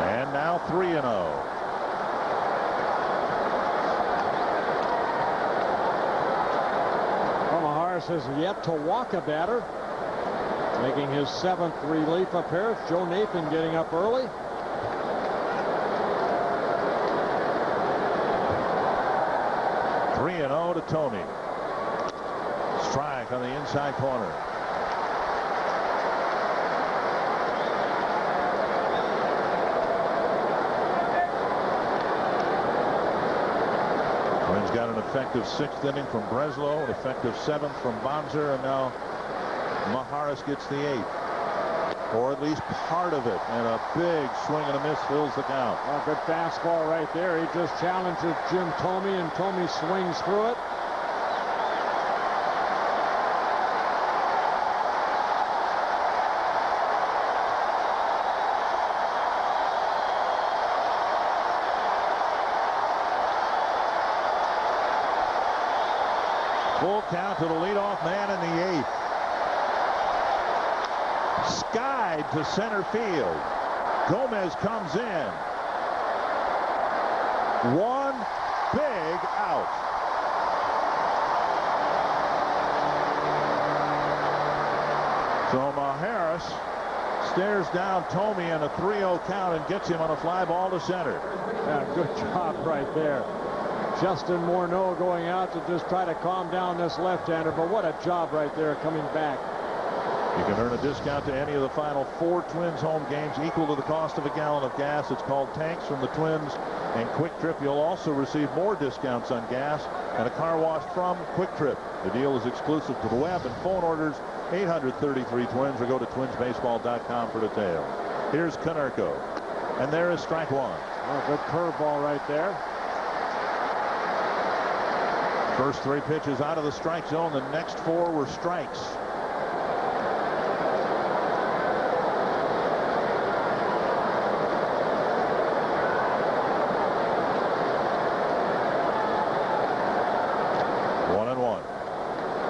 And now 3-0. Majerus has yet to walk a batter. Making his 7th relief appearance. Joe Nathan getting up early. To Thome. Strike on the inside corner. Twins got an effective 6th inning from Breslow, an effective 7th from Bonser, and now Majerus gets the 8th. Or at least part of it, and a big swing and a miss fills the count. A good fastball right there. He just challenges Jim Thome, and Thome swings through it. Full count to the leadoff man in the 8th. Skied to center field. Gomez comes in. 1 big out. So Majerus stares down Thome in a 3-0 count and gets him on a fly ball to center. Yeah, good job right there. Justin Morneau going out to just try to calm down this left-hander, but what a job right there coming back. You can earn a discount to any of the final 4 Twins home games equal to the cost of a gallon of gas. It's called Tanks from the Twins and Quick Trip. You'll also receive more discounts on gas and a car wash from Quick Trip. The deal is exclusive to the web and phone orders 833 Twins or go to twinsbaseball.com for details. Here's Konerko. And there is strike one. Oh, good curveball right there. First 3 pitches out of the strike zone. The next 4 were strikes.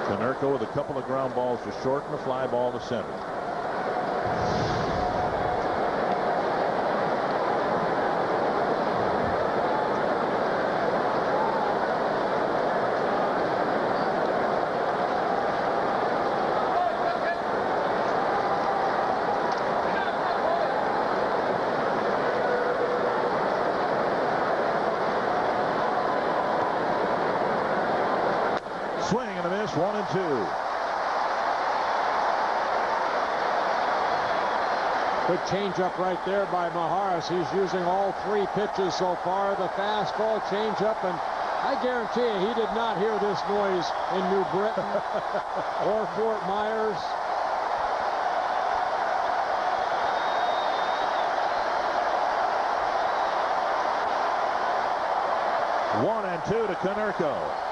Konerko with a couple of ground balls to short and a fly ball to center. Swing and a miss, 1-2. Good changeup right there by Maharis. He's using all 3 pitches so far. The fastball, changeup, and I guarantee you he did not hear this noise in New Britain or Fort Myers. One and 2 to Konerko.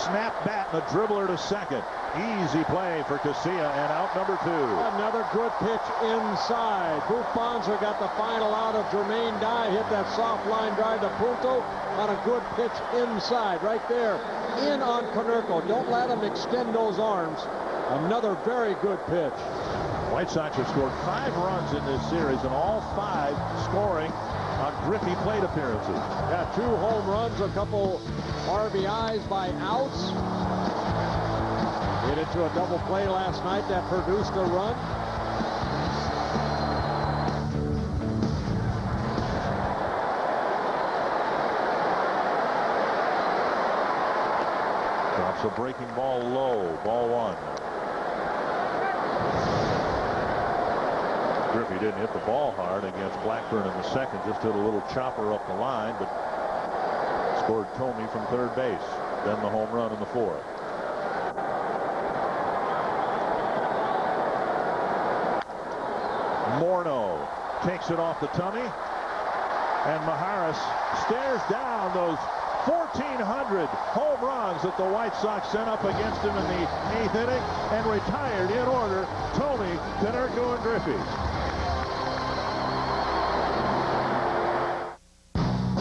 Snap bat and a dribbler to second. Easy play for Casilla and out number 2. Another good pitch inside. Boop Bonser got the final out of Jermaine Dye. Hit that soft line drive to Punto on a good pitch inside right there. In on Konerko. Don't let him extend those arms. Another very good pitch. White Sox have scored 5 runs in this series and all 5 scoring on Griffey plate appearances. Got 2 home runs, a couple RBIs by outs. Hit into a double play last night that produced a run. Drops a breaking ball low. Ball 1. Griffey didn't hit the ball hard against Blackburn in the second. Just hit a little chopper up the line, but scored Tomey from third base. Then the home run in the 4th. Morneau takes it off the tummy, and Maharis stares down those 1,400 home runs that the White Sox sent up against him in the 8th inning and retired in order Tomey, Konerko, and Griffey.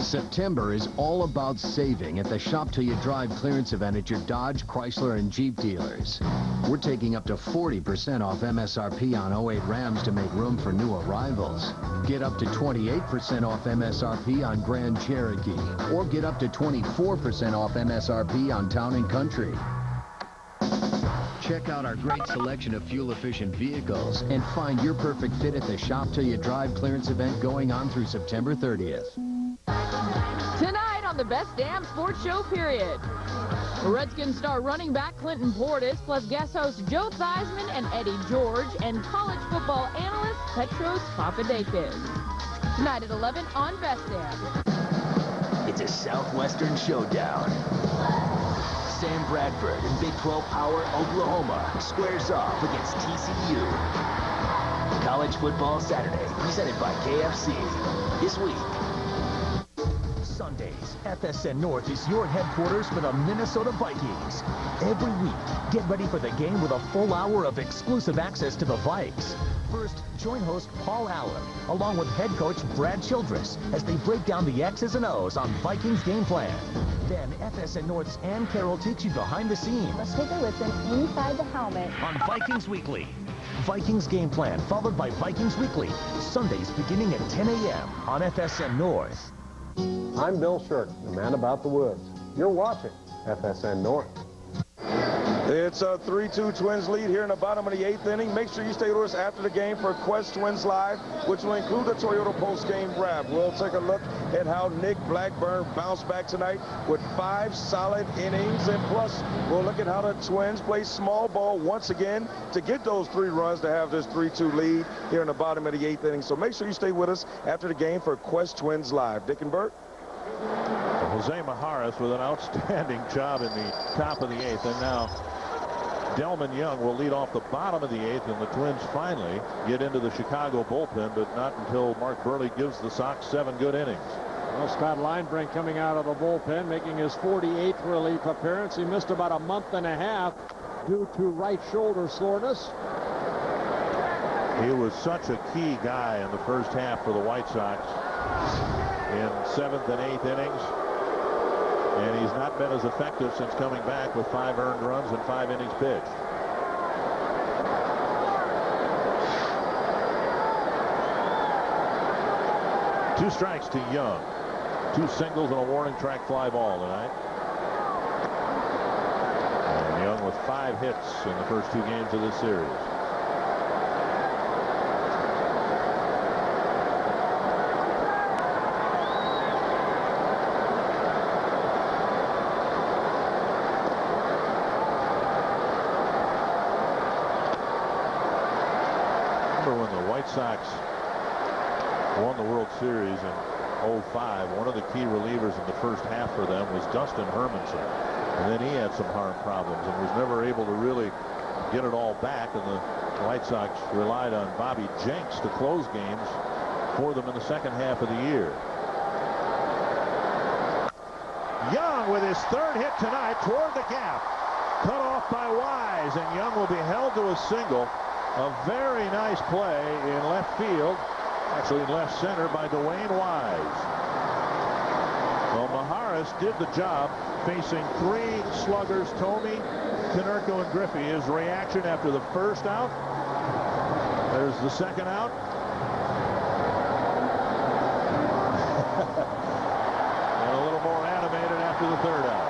September is all about saving at the Shop Till You Drive clearance event at your Dodge, Chrysler, and Jeep dealers. We're taking up to 40% off MSRP on 08 Rams to make room for new arrivals. Get up to 28% off MSRP on Grand Cherokee, or get up to 24% off MSRP on Town & Country. Check out our great selection of fuel-efficient vehicles and find your perfect fit at the Shop Till You Drive clearance event going on through September 30th. Tonight on the Best Damn Sports Show, period. Redskins star running back Clinton Portis, plus guest hosts Joe Theismann and Eddie George, and college football analyst Petros Papadakis. Tonight at 11 on Best Damn. It's a Southwestern showdown. Sam Bradford in Big 12 Power Oklahoma squares off against TCU. College Football Saturday, presented by KFC. This week, Sundays, FSN North is your headquarters for the Minnesota Vikings. Every week, get ready for the game with a full hour of exclusive access to the Vikes. First, join host Paul Allen, along with head coach Brad Childress, as they break down the X's and O's on Vikings game plan. Then, FSN North's Ann Carroll takes you behind the scenes. Let's take a listen inside the helmet. On Vikings Weekly. Vikings game plan, followed by Vikings Weekly. Sundays beginning at 10 a.m. on FSN North. I'm Bill Shirk, the man about the woods. You're watching FSN North. It's a 3-2 Twins lead here in the bottom of the 8th inning. Make sure you stay with us after the game for Quest Twins Live, which will include the Toyota post-game wrap. We'll take a look at how Nick Blackburn bounced back tonight with 5 solid innings. And plus, we'll look at how the Twins play small ball once again to get those 3 runs to have this 3-2 lead here in the bottom of the 8th inning. So make sure you stay with us after the game for Quest Twins Live. Dick and Bert. Jose Majares with an outstanding job in the top of the 8th, and now Delman Young will lead off the bottom of the 8th, and the Twins finally get into the Chicago bullpen, but not until Mark Burley gives the Sox 7 good innings. Well, Scott Linebrink coming out of the bullpen, making his 48th relief appearance. He missed about a month and a half due to right shoulder soreness. He was such a key guy in the first half for the White Sox in 7th and 8th innings. And he's not been as effective since coming back with 5 earned runs and 5 innings pitched. Two strikes to Young. 2 singles and a warning track fly ball tonight. And Young with 5 hits in the first 2 games of this series. Sox won the World Series in 05. One of the key relievers in the first half for them was Dustin Hermanson, and then he had some arm problems and was never able to really get it all back, and the White Sox relied on Bobby Jenks to close games for them in the second half of the year. Young with his 3rd hit tonight toward the gap, cut off by Wise, and Young will be held to a single. A very nice play in left field, actually in left center, by Dwayne Wise. Well, Majares did the job facing 3 sluggers, Tomey, Konerko, and Griffey. His reaction after the first out. There's the second out. And a little more animated after the 3rd out.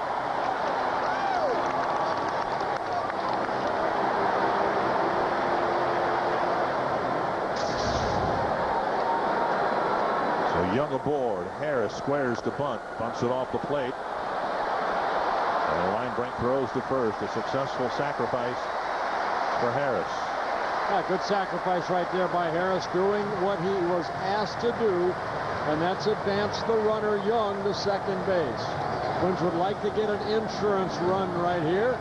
Young aboard. Harris squares to bunt. Bunts it off the plate. And Linebrink throws to first. A successful sacrifice for Harris. Yeah, good sacrifice right there by Harris, doing what he was asked to do, and that's advance the runner Young to second base. Twins would like to get an insurance run right here.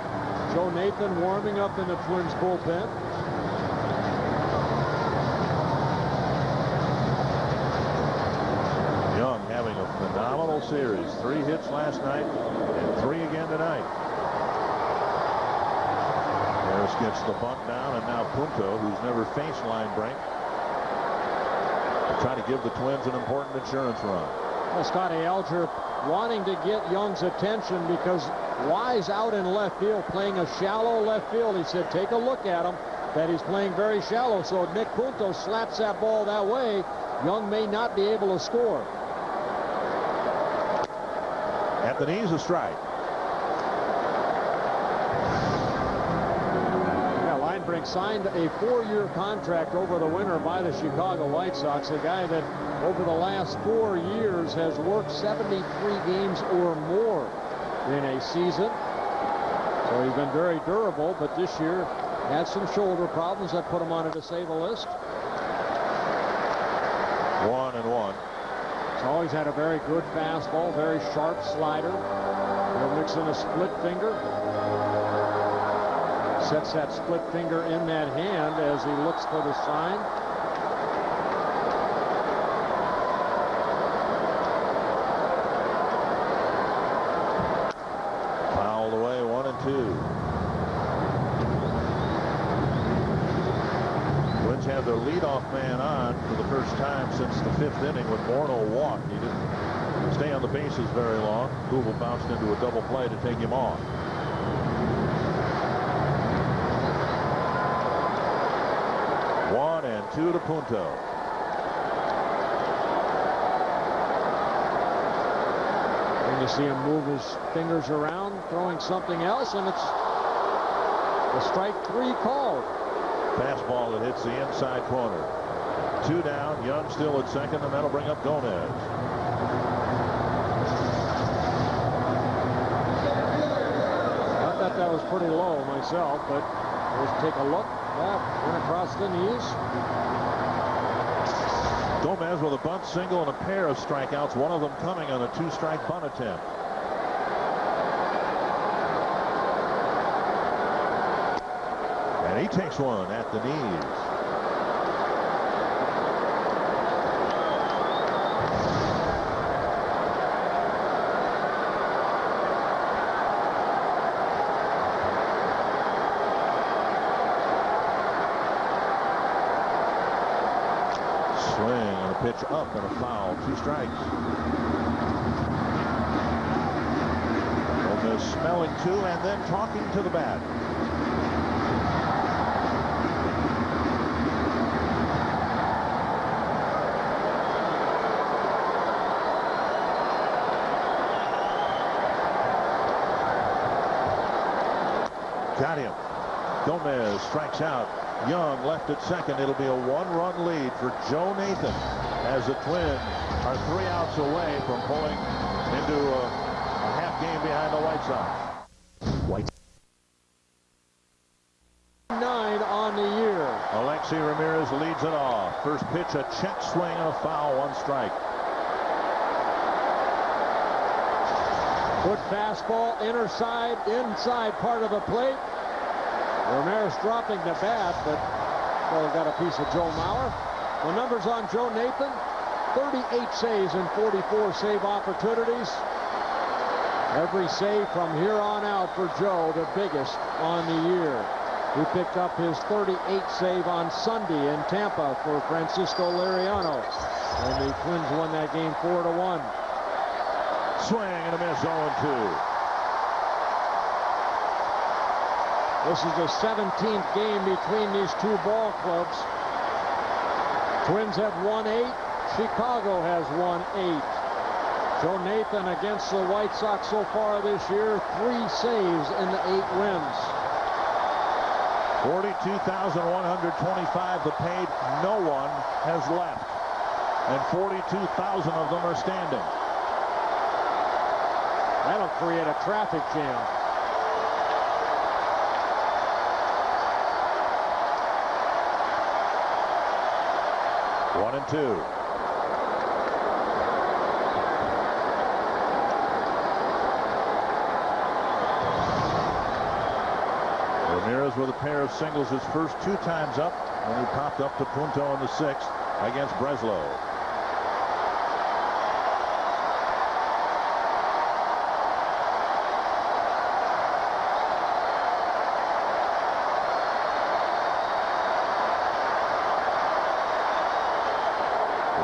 Joe Nathan warming up in the Twins bullpen. Phenomenal series. 3 hits last night and 3 again tonight. Harris gets the bunt down, and now Punto, who's never faced Linebrink, trying to give the Twins an important insurance run. Well, Scotty Alger wanting to get Young's attention because Wise out in left field playing a shallow left field. He said, take a look at him, that he's playing very shallow. So if Nick Punto slaps that ball that way, Young may not be able to score. At the knees, a strike. Yeah, Linebrink signed a 4-year contract over the winter by the Chicago White Sox. A guy that over the last 4 years has worked 73 games or more in a season. So he's been very durable, but this year had some shoulder problems that put him on a disabled list. 1-1. He's always had a very good fastball, very sharp slider. He'll mix in a split finger. Sets that split finger in that hand as he looks for the sign. Fouled away, 1-2. Twins have their leadoff man on for the first time since the 5th inning when Morneau walked. He didn't stay on the bases very long. Google bounced into a double play to take him off. One and 2 to Punto. And you see him move his fingers around, throwing something else, and it's A strike 3 called. Fastball that hits the inside corner. 2 down. Young still at second, and that'll bring up Gomez. I thought that was pretty low myself, but let's take a look. That went across the knees. Gomez with a bunt single and a pair of strikeouts, one of them coming on a 2-strike bunt attempt. And he takes one at the knees. Swing and a pitch up and a foul. 2 strikes. Gomez smelling 2 and then talking to the bat. Got him. Gomez strikes out. Young left at second. It'll be a 1-run lead for Joe Nathan as the Twins are 3 outs away from pulling into a half game behind the White Sox. 9 on the year. Alexi Ramirez leads it off. First pitch, a check swing and a foul, 1 strike. Good fastball, inside part of the plate. Ramirez dropping the bat, but still got a piece of Joe Mauer. The numbers on Joe Nathan: 38 saves and 44 save opportunities. Every save from here on out for Joe, the biggest on the year. He picked up his 38th save on Sunday in Tampa for Francisco Liriano, and the Twins won that game 4-1. Swing and a miss, 0-2. This is the 17th game between these 2 ball clubs. Twins have won 8. Chicago has won 8. Joe Nathan against the White Sox so far this year, 3 saves in the 8 wins. 42,125 the paid. No one has left, and 42,000 of them are standing. That'll create a traffic jam. One and 2. Ramirez with a pair of singles his first 2 times up, when he popped up to Punto in the 6th against Breslow.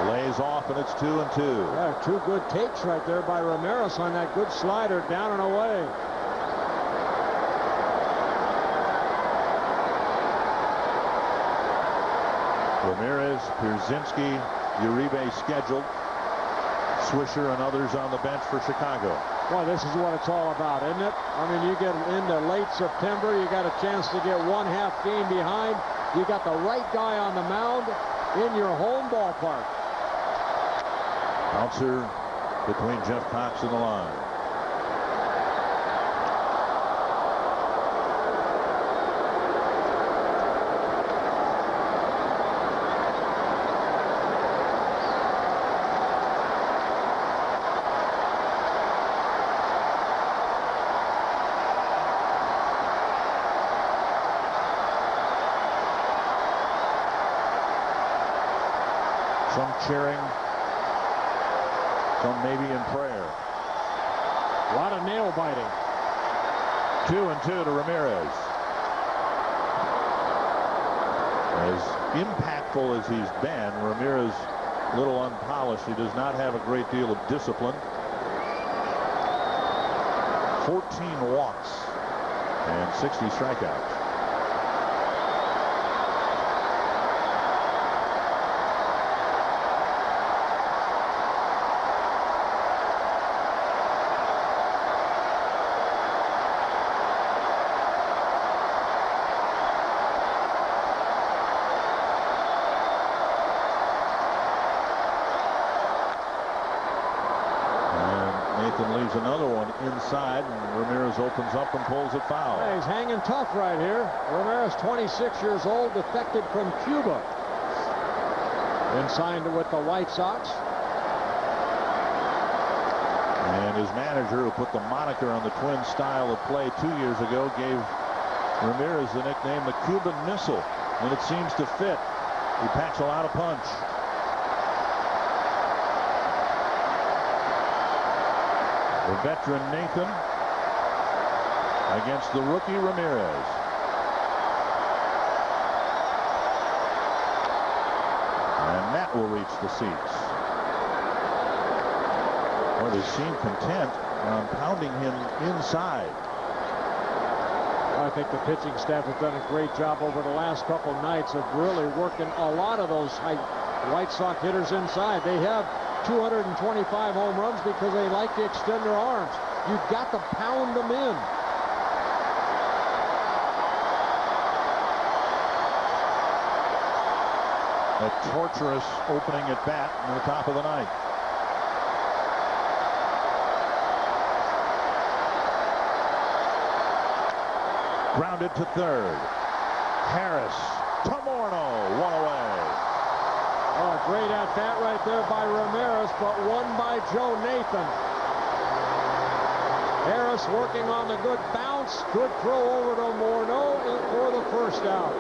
Lays off, and it's 2-2. Yeah, 2 good takes right there by Ramirez on that good slider down and away. Ramirez, Pierzynski, Uribe scheduled. Swisher and others on the bench for Chicago. Boy, this is what it's all about, isn't it? I mean, you get into late September, you got a chance to get 1/2 game behind. You got the right guy on the mound in your home ballpark. Bouncer between Jeff Cox and the line. Some cheering, some maybe in prayer. A lot of nail biting. 2-2 to Ramirez. As impactful as he's been, Ramirez a little unpolished. He does not have a great deal of discipline. 14 walks and 60 strikeouts. Nathan leaves another one inside, and Ramirez opens up and pulls it foul. Yeah, he's hanging tough right here. Ramirez, 26 years old, defected from Cuba. Then signed with the White Sox. And his manager, who put the moniker on the Twins' style of play 2 years ago, gave Ramirez the nickname the Cuban Missile, and it seems to fit. He packs a lot of punch. The veteran Nathan against the rookie Ramirez. And that will reach the seats. Well, they seem content on pounding him inside. I think the pitching staff has done a great job over the last couple nights of really working a lot of those White Sox hitters inside. They have 225 home runs because they like to extend their arms. You've got to pound them in. A torturous opening at bat in the top of the ninth. Grounded to third. Harris to Morneau, one away. Oh, a great at bat right there by Ramirez, but one by Joe Nathan. Harris working on the good bounce. Good throw over to Morneau for the first out.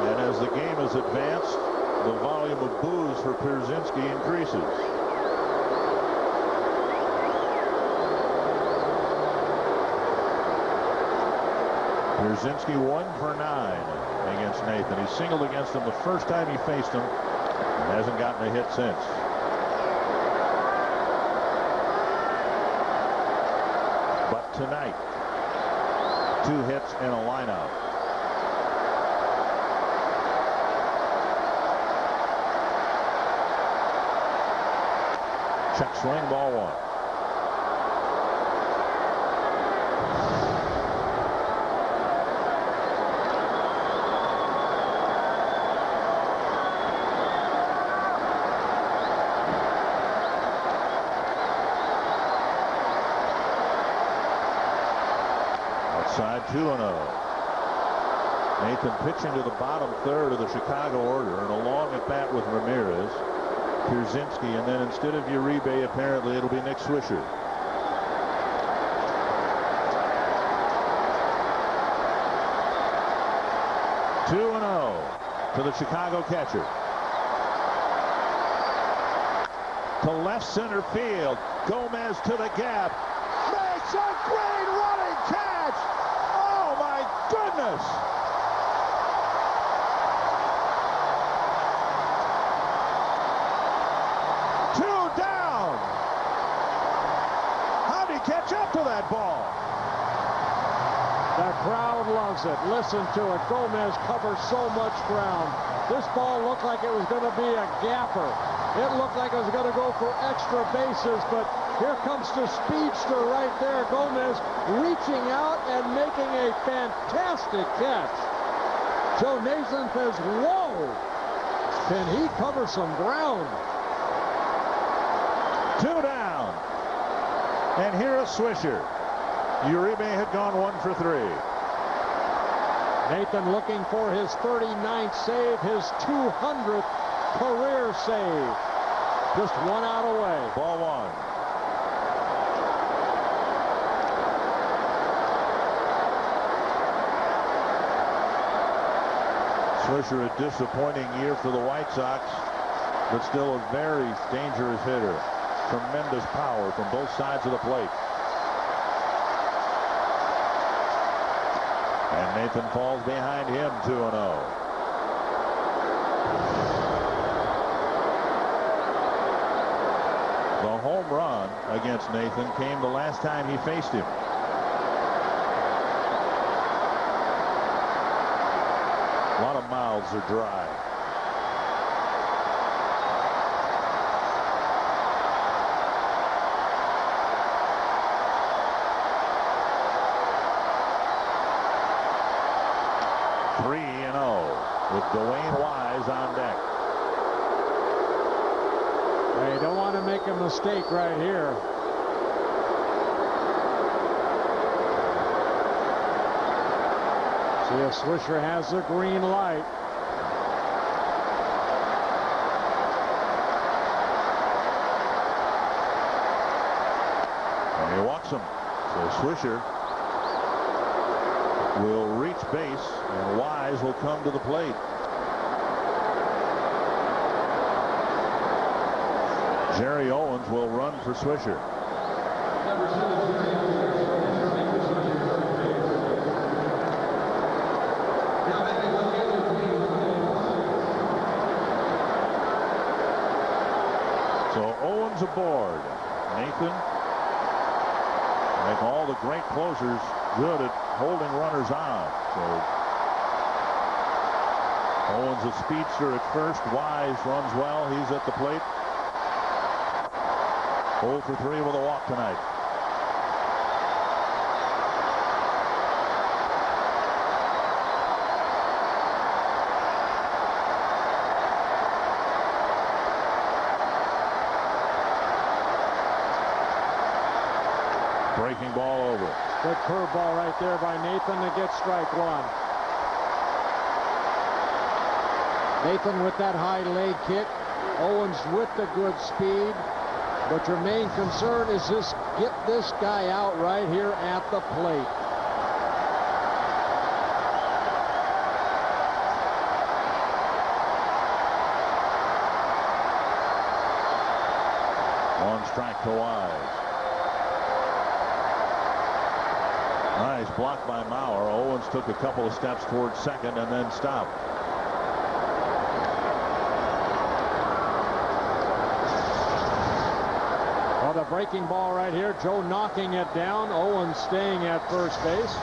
And as the game has advanced, the volume of boos for Pierzynski increases. Pierzynski 1 for 9 against Nathan. He singled against him the first time he faced him and hasn't gotten a hit since. But tonight, 2 hits and a lineout. Check swing, ball 1. Outside 2-0. Nathan pitching to the bottom third of the Chicago order, and a long at bat with Ramirez. Pierzynski, and then instead of Uribe, apparently it'll be Nick Swisher. Two and 0 to the Chicago catcher. To left center field. Gomez to the gap. Makes a great running catch. Oh my goodness. Catch up to that ball. The crowd loves it. Listen to it. Gomez covers so much ground. This ball looked like it was going to be a gapper. It looked like it was going to go for extra bases, but here comes the speedster right there. Gomez reaching out and making a fantastic catch. Joe Nathan says, whoa, can he cover some ground? 2 down. And here is Swisher. Uribe had gone 1 for 3. Nathan looking for his 39th save, his 200th career save. Just 1 out away. Ball 1. Swisher, a disappointing year for the White Sox, but still a very dangerous hitter. Tremendous power from both sides of the plate. And Nathan falls behind him 2-0. The home run against Nathan came the last time he faced him. A lot of mouths are dry. With Dwayne Wise on deck. They don't want to make a mistake right here. See if Swisher has the green light. And he walks him. So Swisher will reach base, and Wise will come to the plate. Jerry Owens will run for Swisher. So Owens aboard. Nathan, like all the great closers, good at holding runners on. So Owens a speedster at first. Wise runs well. He's at the plate. 0 for 3 with a walk tonight. Breaking ball over. Good curveball right there by Nathan to get strike one. Nathan with that high leg kick. Owens with the good speed. But your main concern is just get this guy out right here at the plate. One strike to Wise. Nice block by Mauer. Owens took a couple of steps towards second and then stopped. Well, the breaking ball right here. Joe knocking it down. Owens staying at first base.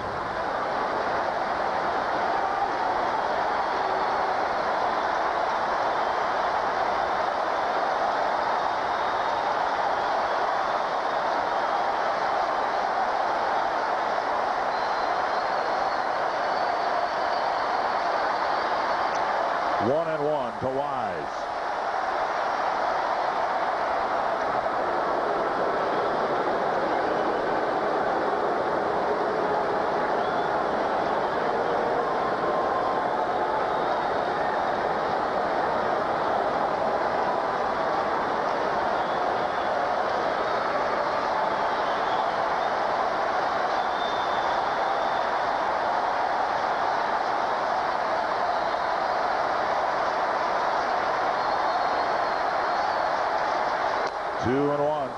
One and one to Wise. Two and one.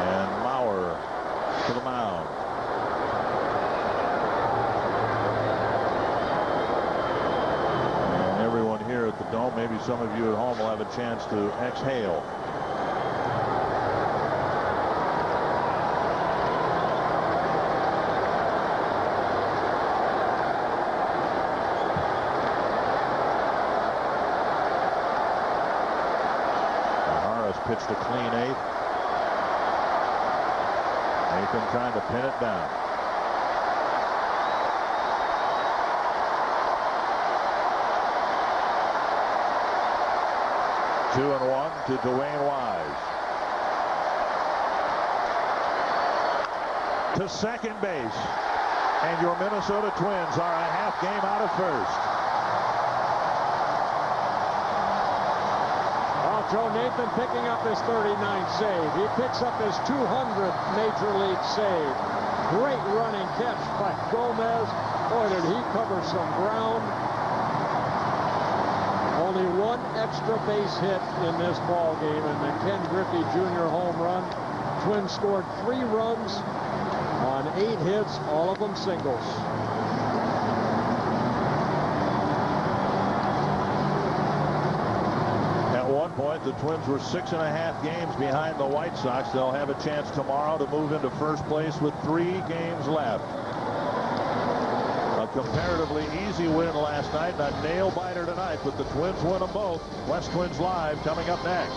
And Mauer to the mound. And everyone here at the Dome, maybe some of you at home will have a chance to exhale. Pitched a clean eighth. Nathan trying to pin it down. Two and one to Dwayne Wise. To second base. And your Minnesota Twins are a half game out of first. Joe Nathan picking up his 39th save. He picks up his 200th Major League save. Great running catch by Gomez. Boy, did he cover some ground. Only one extra base hit in this ball game, and the K.Griffey Jr. home run. Twins scored 3 runs on 8 hits, all of them singles. Point, the Twins were 6.5 games behind the White Sox. They'll have a chance tomorrow to move into first place with 3 games left. A comparatively easy win last night and a nail-biter tonight, but the Twins win them both. West Twins Live coming up next.